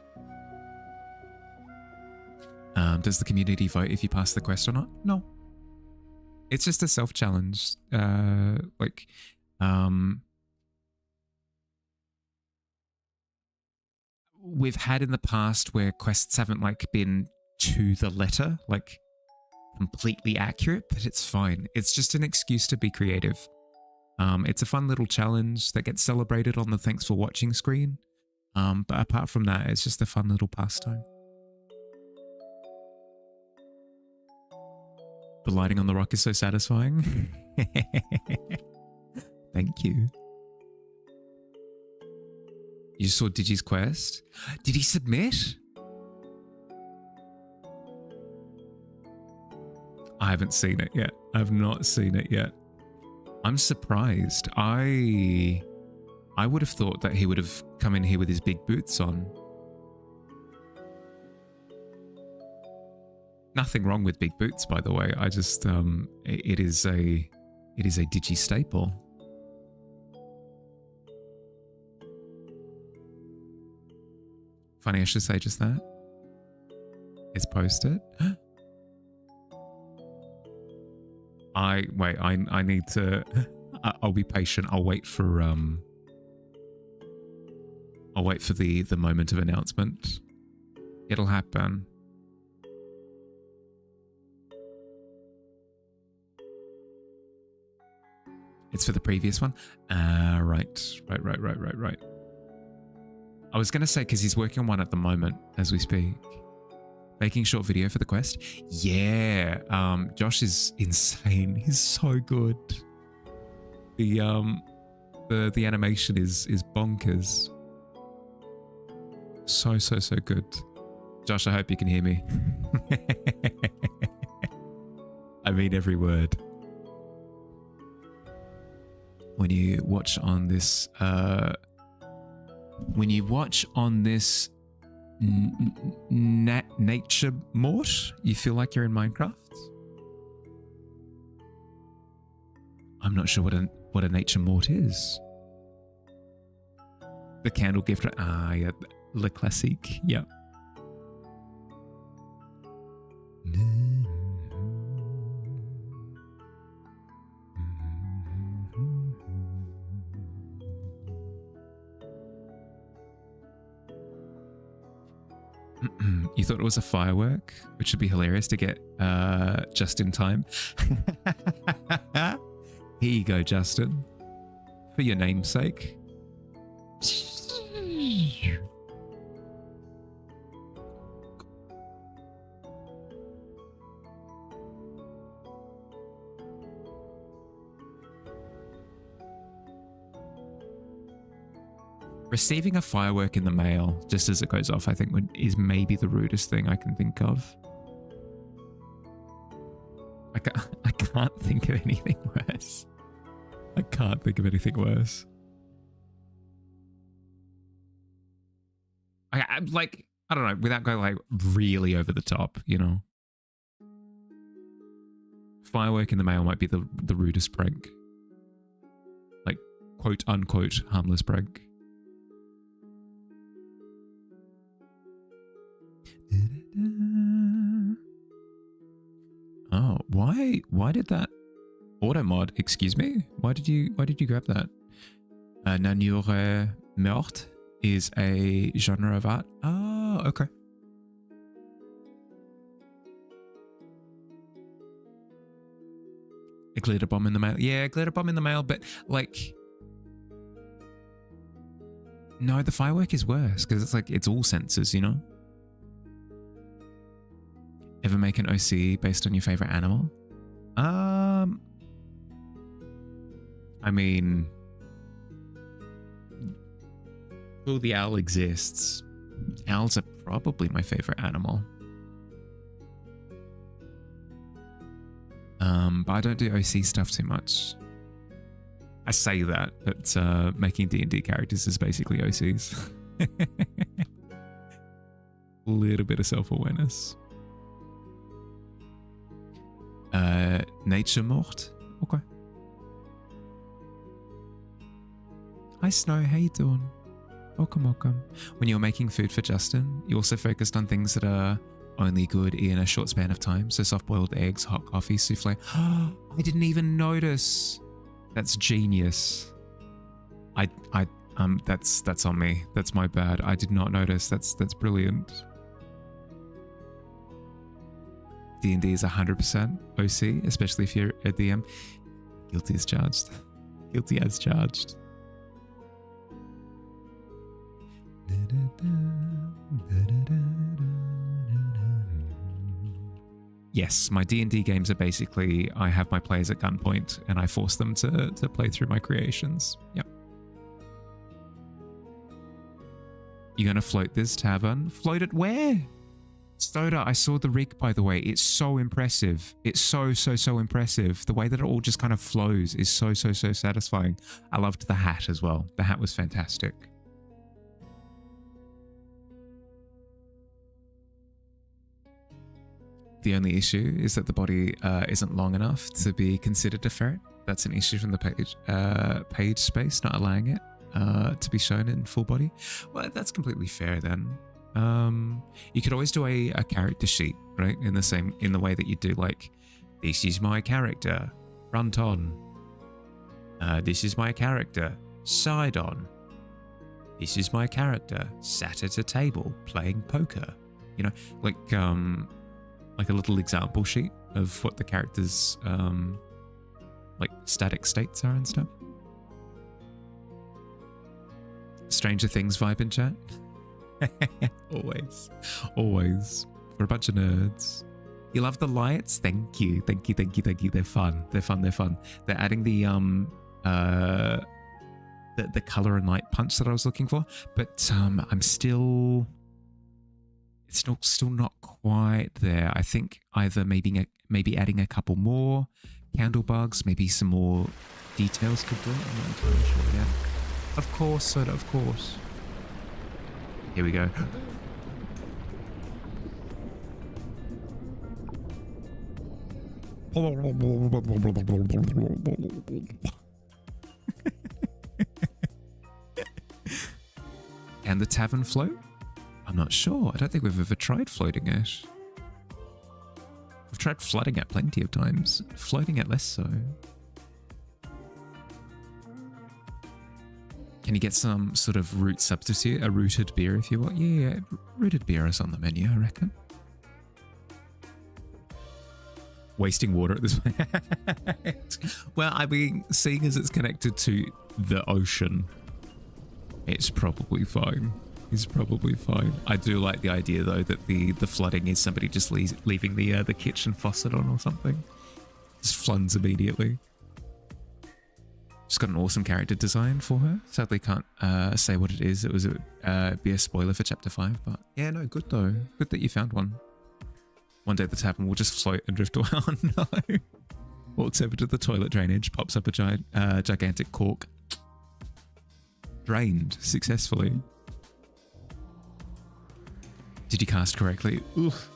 Does the community vote if you pass the quest or not? No. It's just a self-challenge. We've had in the past where quests haven't like been to the letter, like completely accurate, but it's fine. It's just an excuse to be creative. It's a fun little challenge that gets celebrated on the thanks for watching screen. But apart from that, it's just a fun little pastime. The lighting on the rock is so satisfying. Thank you. You saw Digi's quest? Did he submit? I haven't seen it yet. I've not seen it yet. I'm surprised. I would have thought that he would have come in here with his big boots on. Nothing wrong with big boots, by the way. I just it is a Digi staple. Funny I should say just that. It's posted. I need to I'll be patient. I'll wait for the moment of announcement. It'll happen. It's for the previous one? Right. I was going to say, because he's working on one at the moment as we speak. Making short video for the quest? Yeah. Josh is insane. He's so good. The animation is bonkers. So good. Josh, I hope you can hear me. I mean every word. When you watch on this nature mort, you feel like you're in Minecraft. I'm not sure what a nature mort is. The candle gift. Yeah, Le Classique. Yeah. You thought it was a firework, which would be hilarious to get just in time. Here you go, Justin. For your namesake. Receiving a firework in the mail just as it goes off, I think, is maybe the rudest thing I can think of. I can't think of anything worse. I can't think of anything worse. I don't know, without going like really over the top, you know. Firework in the mail might be the rudest prank. Like, quote unquote, harmless prank. Oh, why did that auto mod, excuse me? Why did you grab that? Nature morte is a genre of art. Oh, okay. A glitter bomb in the mail. Yeah, glitter bomb in the mail, but like, no, the firework is worse because it's like, it's all sensors, you know? Ever make an OC based on your favorite animal? I mean, well, the owl exists. Owls are probably my favorite animal. But I don't do OC stuff too much. I say that, but making D&D characters is basically OCs. Little bit of self-awareness. Nature Mort? Okay. Hi Snow, how you doing? Welcome, welcome. When you're making food for Justin, you also focused on things that are only good in a short span of time. So soft-boiled eggs, hot coffee, souffle. I didn't even notice. That's genius. That's on me. That's my bad. I did not notice. That's brilliant. D&D is 100% OC, especially if you're a DM. Guilty as charged. Guilty as charged. Yes, my D&D games are basically, I have my players at gunpoint and I force them to play through my creations. Yep. You're going to float this tavern? Float it where? Stoda, I saw the rig, by the way. It's so impressive. It's so impressive. The way that it all just kind of flows is so satisfying. I loved the hat as well. The hat was fantastic. The only issue is that the body isn't long enough to be considered a ferret. That's an issue from the page space, not allowing it to be shown in full body. Well, that's completely fair then. You could always do a character sheet, right? In the way that you do, like, this is my character, front on. This is my character, side on. This is my character, sat at a table playing poker. You know, like a little example sheet of what the character's like static states are and stuff. Stranger Things vibe in chat. Always for a bunch of nerds. You love the lights? Thank you. They're fun. They're adding the color and light punch that I was looking for, but I'm still, it's still not quite there. I think either maybe adding a couple more candle bugs, maybe some more details could do it. I'm not entirely sure yet. Of course, Soda, of course. Here we go. And the tavern float? I'm not sure. I don't think we've ever tried floating it. We've tried flooding it plenty of times. Floating it less so. Can you get some sort of root substitute? A rooted beer, if you want? Yeah, rooted beer is on the menu, I reckon. Wasting water at this point. Well, I mean, seeing as it's connected to the ocean, it's probably fine. It's probably fine. I do like the idea, though, that the flooding is somebody just leaving the kitchen faucet on or something. Just floods immediately. She's got an awesome character design for her. Sadly can't say what it is. It was be a spoiler for chapter 5, but yeah, no, good though. Good that you found one. One day the tavern will just float and drift away. Oh no. Walks over to the toilet drainage, pops up a gigantic cork. Drained successfully. Did you cast correctly? Oof.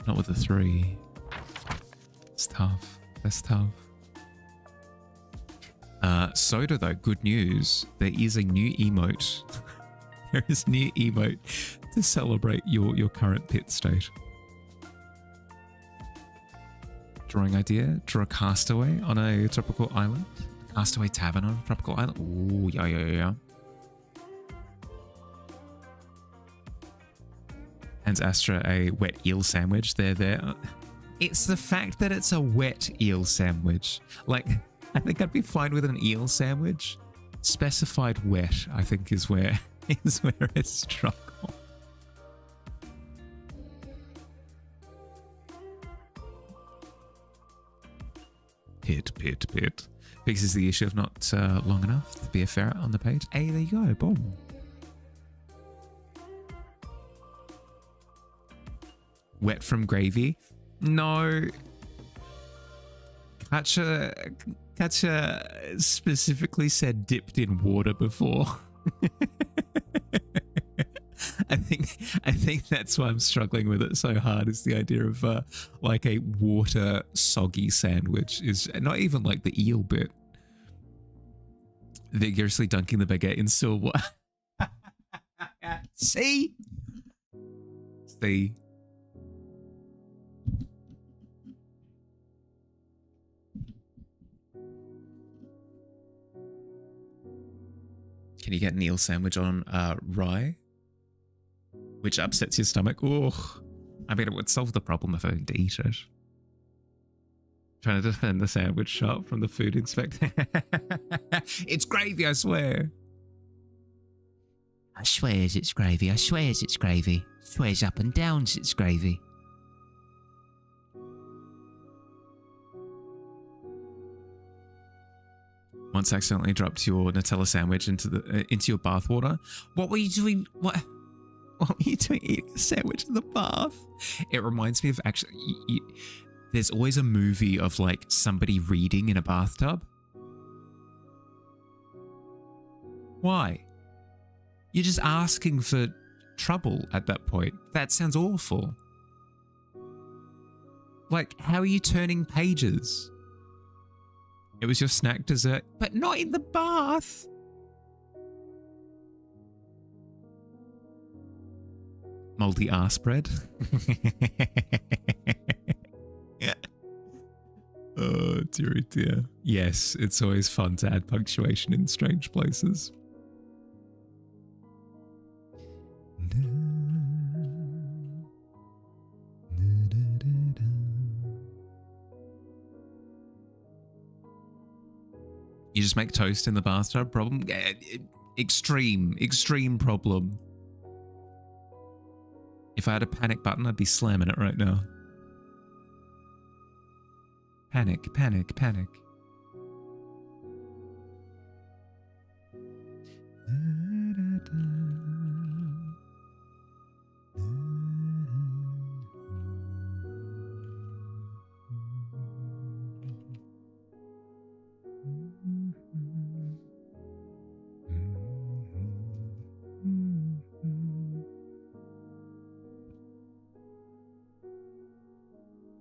Not with a 3. It's tough. That's tough. Soda though, good news. There is a new emote. There is a new emote to celebrate your current pit state. Drawing idea? Draw a castaway on a tropical island. Castaway tavern on a tropical island. Ooh, yeah. Hands Astra a wet eel sandwich. There. It's the fact that it's a wet eel sandwich. Like, I think I'd be fine with an eel sandwich. Specified wet, I think, is where I struggle. Pit. Fixes the issue of not long enough to be a ferret on the page. Hey, there you go. Boom. Wet from gravy? No. Katja specifically said dipped in water before. I think that's why I'm struggling with it so hard, is the idea of like a water soggy sandwich is not even like the eel bit. Vigorously dunking the baguette in still water. See? See? Can you get an eel sandwich on rye? Which upsets your stomach? Ugh. I mean, it would solve the problem if I didn't eat it. Trying to defend the sandwich shop from the food inspector. It's gravy, I swear. I swears it's gravy. I swears it's gravy. Swears up and downs it's gravy. Once accidentally dropped your Nutella sandwich into your bath water. What were you doing? What were you doing eating a sandwich in the bath? It reminds me of actually, there's always a movie of like somebody reading in a bathtub. Why? You're just asking for trouble at that point. That sounds awful. Like, how are you turning pages? It was your snack dessert, but not in the bath. Moldy ass bread. Oh, dear, dear. Yes, it's always fun to add punctuation in strange places. You just make toast in the bathtub? Problem? Extreme problem. If I had a panic button, I'd be slamming it right now. Panic, panic, panic.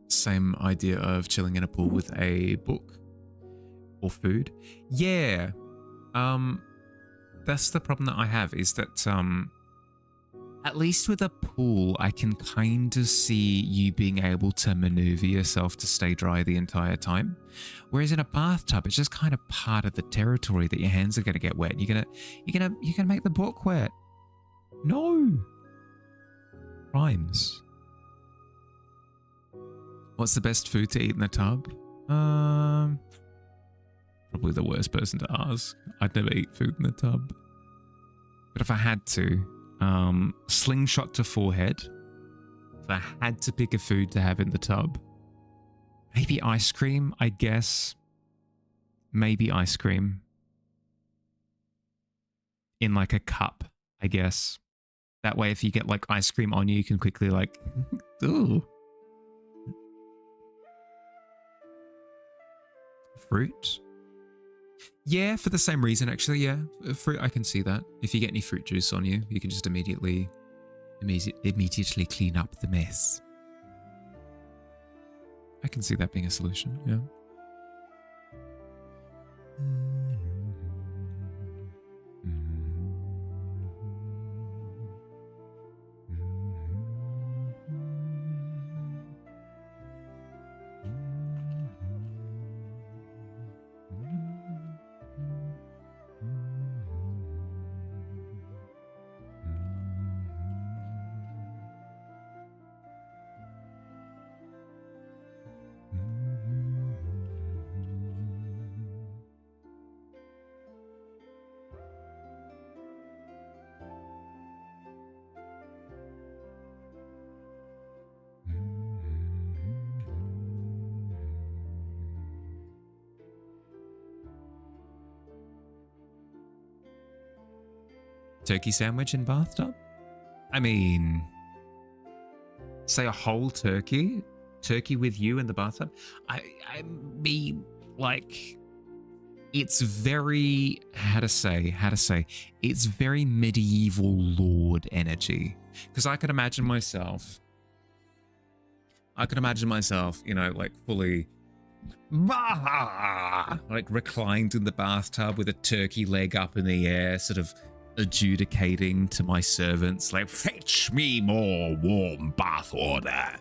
Same idea of chilling in a pool with a book or food. Yeah. That's the problem that I have, is that at least with a pool, I can kind of see you being able to maneuver yourself to stay dry the entire time. Whereas in a bathtub, it's just kind of part of the territory that your hands are going to get wet. You're gonna make the book wet. No. Rhymes. What's the best food to eat in the tub? Probably the worst person to ask. I'd never eat food in the tub. But if I had to, slingshot to forehead. If I had to pick a food to have in the tub, maybe ice cream, I guess. Maybe ice cream. In like a cup, I guess. That way, if you get like ice cream on you, you can quickly like, ooh. Fruit? Yeah, for the same reason, actually, yeah. Fruit, I can see that. If you get any fruit juice on you, you can just immediately clean up the mess. I can see that being a solution, yeah. Turkey sandwich in bathtub? I mean, say a whole turkey turkey with you in the bathtub. I mean, like, it's very, how to say, it's very medieval lord energy. Because I can imagine myself, you know, like fully, like reclined in the bathtub with a turkey leg up in the air, sort of adjudicating to my servants, like, fetch me more warm bath water.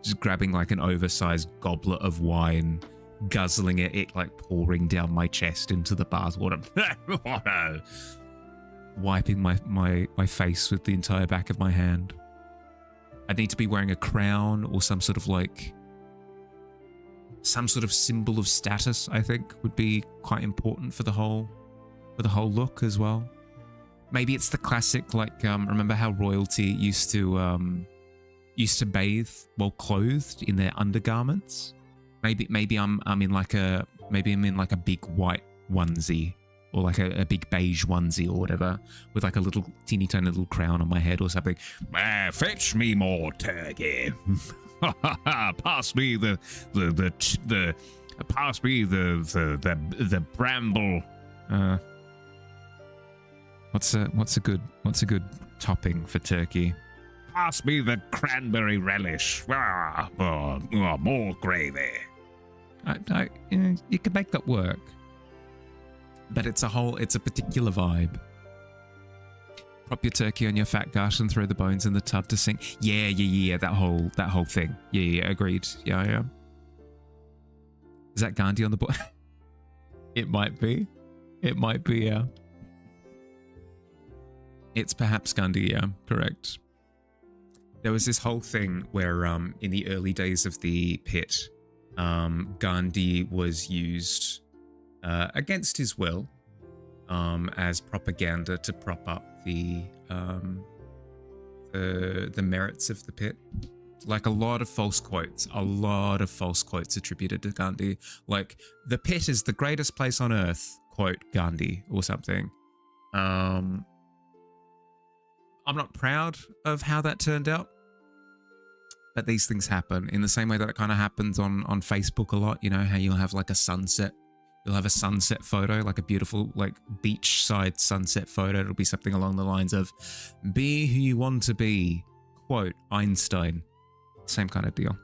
Just grabbing like an oversized goblet of wine, guzzling it like pouring down my chest into the bath water. Wiping my face with the entire back of my hand. I'd need to be wearing a crown or some sort of like, some sort of symbol of status, I think, would be quite important for the whole look as well. Maybe it's the classic, like, remember how royalty used to bathe while clothed in their undergarments? Maybe I'm in like a big white onesie, or like a big beige onesie or whatever, with like a little teeny tiny little crown on my head or something. Fetch me more turkey. Pass me the bramble. What's a good topping for turkey? Pass me the cranberry relish. More gravy. You can make that work, but it's a particular vibe. Prop your turkey on your fat gut and throw the bones in the tub to sink. Yeah. That whole thing. Yeah. Agreed. Yeah. Is that Gandhi on the board? It might be. Yeah. It's perhaps Gandhi. Yeah. Correct. There was this whole thing where, in the early days of the pit, Gandhi was used against his will as propaganda to prop up the merits of the pit. Like a lot of false quotes attributed to Gandhi. Like, the pit is the greatest place on earth, quote Gandhi, or something. I'm not proud of how that turned out, but these things happen in the same way that it kind of happens on Facebook a lot. You know, how you'll have like a sunset. You'll have a sunset photo, like a beautiful, like, beachside sunset photo. It'll be something along the lines of, be who you want to be, quote, Einstein. Same kind of deal.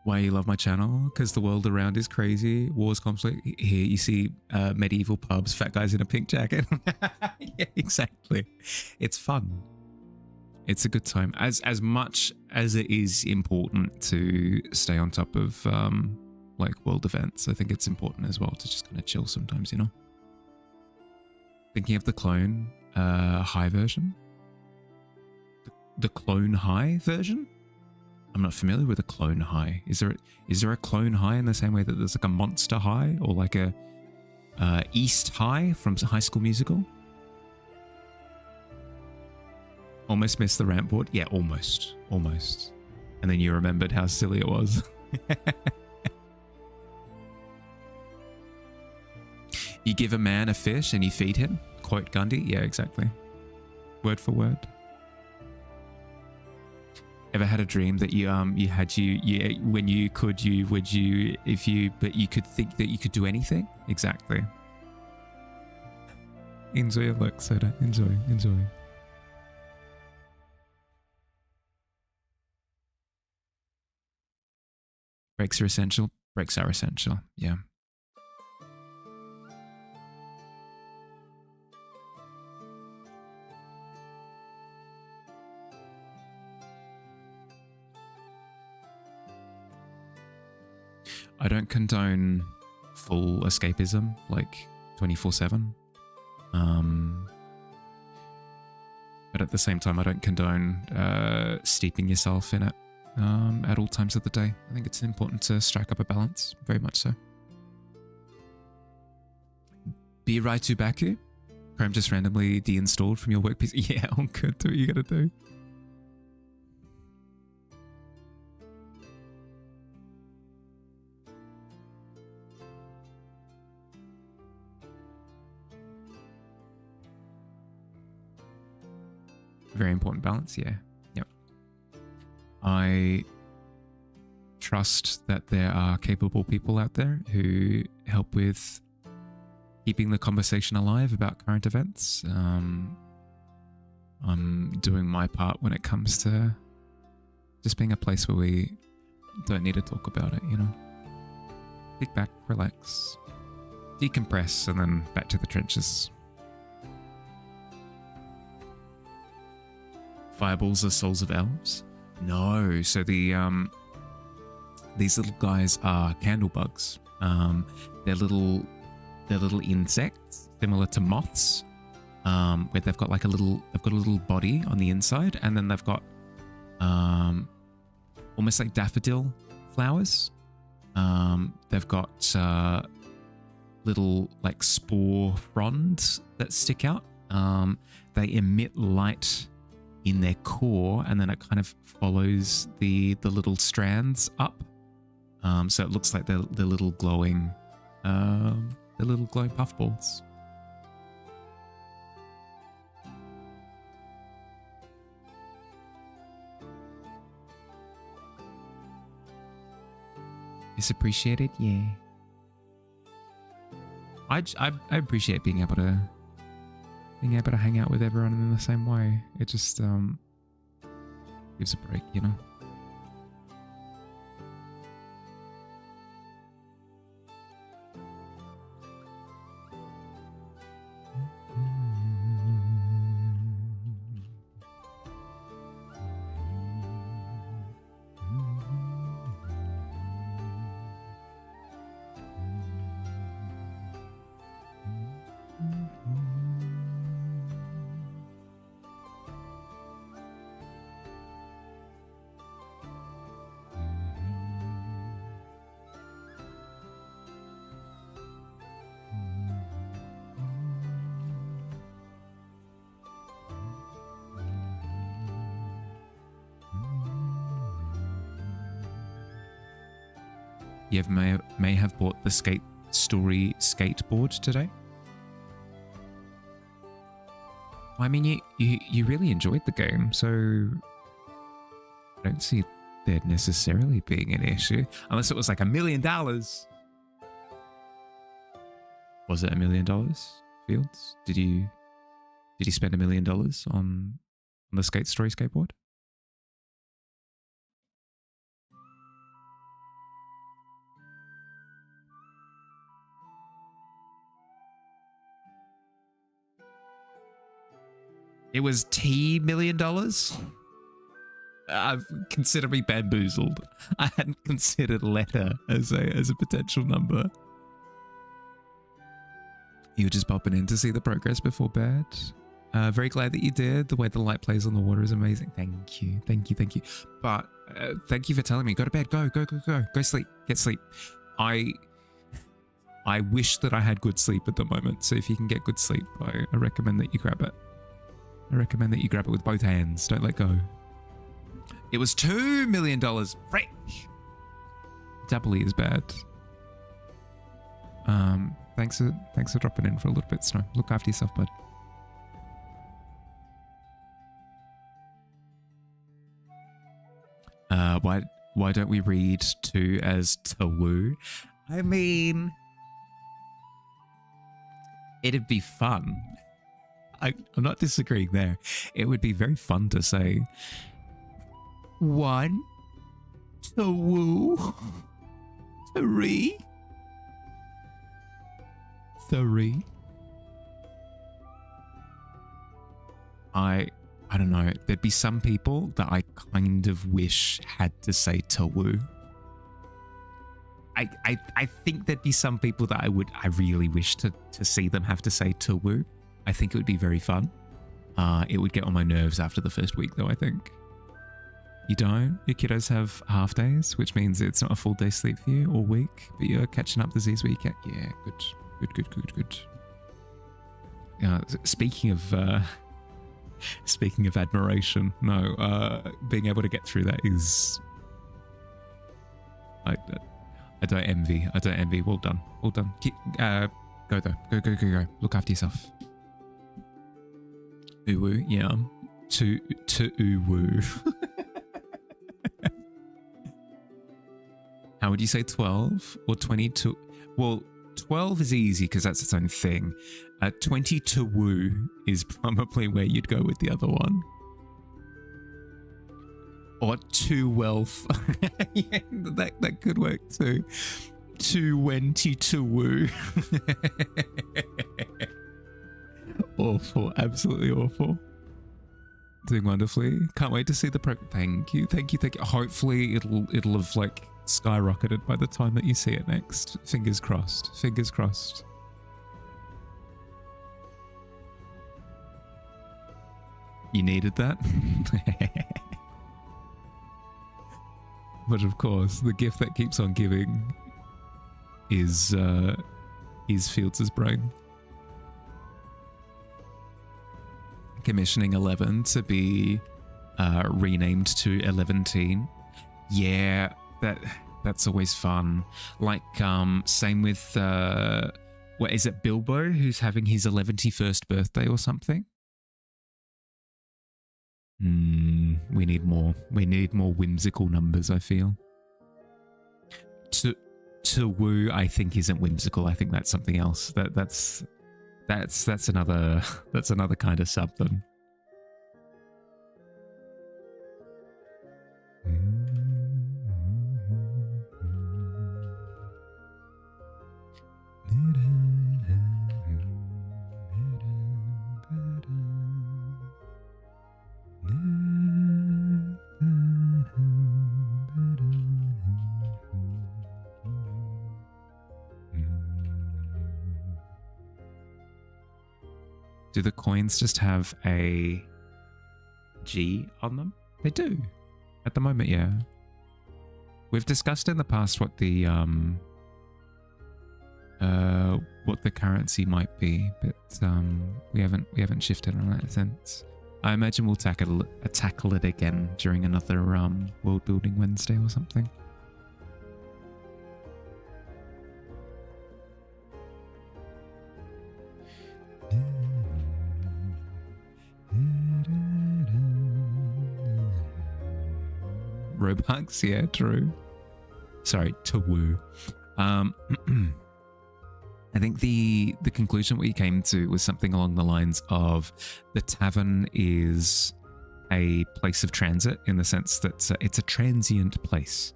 Why you love my channel? Because the world around is crazy. Wars, conflict. Here you see medieval pubs, fat guys in a pink jacket. Yeah, exactly. It's fun. It's a good time. As much as it is important to stay on top of like world events, I think it's important as well to just kind of chill sometimes, you know? Thinking of the clone high version? The clone high version? I'm not familiar with a clone high. Is there a clone high in the same way that there's like a monster high, or like a East High from High School Musical? Almost missed the ramp board. Yeah, almost. And then you remembered how silly it was. You give a man a fish and you feed him. Quote Gandhi. Yeah, exactly. Word for word. Ever had a dream that you could think that you could do anything? Exactly. Enjoy your look, Soda. Enjoy. Breaks are essential. Breaks are essential. Yeah. I don't condone full escapism, like 24/7. But at the same time, I don't condone steeping yourself in it at all times of the day. I think it's important to strike up a balance, very much so. Be right to Baku. Chrome just randomly deinstalled from your work PC. Yeah, all good. Do what you gotta do. Very important balance, yeah. Yep. I trust that there are capable people out there who help with keeping the conversation alive about current events. I'm doing my part when it comes to just being a place where we don't need to talk about it, you know? Kick back, relax, decompress, and then back to the trenches. Fireballs are souls of elves? No, so the these little guys are candle bugs. They're little insects similar to moths, where they've got like a little body on the inside, and then they've got almost like daffodil flowers. They've got little like spore fronds that stick out. They emit light in their core, and then it kind of follows the little strands up. So it looks like they're little glowing puffballs. It's appreciated, yeah. I appreciate being able to hang out with everyone in the same way. It just gives a break, you know. You may have bought the Skate Story skateboard today. I mean, you really enjoyed the game, so I don't see there necessarily being an issue, unless it was like $1 million. Was it $1 million, Fields? Did you spend $1 million on the Skate Story skateboard? It was $T million? Consider me bamboozled. I hadn't considered letter as a potential number. You were just popping in to see the progress before bed. Very glad that you did. The way the light plays on the water is amazing. Thank you. But thank you for telling me. Go to bed. Go. Go sleep. Get sleep. I wish that I had good sleep at the moment. So if you can get good sleep, I recommend that you grab it. I recommend that you grab it with both hands. Don't let go. It was $2 million. Fresh. Doubly as bad. Thanks for dropping in for a little bit, Snow. Look after yourself, bud. Why don't we read 2 as Tawu? I mean, it'd be fun. I'm not disagreeing there. It would be very fun to say 1, 2, 3, 3. I don't know. There'd be some people that I kind of wish had to say Tawu. I think there'd be some people that I really wish to see them have to say Tawu. I think it would be very fun. It would get on my nerves after the first week, though, I think. You don't? Your kiddos have half days, which means it's not a full day sleep for you all week, but you're catching up the Z's weekend. Yeah, good. Speaking of admiration, no, being able to get through that is... I don't envy. Well done. Go though. Go. Look after yourself. Uwu, yeah. To uwu. How would you say 12 or 22? Well, 12 is easy because that's its own thing. 22 woo is probably where you'd go with the other one. Or 2 wealth. Yeah, that could work too. 22 woo. Awful, absolutely awful. Doing wonderfully. Can't wait to see the thank you. Hopefully it'll have like skyrocketed by the time that you see it next. Fingers crossed. Fingers crossed. You needed that? But of course, the gift that keeps on giving is Fields' brain. Commissioning 11 to be renamed to 11teen. Yeah, that's always fun. Like same with what is it, Bilbo, who's having his 11st birthday or something? We need more. We need more whimsical numbers, I feel. To woo, I think isn't whimsical. I think that's something else. That's another kind of something. Do the coins just have a G on them? They do. At the moment, yeah. We've discussed in the past what the currency might be, but we haven't shifted on that since. I imagine we'll tackle it again during another World Building Wednesday or something. Robux, yeah, true. Sorry, to woo. I think the conclusion we came to was something along the lines of the tavern is a place of transit in the sense that it's a transient place.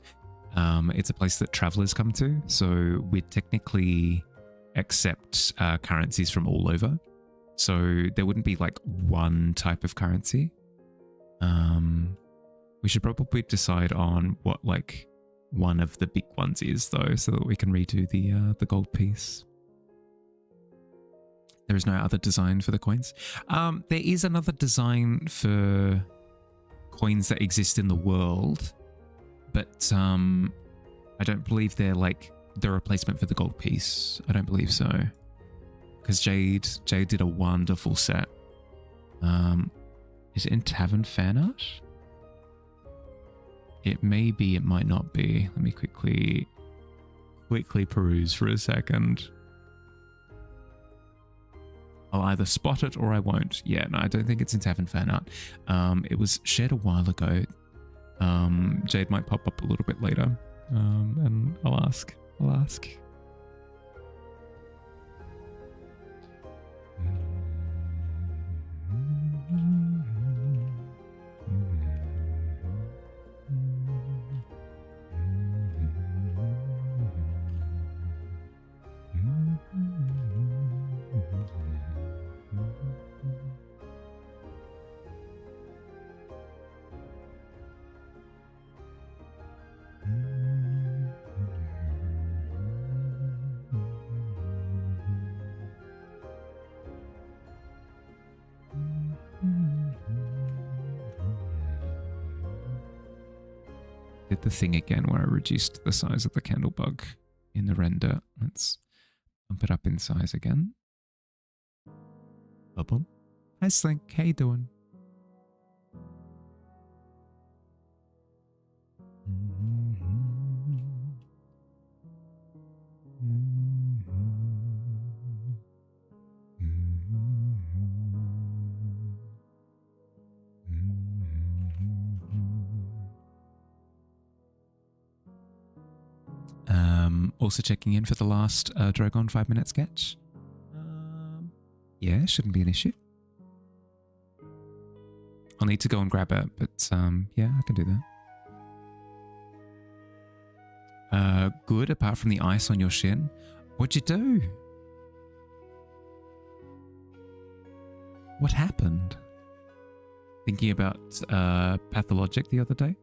It's a place that travelers come to, so we technically accept currencies from all over. So there wouldn't be like one type of currency. We should probably decide on what like one of the big ones is though, so that we can redo the gold piece. There is no other design for the coins. There is another design for coins that exist in the world, but I don't believe they're like the replacement for the gold piece. I don't believe so. Because Jade did a wonderful set. Is it in Tavern fan art? It may be, it might not be. Let me quickly peruse for a second. I'll either spot it or I won't. Yeah, no, I don't think it's in Tavern fan art. It was shared a while ago. Jade might pop up a little bit later. And I'll ask. Did the thing again where I reduced the size of the candle bug in the render. Let's bump it up in size again. Bubble. Hi Slink, how you doing? Also checking in for the last Drogon 5-minute sketch. Yeah, shouldn't be an issue. I'll need to go and grab it, but yeah, I can do that. Good, apart from the ice on your shin. What'd you do? What happened? Thinking about Pathologic the other day.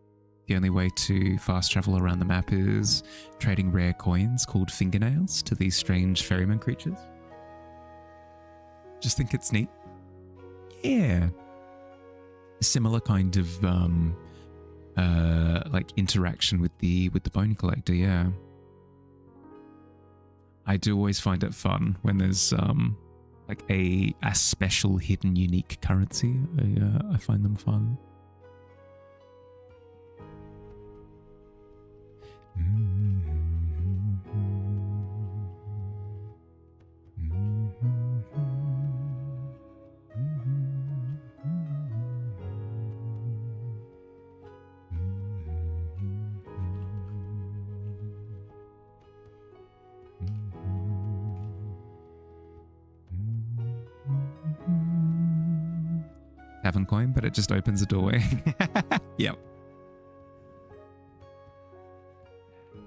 The only way to fast travel around the map is trading rare coins called fingernails to these strange ferryman creatures. Just think it's neat. Yeah. Similar kind of like interaction with the bone collector, yeah. I do always find it fun when there's like a special hidden unique currency. I find them fun. Tavern coin, but it just opens a doorway. Yep.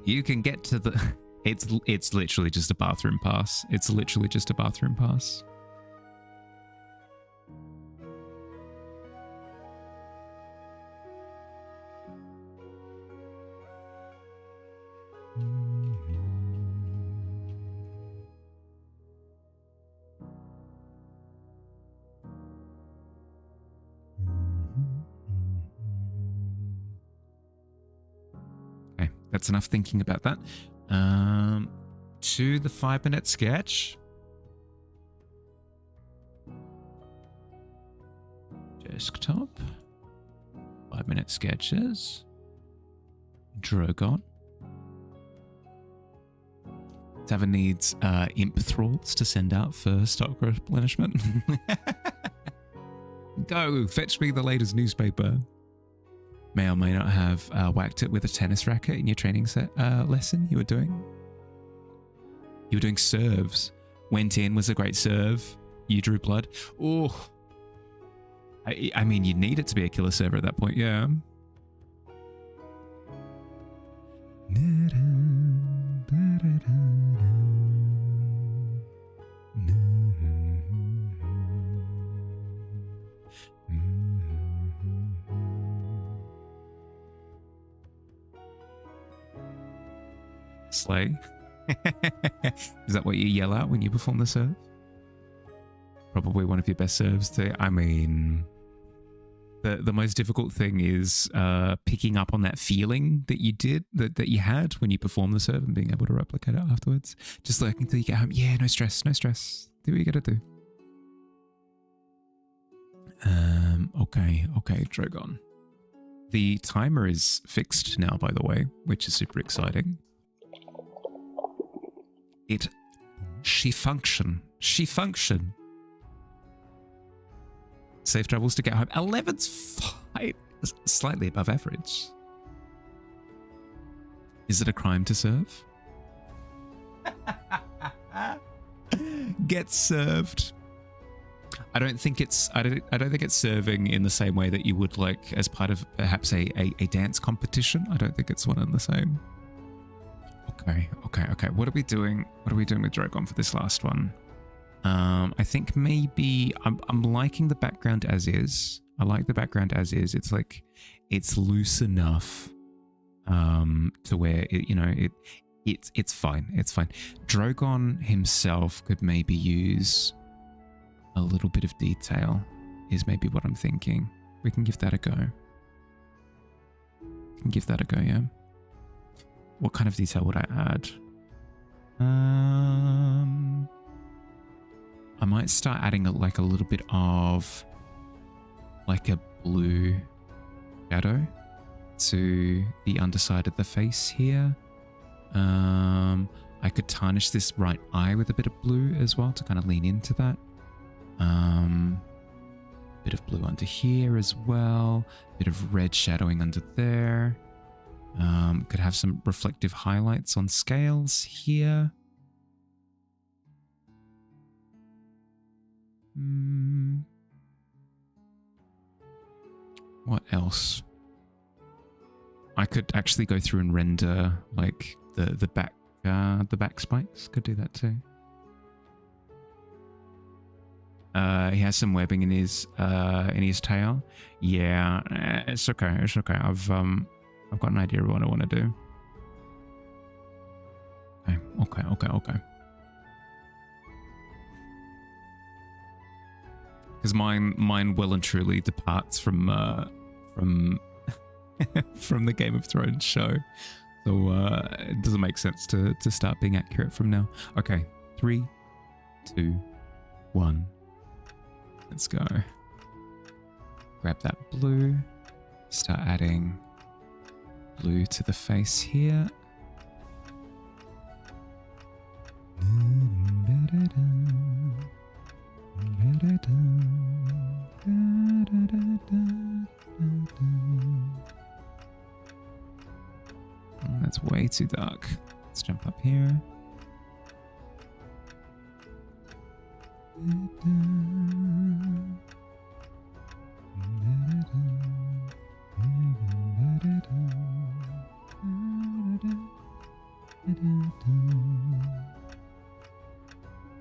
You can get to the... It's literally just a bathroom pass. It's literally just a bathroom pass. Okay, that's enough thinking about that. To the 5-minute sketch. Desktop. 5-minute sketches. Drogon. Tavern needs imp thralls to send out for stock replenishment. Go, fetch me the latest newspaper. May or may not have whacked it with a tennis racket in your training lesson you were doing. You were doing serves. Went in, was a great serve. You drew blood. Oh, I mean, you need it to be a killer server at that point, yeah. Slay. Is that what you yell out when you perform the serve? Probably one of your best serves too. I mean, the most difficult thing is picking up on that feeling that you did, that you had when you performed the serve and being able to replicate it afterwards. Just lurking until you get home. Yeah, no stress, no stress. Do what you gotta do. Okay, Drogon. The timer is fixed now, by the way, which is super exciting. She function. Safe travels to get home. 11's fine. Slightly above average. Is it a crime to serve? Get served. I don't think it's serving in the same way that you would like as part of perhaps a dance competition. I don't think it's one and the same. Okay. What are we doing? What are we doing with Drogon for this last one? I think maybe I'm liking the background as is. I like the background as is. It's like it's loose enough to where it's fine. It's fine. Drogon himself could maybe use a little bit of detail. Is maybe what I'm thinking. We can give that a go. Yeah. What kind of detail would I add? I might start adding a little bit of like a blue shadow to the underside of the face here. I could tarnish this right eye with a bit of blue as well to kind of lean into that. Bit of blue under here as well. Bit of red shadowing under there. Could have some reflective highlights on scales here. What else? I could actually go through and render like the back spikes. Could do that too. He has some webbing in his tail. Yeah, it's okay. It's okay. I've got an idea of what I want to do. Okay. Because mine well and truly departs from from the Game of Thrones show, so it doesn't make sense to start being accurate from now. Okay, 3, 2, 1. Let's go. Grab that blue. Start adding blue to the face here. Oh, that's way too dark. Let's jump up here.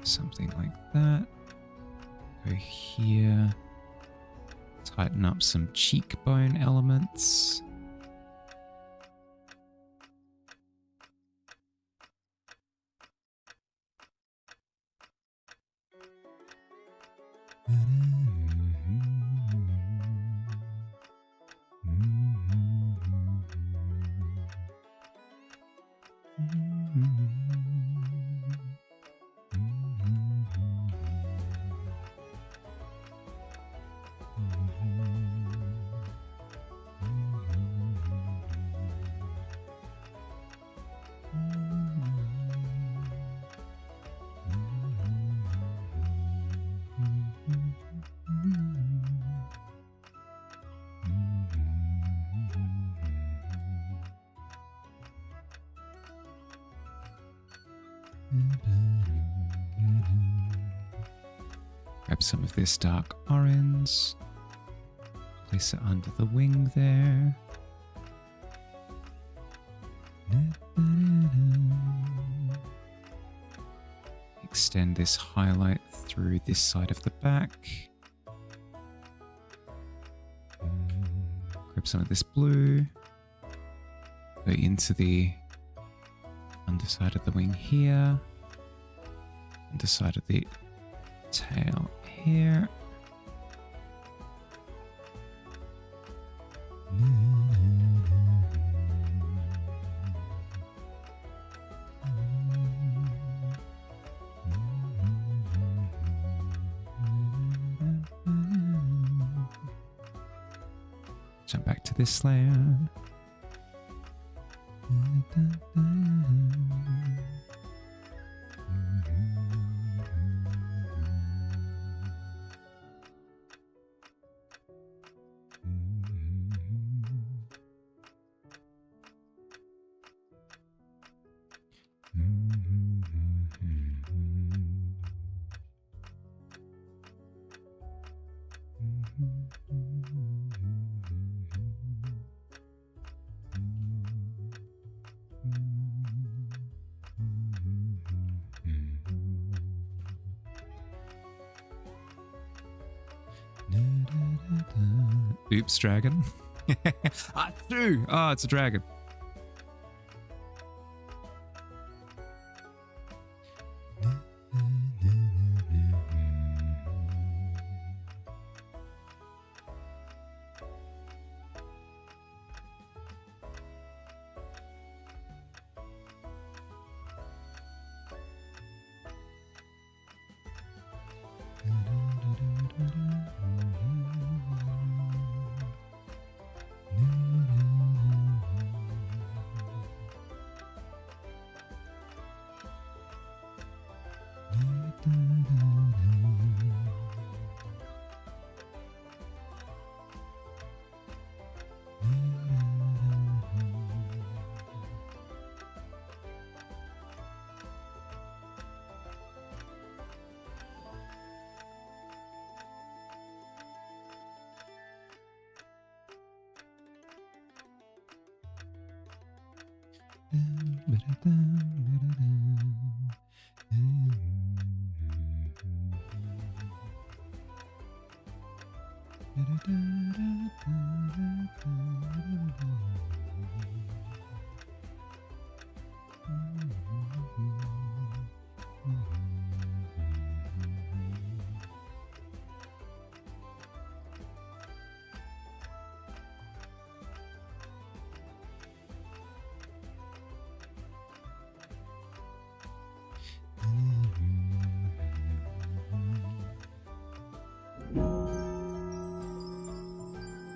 Something like that. Go here. Tighten up some cheekbone elements. Grab some of this dark orange. Place it under the wing there. Extend this highlight through this side of the back. Grab some of this blue. Go into the underside of the wing here. Underside of the tail here. Jump back to this layer. Oops, dragon. Achoo! Oh, it's a dragon.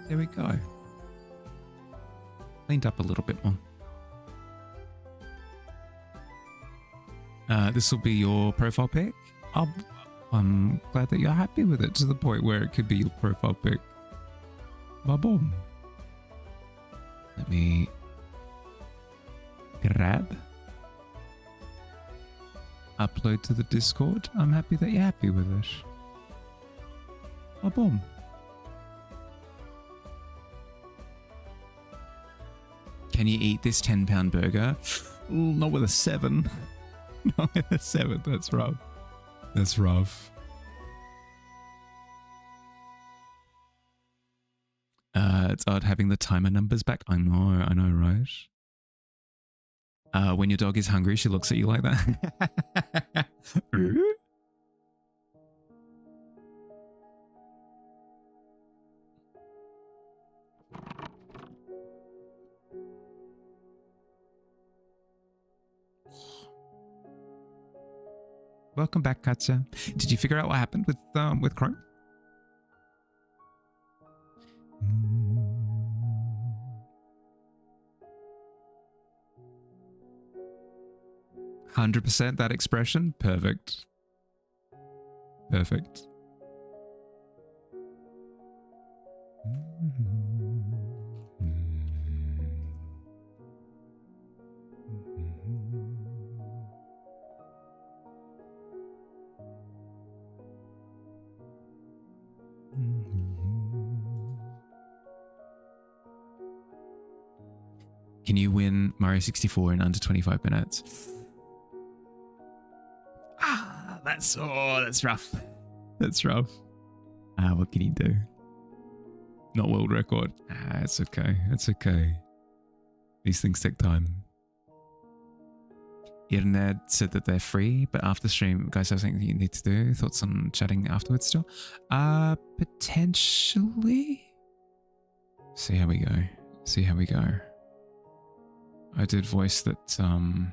There we go. Cleaned up a little bit more. This will be your profile pic. I'm glad that you're happy with it to the point where it could be your profile pic. Ba-boom. Let me grab. Upload to the Discord. I'm happy that you're happy with it. Ba-boom. Can you eat this 10-pound burger? Ooh, not with a 7. Not with a 7. That's rough. That's rough. It's odd having the timer numbers back. I know, right? When your dog is hungry, she looks at you like that. Welcome back, Katja. Did you figure out what happened with Chrome? 100% that expression? Perfect. Perfect. Can you win Mario 64 in under 25 minutes? That's rough. That's rough. What can you do? Not world record. It's okay. It's okay. These things take time. Irned said that they're free, but after stream, guys have something you need to do. Thoughts on chatting afterwards still? Potentially. See how we go. See how we go. I did voice that I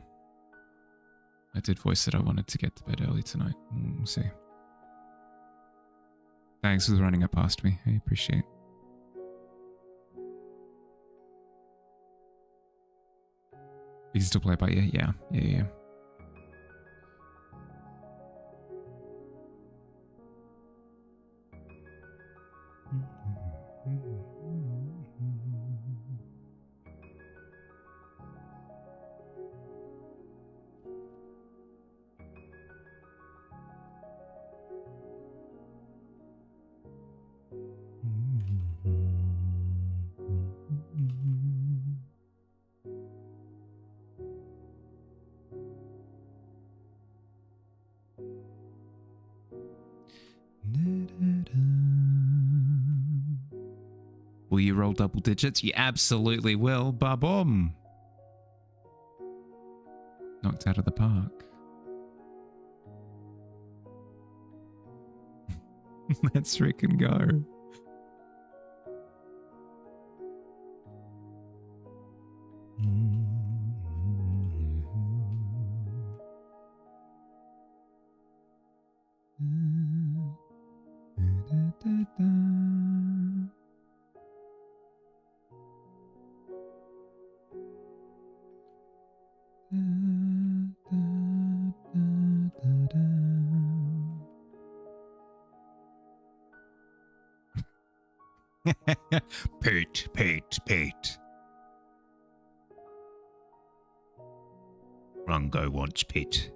wanted to get to bed early tonight. We'll see. Thanks for running up past me. I appreciate. You can still play by ear? Yeah. Will you roll double digits? You absolutely will. Ba-boom. Knocked out of the park. Let's freaking go. Pete. Rongo wants Pete.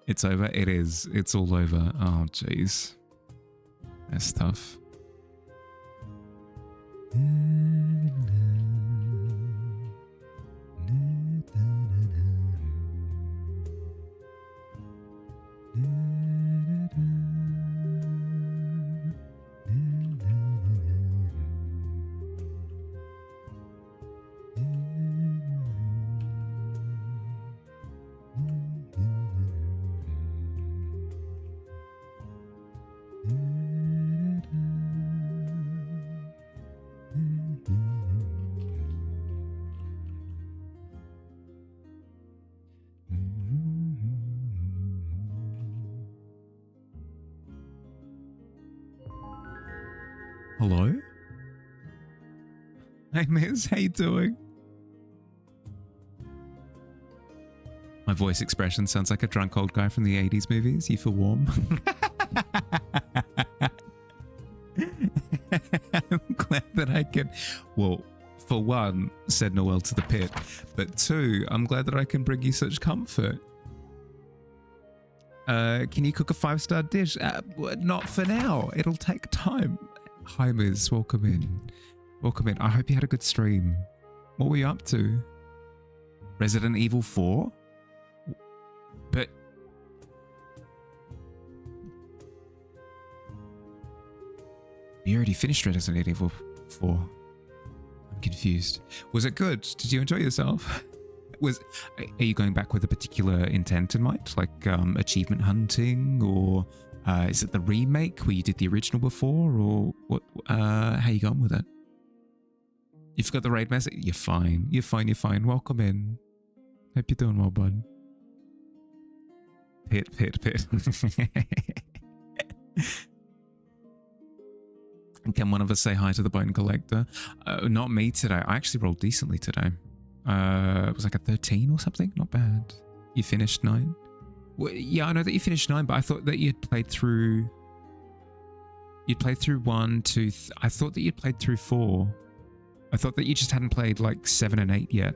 It's over. It is. It's all over. Oh, jeez. That's tough. Hello? Hey, Miss, how you doing? My voice expression sounds like a drunk old guy from the 80s movies. You feel warm? I'm glad that I can, well, for one, send Noel to the pit, but two, I'm glad that I can bring you such comfort. Can you cook a 5-star dish? Not for now. It'll take time. Hi, Miz. Welcome in. Welcome in. I hope you had a good stream. What were you up to? Resident Evil 4? But... you already finished Resident Evil 4. I'm confused. Was it good? Did you enjoy yourself? Are you going back with a particular intent in mind? Like achievement hunting, or is it the remake where you did the original before, or what? How you going with it? You forgot the raid message? You're fine. You're fine. You're fine. Welcome in. Hope you're doing well, bud. Pit. Can one of us say hi to the Bone Collector? Not me today. I actually rolled decently today. It was like a 13 or something. Not bad. You finished 9? Well, yeah, I know that you finished 9, but I thought that you'd played through... You'd played through 1, 2... I thought that you'd played through 4. I thought that you just hadn't played like 7 and 8 yet.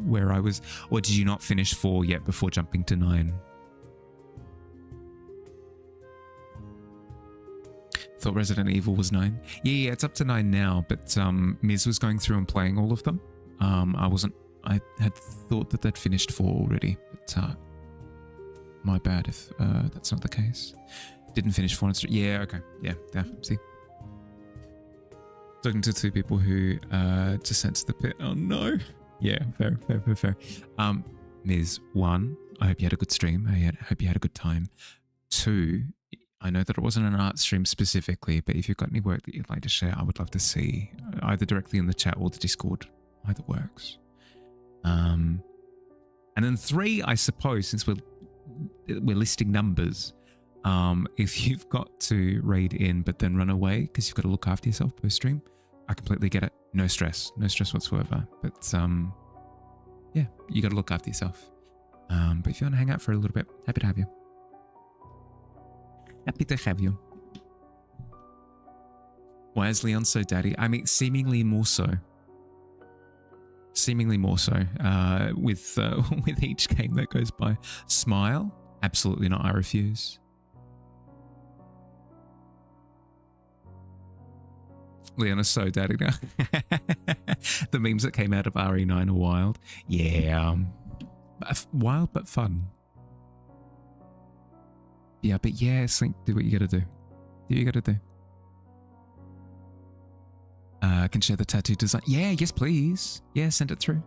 Where I was... Or did you not finish 4 yet before jumping to 9? Thought Resident Evil was 9. Yeah, it's up to 9 now, but Miz was going through and playing all of them. I had thought that they'd finished 4 already, but my bad if that's not the case. Didn't finish 4 and 3. Yeah, okay. Yeah, see. Talking to 2 people who just sent to the pit. Oh no. Yeah, fair. Miz, 1, I hope you had a good stream. I hope you had a good time. 2, I know that it wasn't an art stream specifically, but if you've got any work that you'd like to share, I would love to see, either directly in the chat or the Discord. Either works. And then 3, I suppose, since we're listing numbers, if you've got to raid in but then run away because you've got to look after yourself post stream, I completely get it. No stress whatsoever. But yeah, you got to look after yourself. But if you want to hang out for a little bit, happy to have you. Happy to have you. Why is Leon so daddy? I mean, seemingly more so. Seemingly more so. With each game that goes by. Smile? Absolutely not. I refuse. Leon is so daddy now. The memes that came out of RE9 are wild. Yeah. Wild but fun. Yeah, but yeah, Slink, do what you gotta do. Do what you gotta do. Can share the tattoo design. Yeah, yes, please. Yeah, send it through.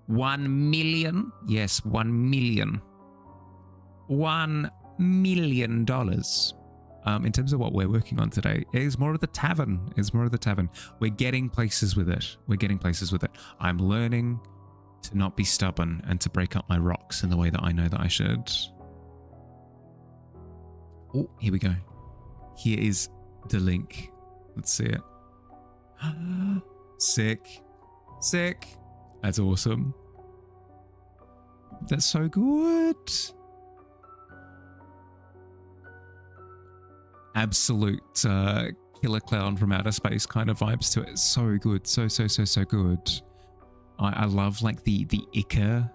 1 million? Yes, 1 million. $1 million. In terms of what we're working on today, is more of the tavern. We're getting places with it. I'm learning to not be stubborn and to break up my rocks in the way that I know that I should. Oh, here we go. Here is the link. Let's see it. Sick. That's awesome. That's so good. Absolute killer clown from outer space kind of vibes to it. So good. So good. I love like the ichor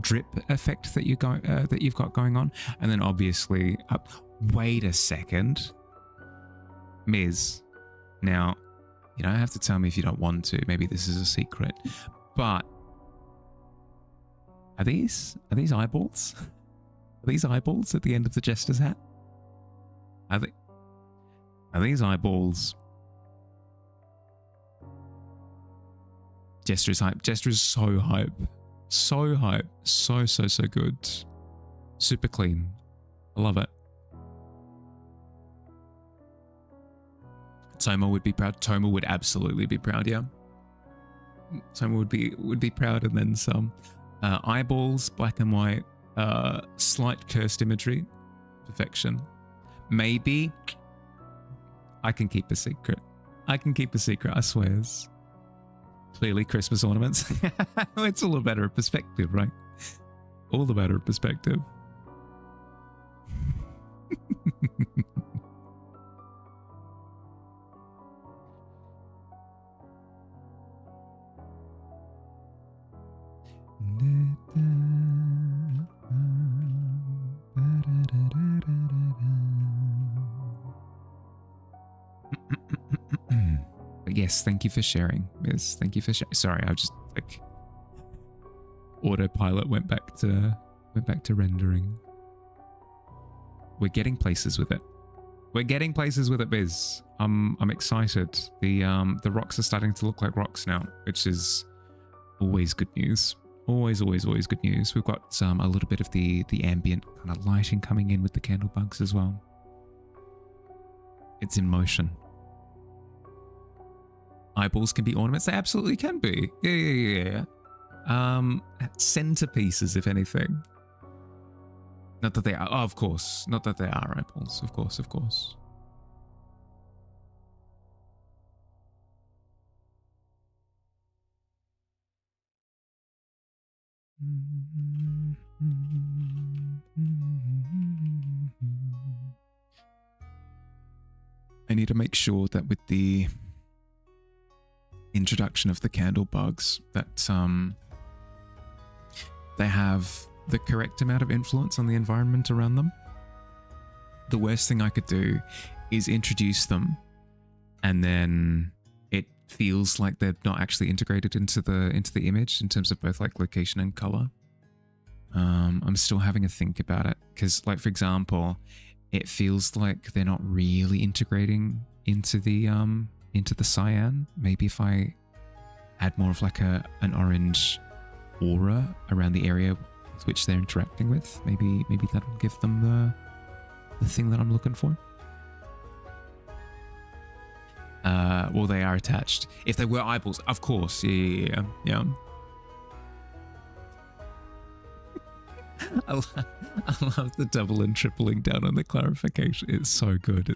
drip effect that you've got going on, and then obviously, wait a second, Miz. Now, you don't have to tell me if you don't want to. Maybe this is a secret, but are these eyeballs? Are these eyeballs at the end of the jester's hat? Are these eyeballs? Jester is hype. Jester is so hype. So hype. So good. Super clean. I love it. Toma would be proud. Toma would absolutely be proud, yeah. Toma would be proud, and then some. Eyeballs, black and white, slight cursed imagery. Perfection. Maybe I can keep a secret. I swears. Clearly Christmas ornaments. It's all a matter of perspective, right? All a matter of perspective. But yes, thank you for sharing, Miss. Thank you for sharing. Sorry, I just like autopilot went back to rendering. We're getting places with it. We're getting places with it, Biz. I'm excited. The rocks are starting to look like rocks now, which is always good news. Always good news. We've got a little bit of the ambient kind of lighting coming in with the candle bugs as well. It's in motion. Eyeballs can be ornaments. They absolutely can be. Yeah. Centerpieces, if anything. Not that they are. Oh, of course. Not that they are eyeballs. Of course. I need to make sure that with the introduction of the candle bugs that they have the correct amount of influence on the environment around them. The worst thing I could do is introduce them and then it feels like they're not actually integrated into the image in terms of both like location and color. I'm still having a think about it because, like, for example, it feels like they're not really integrating into the cyan. Maybe if I add more of like an orange aura around the area with which they're interacting with, maybe that'll give them the thing that I'm looking for. Well, they are attached. If they were eyeballs, of course. Yeah. I love the double and tripling down on the clarification. It's so good.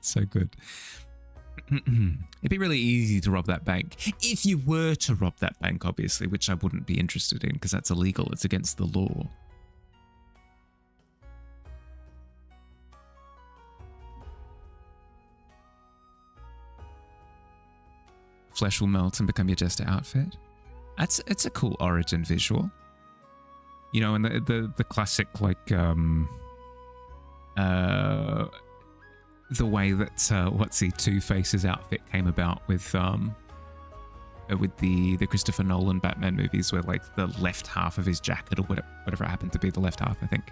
It'd be really easy to rob that bank. If you were to rob that bank, obviously, which I wouldn't be interested in because that's illegal. It's against the law. Flesh will melt and become your jester outfit. It's a cool origin visual. You know, and the classic, like, the way that Two-Face's outfit came about with the Christopher Nolan Batman movies, where like the left half of his jacket or whatever it happened to be, the left half, I think,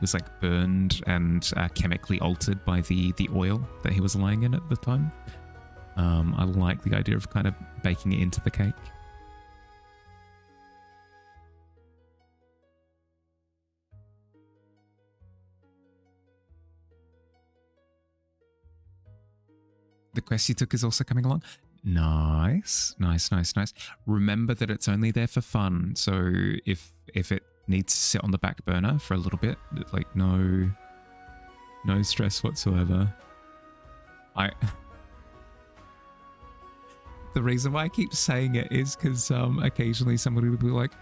was like burned and chemically altered by the oil that he was lying in at the time. I like the idea of kind of baking it into the cake. The quest you took is also coming along. Nice. Remember that it's only there for fun. So if it needs to sit on the back burner for a little bit, like no stress whatsoever. The reason why I keep saying it is because occasionally somebody would be like,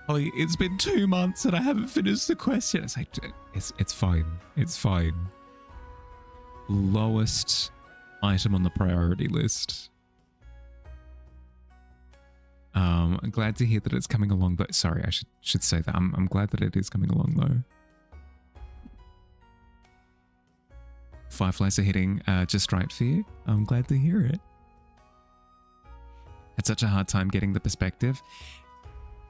"Oh, it's been 2 months and I haven't finished the quest yet." It's like, it's fine. It's fine. Lowest item on the priority list. I'm glad to hear that it's coming along, but sorry, I should say that I'm glad that it is coming along though. Fireflies are hitting just right for you. I'm glad to hear it. Had such a hard time getting the perspective.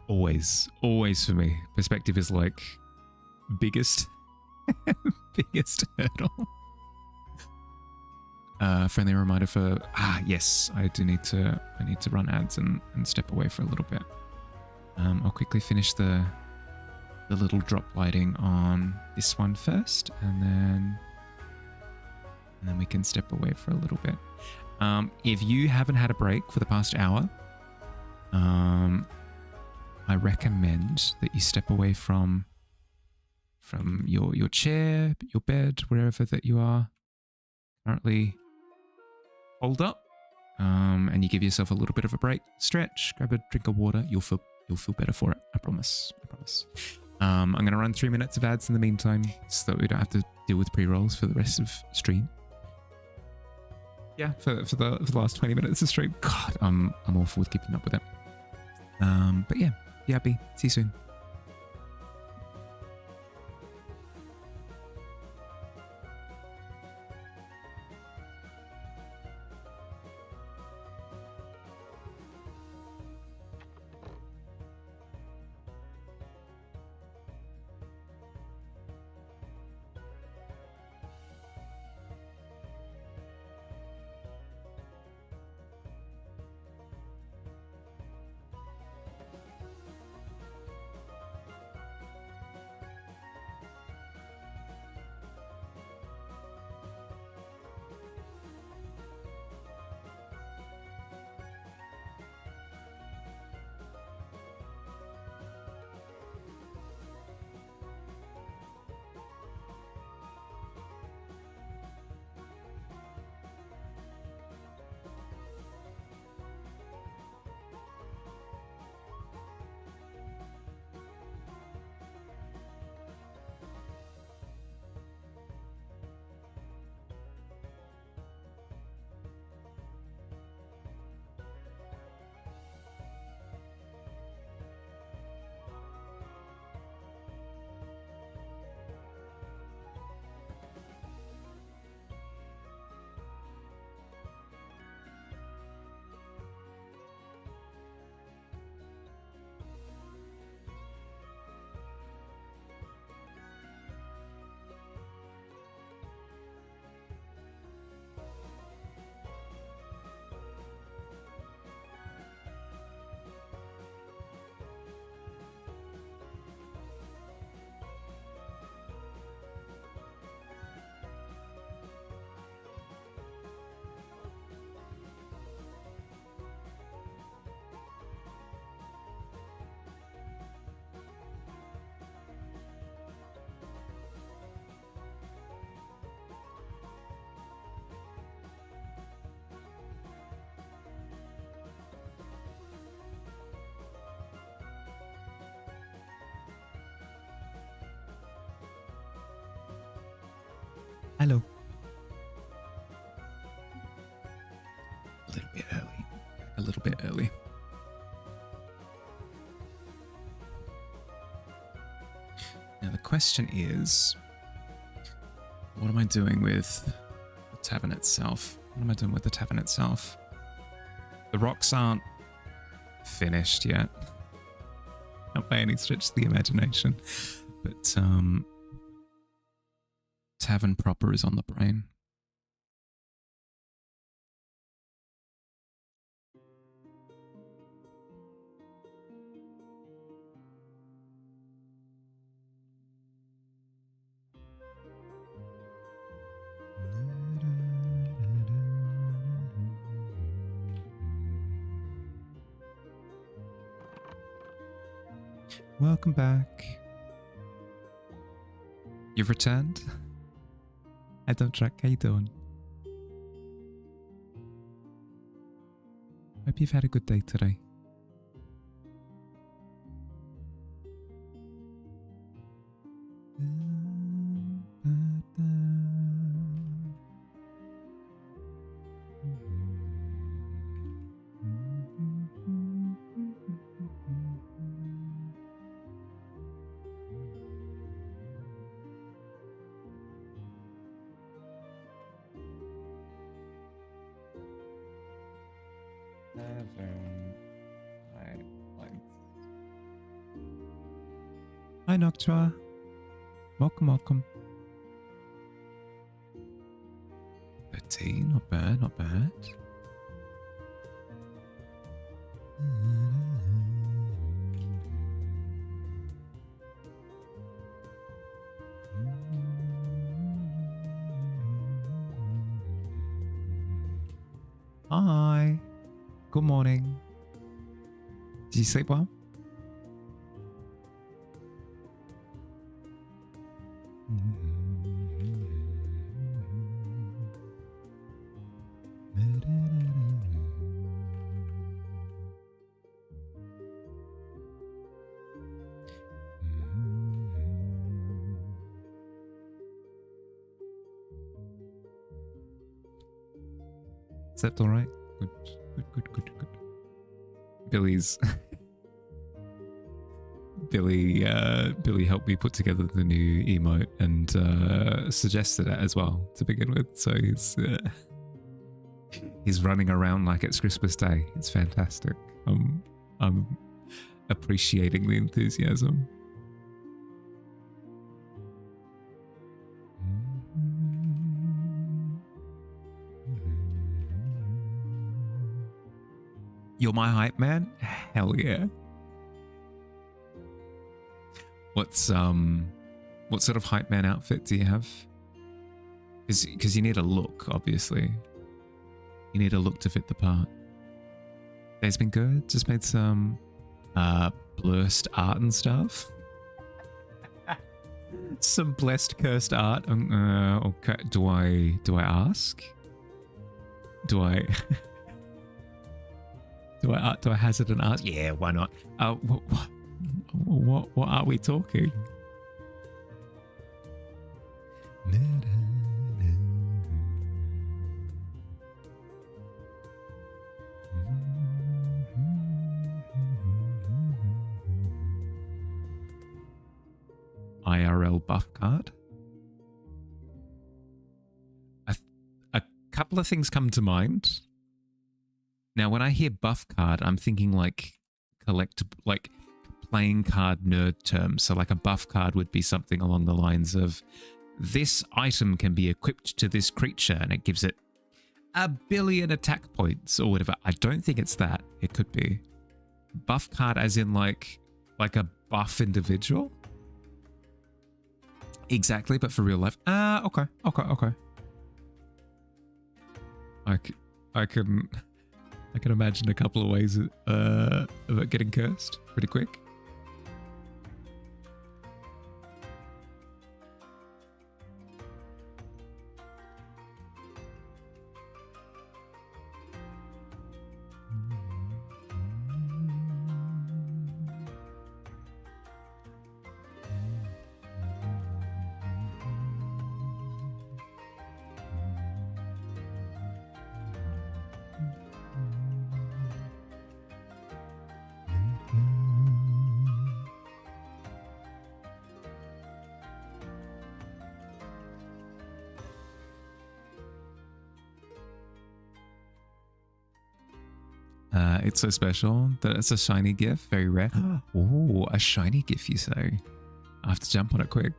Always for me. Perspective is like biggest biggest hurdle. Friendly reminder for yes, I need to run ads and step away for a little bit. I'll quickly finish the little drop lighting on this one first, and then we can step away for a little bit. If you haven't had a break for the past hour, I recommend that you step away from your chair, your bed, wherever that you are currently holed up, and you give yourself a little bit of a break, stretch, grab a drink of water. You'll feel better for it. I promise. I'm going to run 3 minutes of ads in the meantime, so that we don't have to deal with pre-rolls for the rest of stream. Yeah, for the last 20 minutes of stream. God, I'm awful with keeping up with it. But yeah, be happy. See you soon. Hello. A little bit early. Now the question is, what am I doing with the tavern itself? The rocks aren't finished yet. Not by any stretch of the imagination. But tavern proper is on the brain. Welcome back. You've returned? I don't track. How you doing? Hope you've had a good day today. Tavern. Hi, Noctua. Welcome, welcome. 13, not bad, not bad. Hi. Good morning. Did you sleep well? Slept all right? Good, good, good, good, good. Billy's... Billy helped me put together the new emote and suggested it as well to begin with. So he's running around like it's Christmas Day. It's fantastic. I'm appreciating the enthusiasm. You're my hype man? Hell yeah. What sort of hype man outfit do you have? Because you need a look, obviously. You need a look to fit the part. Day's been good. Just made some blurst art and stuff. Some blessed cursed art. Okay. Do I ask? Do I hazard an ask? Yeah, why not? What are we talking? IRL buff card. A couple of things come to mind. Now, when I hear buff card, I'm thinking like playing card nerd terms. So like a buff card would be something along the lines of, this item can be equipped to this creature and it gives it 1 billion attack points or whatever. I don't think it's that. It could be. Buff card as in like a buff individual? Exactly, but for real life. Okay. I can imagine a couple of ways of it getting cursed pretty quick. It's so special that it's a shiny GIF, very rare. Oh, a shiny GIF, you say? I have to jump on it quick.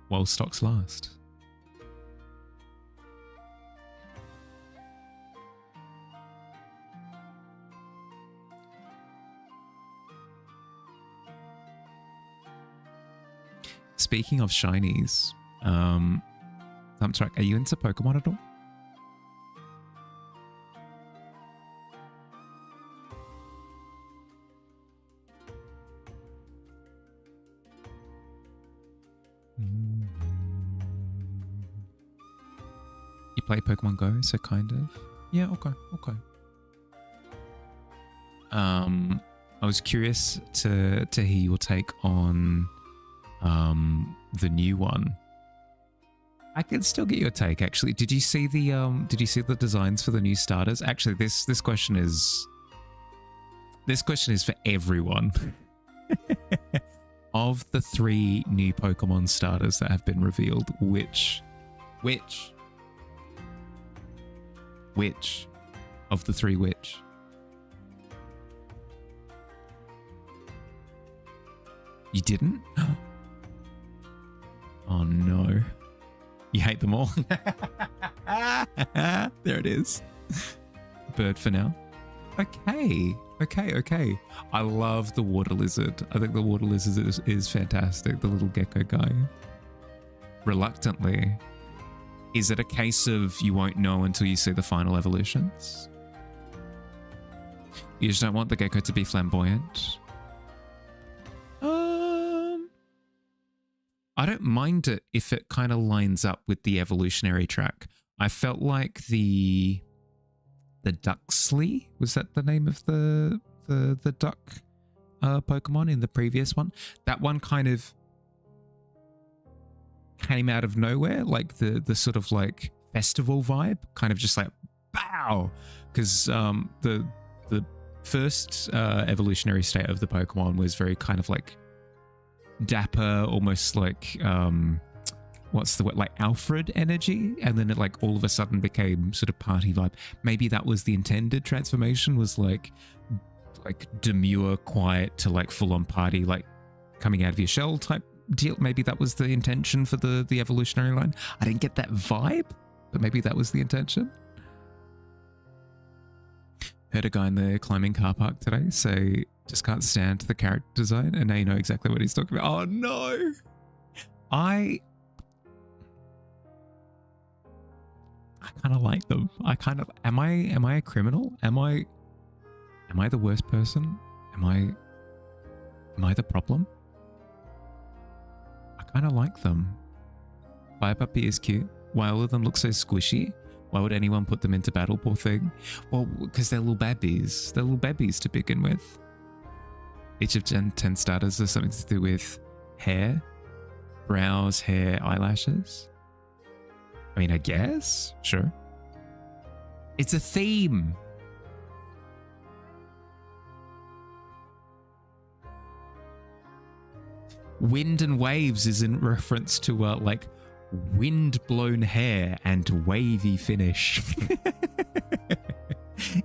While stocks last. Speaking of shinies, Thumbtrack, are you into Pokemon at all? You play Pokemon Go, so kind of. Yeah, okay. I was curious to hear your take on the new one. I can still get your take actually. Did you see the designs for the new starters? Actually, this question is for everyone. Of the 3 new Pokemon starters that have been revealed, which of the three which? You didn't? Oh no. You hate them all? There it is. Bird for now. Okay. I love the water lizard. I think the water lizard is fantastic. The little gecko guy. Reluctantly. Is it a case of you won't know until you see the final evolutions? You just don't want the gecko to be flamboyant? I don't mind it if it kind of lines up with the evolutionary track. I felt like the Duxley, was that the name of the duck Pokemon in the previous one? That one kind of came out of nowhere, like the sort of like festival vibe, kind of just like bow, because the first evolutionary state of the Pokemon was very kind of like dapper, almost like what's the word, like Alfred energy, and then it like all of a sudden became sort of party vibe. Maybe that was the intended transformation, was like demure, quiet to like full on party, like coming out of your shell type deal. Maybe that was the intention for the evolutionary line. I didn't get that vibe, but maybe that was the intention. Heard a guy in the climbing car park today say just can't stand the character design, and now you know exactly what he's talking about. Oh no! I kind of like them. I kind of am I a criminal? Am I the worst person? Am I the problem? I kind of like them. Fire Puppy is cute. Why all of them look so squishy? Why would anyone put them into battle, poor thing? Well, because they're little babbies. They're little babbies to begin with. Each of 10 starters has something to do with hair, brows, hair, eyelashes. I mean, I guess. Sure. It's a theme. Wind and waves is in reference to like wind-blown hair and wavy finish.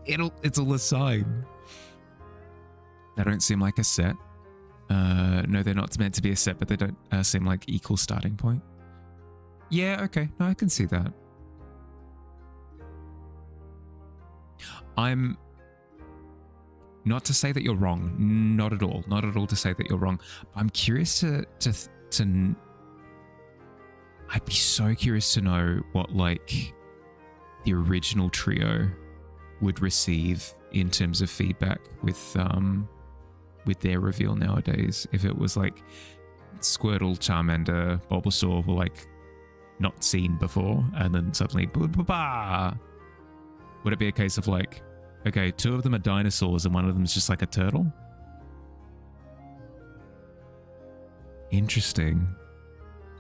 It's all a sign. They don't seem like a set. No, they're not meant to be a set, but they don't seem like equal starting point. Yeah, okay. No, I can see that. I'm not to say that you're wrong. Not at all. Not at all to say that you're wrong. I'm curious to I'd be so curious to know what like the original trio would receive in terms of feedback with their reveal nowadays. If it was like Squirtle, Charmander, Bulbasaur were like not seen before, and then suddenly would it be a case of like, okay, 2 of them are dinosaurs and 1 of them is just like a turtle? Interesting.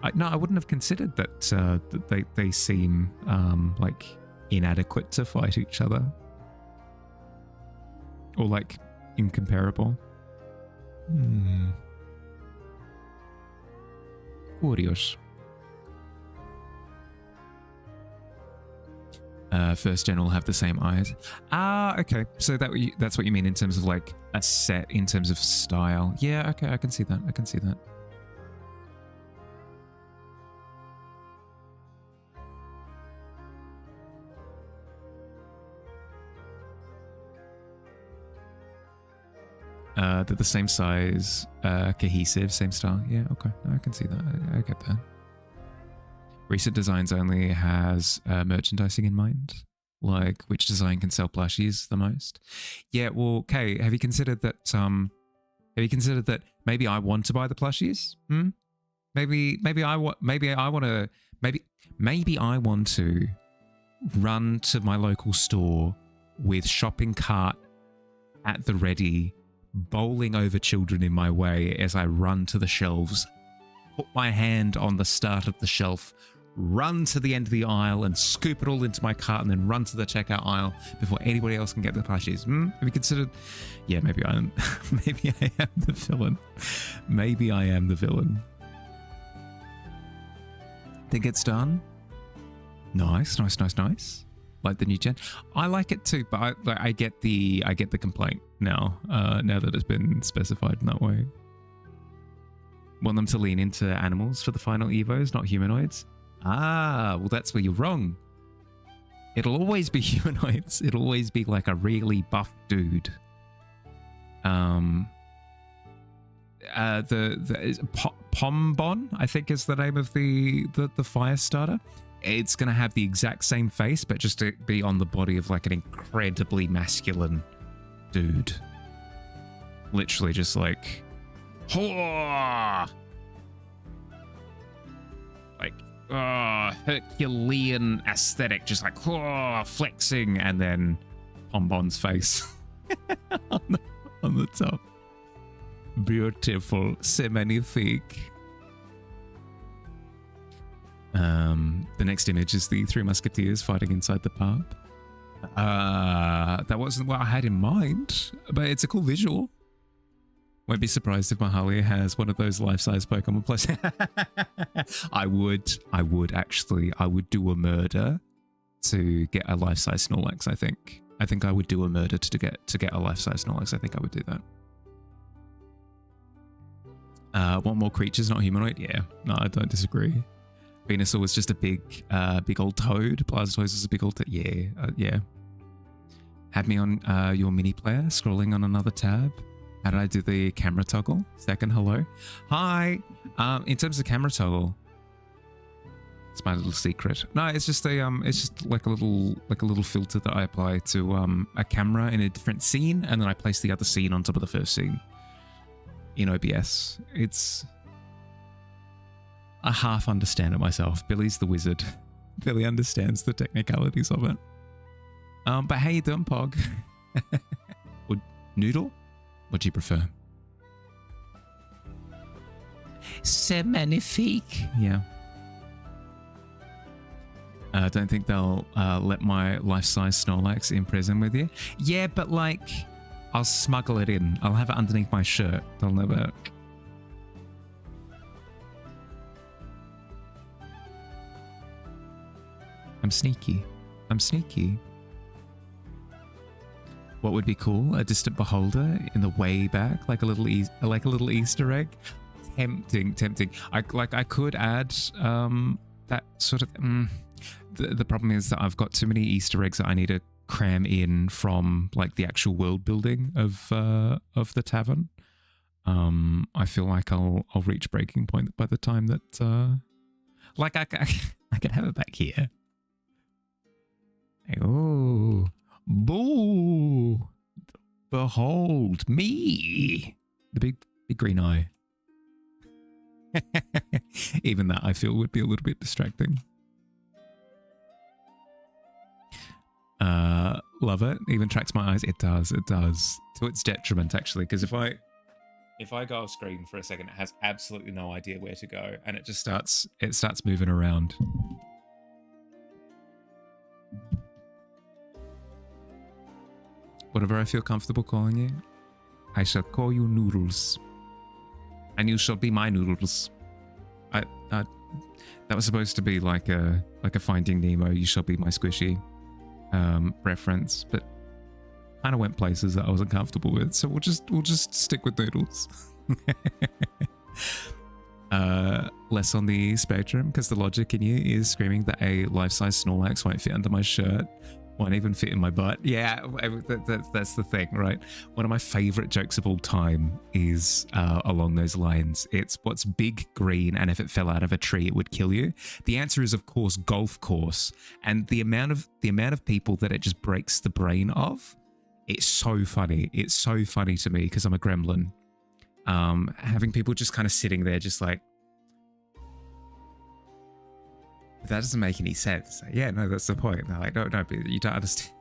I wouldn't have considered that they seem like inadequate to fight each other, or like incomparable. Curious. First gen will have the same eyes. Ah, okay. So that's what you mean in terms of like a set in terms of style. Yeah, okay, I can see that. I can see that. They're the same size, cohesive, same style. Yeah, okay. No, I can see that. I get that. Recent Designs only has merchandising in mind, like which design can sell plushies the most. Yeah, well, okay. Have you considered that? Maybe I want to buy the plushies? Maybe I want to run to my local store with shopping cart at the ready, bowling over children in my way as I run to the shelves, put my hand on the start of the shelf, run to the end of the aisle and scoop it all into my cart, and then run to the checkout aisle before anybody else can get the plushies. Have you considered? Yeah, maybe I am. Maybe I am the villain. Maybe I am the villain. Think it's done? Nice. like the new gen. I like it too, but I get the complaint now. Now that it's been specified in that way. Want them to lean into animals for the final evos, not humanoids. Ah, well that's where you're wrong. It'll always be humanoids. It'll always be like a really buff dude. Pombon, I think is the name of the fire starter. It's gonna have the exact same face, but just to be on the body of like an incredibly masculine dude. Literally just like, like Herculean aesthetic, just like flexing, and then Pombon's face on the top. Beautiful, c'est magnifique. The next image is the three musketeers fighting inside the pub. That wasn't what I had in mind, but it's a cool visual. Won't be surprised if Mahalia has one of those life-size Pokemon plus. I would actually do a murder to get a life-size Snorlax. I think I would do a murder to get a life-size Snorlax. I think I would do that. Want more creatures, not humanoid? Yeah, no, I don't disagree. Venusaur was just a big old toad. Blastoise is a big old yeah, yeah. Had me on your mini player, scrolling on another tab. How did I do the camera toggle? Second, hello. Hi. In terms of camera toggle, it's my little secret. No, it's just it's just like a little filter that I apply to a camera in a different scene, and then I place the other scene on top of the first scene. In OBS. I half understand it myself. Billy's the wizard. Billy understands the technicalities of it. But how you doing, Pog? Or Noodle? What do you prefer? C'est magnifique. Yeah. I don't think they'll let my life-size Snorlax in prison with you. Yeah, but like, I'll smuggle it in. I'll have it underneath my shirt. They'll never... I'm sneaky. I'm sneaky. What would be cool? A distant beholder in the way back, like a little Easter egg. Tempting. I could add that sort of. The problem is that I've got too many Easter eggs that I need to cram in from like the actual world building of the tavern. I feel like I'll reach breaking point by the time that like I can have it back here. Oh, boo! Behold me, the big green eye. Even that I feel would be a little bit distracting. Love it. Even tracks my eyes. It does to its detriment actually, because if I go off screen for a second, it has absolutely no idea where to go, and it just starts moving around. Whatever I feel comfortable calling you, I shall call you Noodles, and you shall be my Noodles. That was supposed to be like a Finding Nemo. You shall be my squishy reference, but kind of went places that I wasn't comfortable with. So we'll just stick with Noodles. Less on the spectrum, because the logic in you is screaming that a life-size Snorlax won't fit under my shirt. Won't even fit in my butt. Yeah, that's the thing, right? One of my favorite jokes of all time is along those lines. It's what's big, green, and if it fell out of a tree, it would kill you. The answer is, of course, golf course. And the amount of people that it just breaks the brain of, it's so funny. It's so funny to me because I'm a gremlin. Having people just kind of sitting there, just like, that doesn't make any sense. Yeah, no, that's the point. They're like, no, but you don't understand.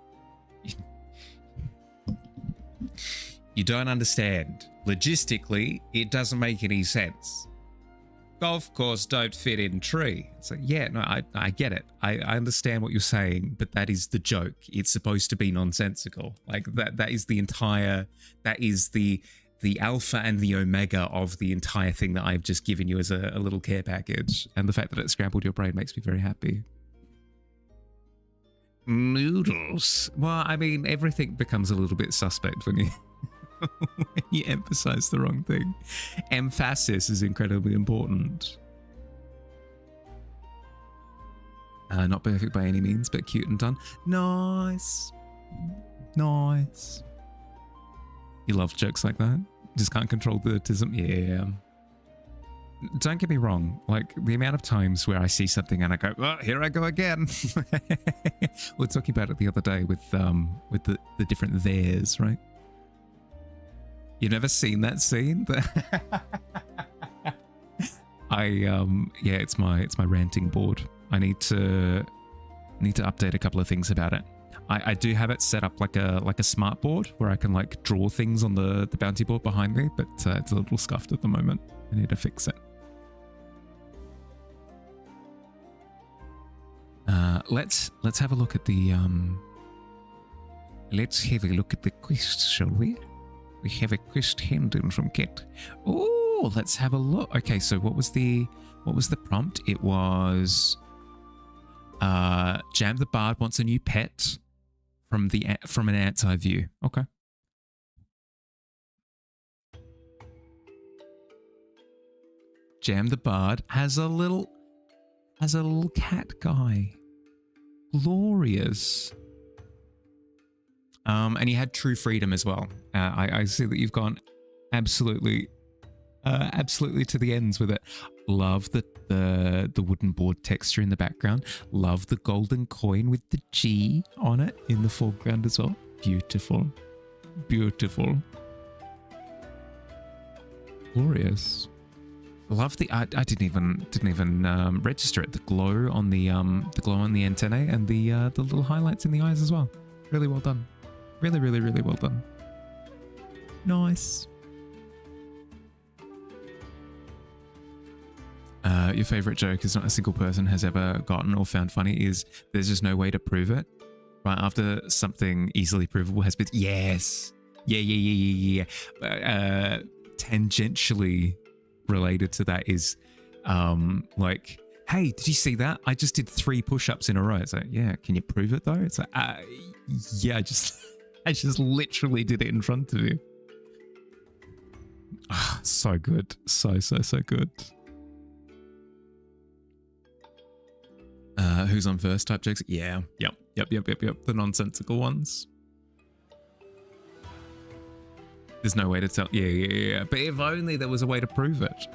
You don't understand. Logistically, it doesn't make any sense. Golf course don't fit in tree. It's like, yeah, no, I get it. I understand what you're saying, but that is the joke. It's supposed to be nonsensical. Like that is the entire, that is the alpha and the omega of the entire thing that I've just given you as a little care package. And the fact that it scrambled your brain makes me very happy. Noodles. Well, I mean, everything becomes a little bit suspect when you when you emphasize the wrong thing. Emphasis is incredibly important. Not perfect by any means, but cute and done. Nice. Nice. You love jokes like that? Just can't control the autism? Yeah. Don't get me wrong, like the amount of times where I see something and I go, oh, here I go again. We were talking about it the other day with the different theirs, right? You've never seen that scene? Yeah, it's my ranting board. I need to update a couple of things about it. I do have it set up like a smart board where I can like draw things on the bounty board behind me, but it's a little scuffed at the moment. I need to fix it. Let's have a look at the let's have a look at the quest, shall we? We have a quest handed from Kit. Oh, let's have a look. Okay, so what was the prompt? It was Jam the Bard wants a new pet from an ant's eye view. Okay. Jam the Bard has a little cat guy. Glorious. And he had True Freedom as well. I see that you've gone absolutely to the ends with it. Love the wooden board texture in the background. Love the golden coin with the G on it in the foreground as well. Beautiful, beautiful, glorious. Love the I didn't even register it. The glow on the antennae and the little highlights in the eyes as well. Really well done. Really, really, really well done. Nice. Your favorite joke is not a single person has ever gotten or found funny is there's just no way to prove it. Right after something easily provable has been, yes, yeah. Tangentially related to that is like, hey, did you see that? I just did 3 push-ups in a row. It's like, yeah, can you prove it though? It's like, yeah, I just literally did it in front of you. Oh, so good. So good. Who's on first type jokes? Yeah. Yep. The nonsensical ones. There's no way to tell. Yeah. But if only there was a way to prove it.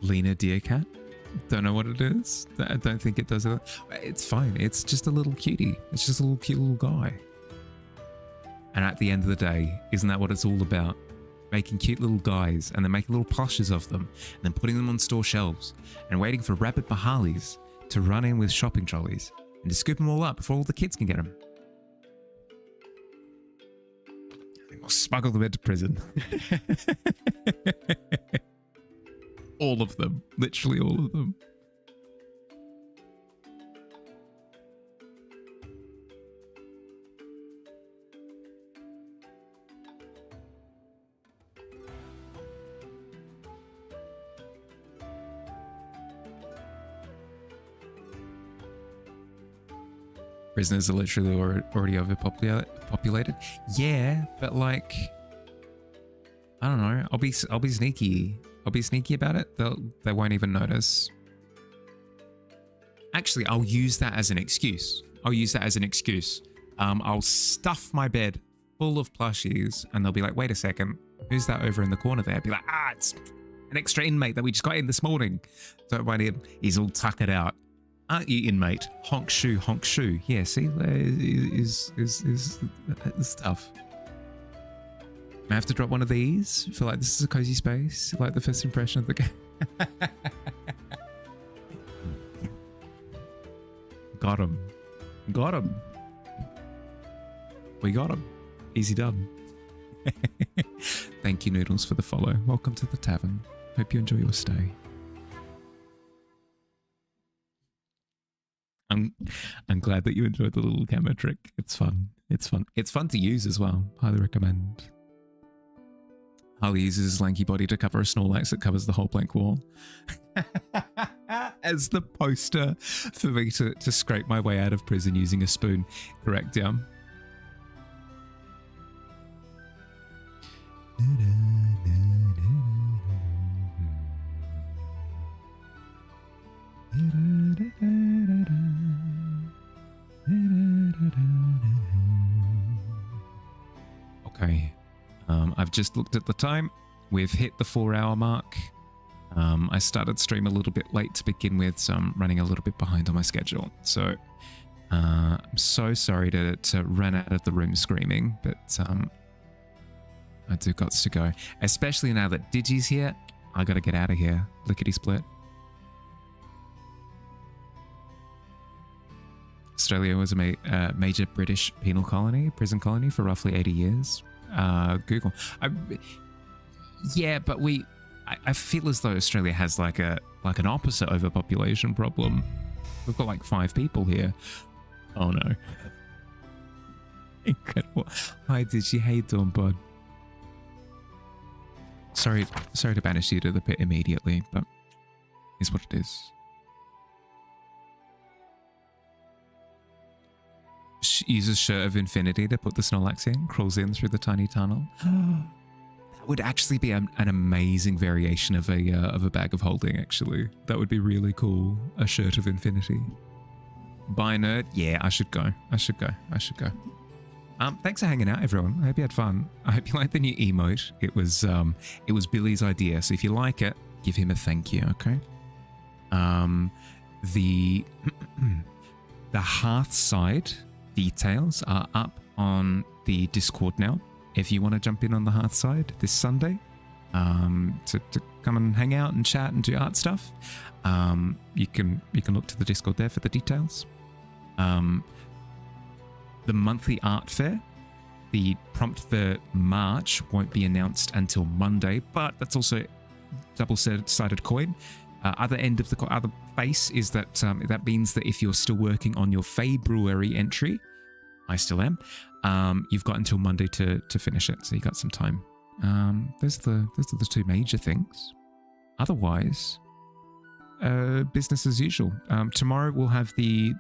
Lena Deercat. Don't know what it is. I don't think it does that. It's fine. It's just a little cutie. It's just a little cute little guy. And at the end of the day, isn't that what it's all about? Making cute little guys and then making little plushes of them and then putting them on store shelves and waiting for rabid Mahalis to run in with shopping trolleys and to scoop them all up before all the kids can get them. We'll smuggle them into prison. All of them. Literally all of them. Prisoners are literally already overpopulated. Yeah, but like, I don't know. I'll be sneaky. I'll be sneaky about it. They won't even notice. Actually, I'll use that as an excuse. I'll stuff my bed full of plushies, and they'll be like, "Wait a second, who's that over in the corner there?" I'll be like, it's an extra inmate that we just got in this morning. Don't mind him. He's all tuckered out. Aren't you, inmate? Honk shoe, honk shoe. Yeah, see, is tough. I have to drop one of these. Feel like this is a cozy space. Like the first impression of the game. Got him. We got him. Easy done. Thank you, Noodles, for the follow. Welcome to the tavern. Hope you enjoy your stay. I'm glad that you enjoyed the little camera trick. It's fun. It's fun to use as well. Highly recommend. Harley uses his lanky body to cover a Snorlax that covers the whole blank wall. as the poster for me to scrape my way out of prison using a spoon. Correct, yeah. Okay, I've just looked at the time. We've hit the 4-hour mark. I started stream a little bit late to begin with, so I'm running a little bit behind on my schedule. So I'm so sorry to run out of the room screaming, but I do got to go. Especially now that Digi's here, I gotta get out of here. Lickety split. Australia was a major British penal colony, prison colony for roughly 80 years. Google. Yeah, but I feel as though Australia has like an opposite overpopulation problem. We've got like 5 people here. Oh no. Incredible. Hi Digi, how you doing, bud? Sorry to banish you to the pit immediately, but it's what it is. Uses Shirt of Infinity to put the Snorlax in, crawls in through the tiny tunnel. That would actually be an amazing variation of a bag of holding, actually. That would be really cool. A Shirt of Infinity. Bye, nerd. Yeah, I should go. Thanks for hanging out, everyone. I hope you had fun. I hope you liked the new emote. It was Billy's idea, so if you like it, give him a thank you, okay? The Hearthside details are up on the Discord now. If you want to jump in on the Hearthside this Sunday to come and hang out and chat and do art stuff, you can look to the Discord there for the details. The monthly art fair, the prompt for March won't be announced until Monday, but that's also double-sided coin. Other end of the other face is that that means that if you're still working on your February entry, I still am, you've got until Monday to finish it, so you got some time. Those are the 2 major things. Otherwise, business as usual. Tomorrow we'll have the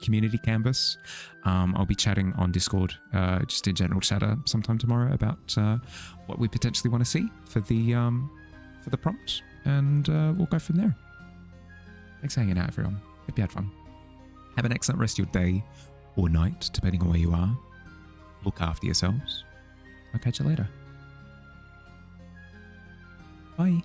community canvas. I'll be chatting on Discord, just in general chatter sometime tomorrow about what we potentially want to see for the prompt, and we'll go from there. Thanks for hanging out, everyone. Hope you had fun. Have an excellent rest of your day or night, depending on where you are. Look after yourselves. I'll catch you later. Bye.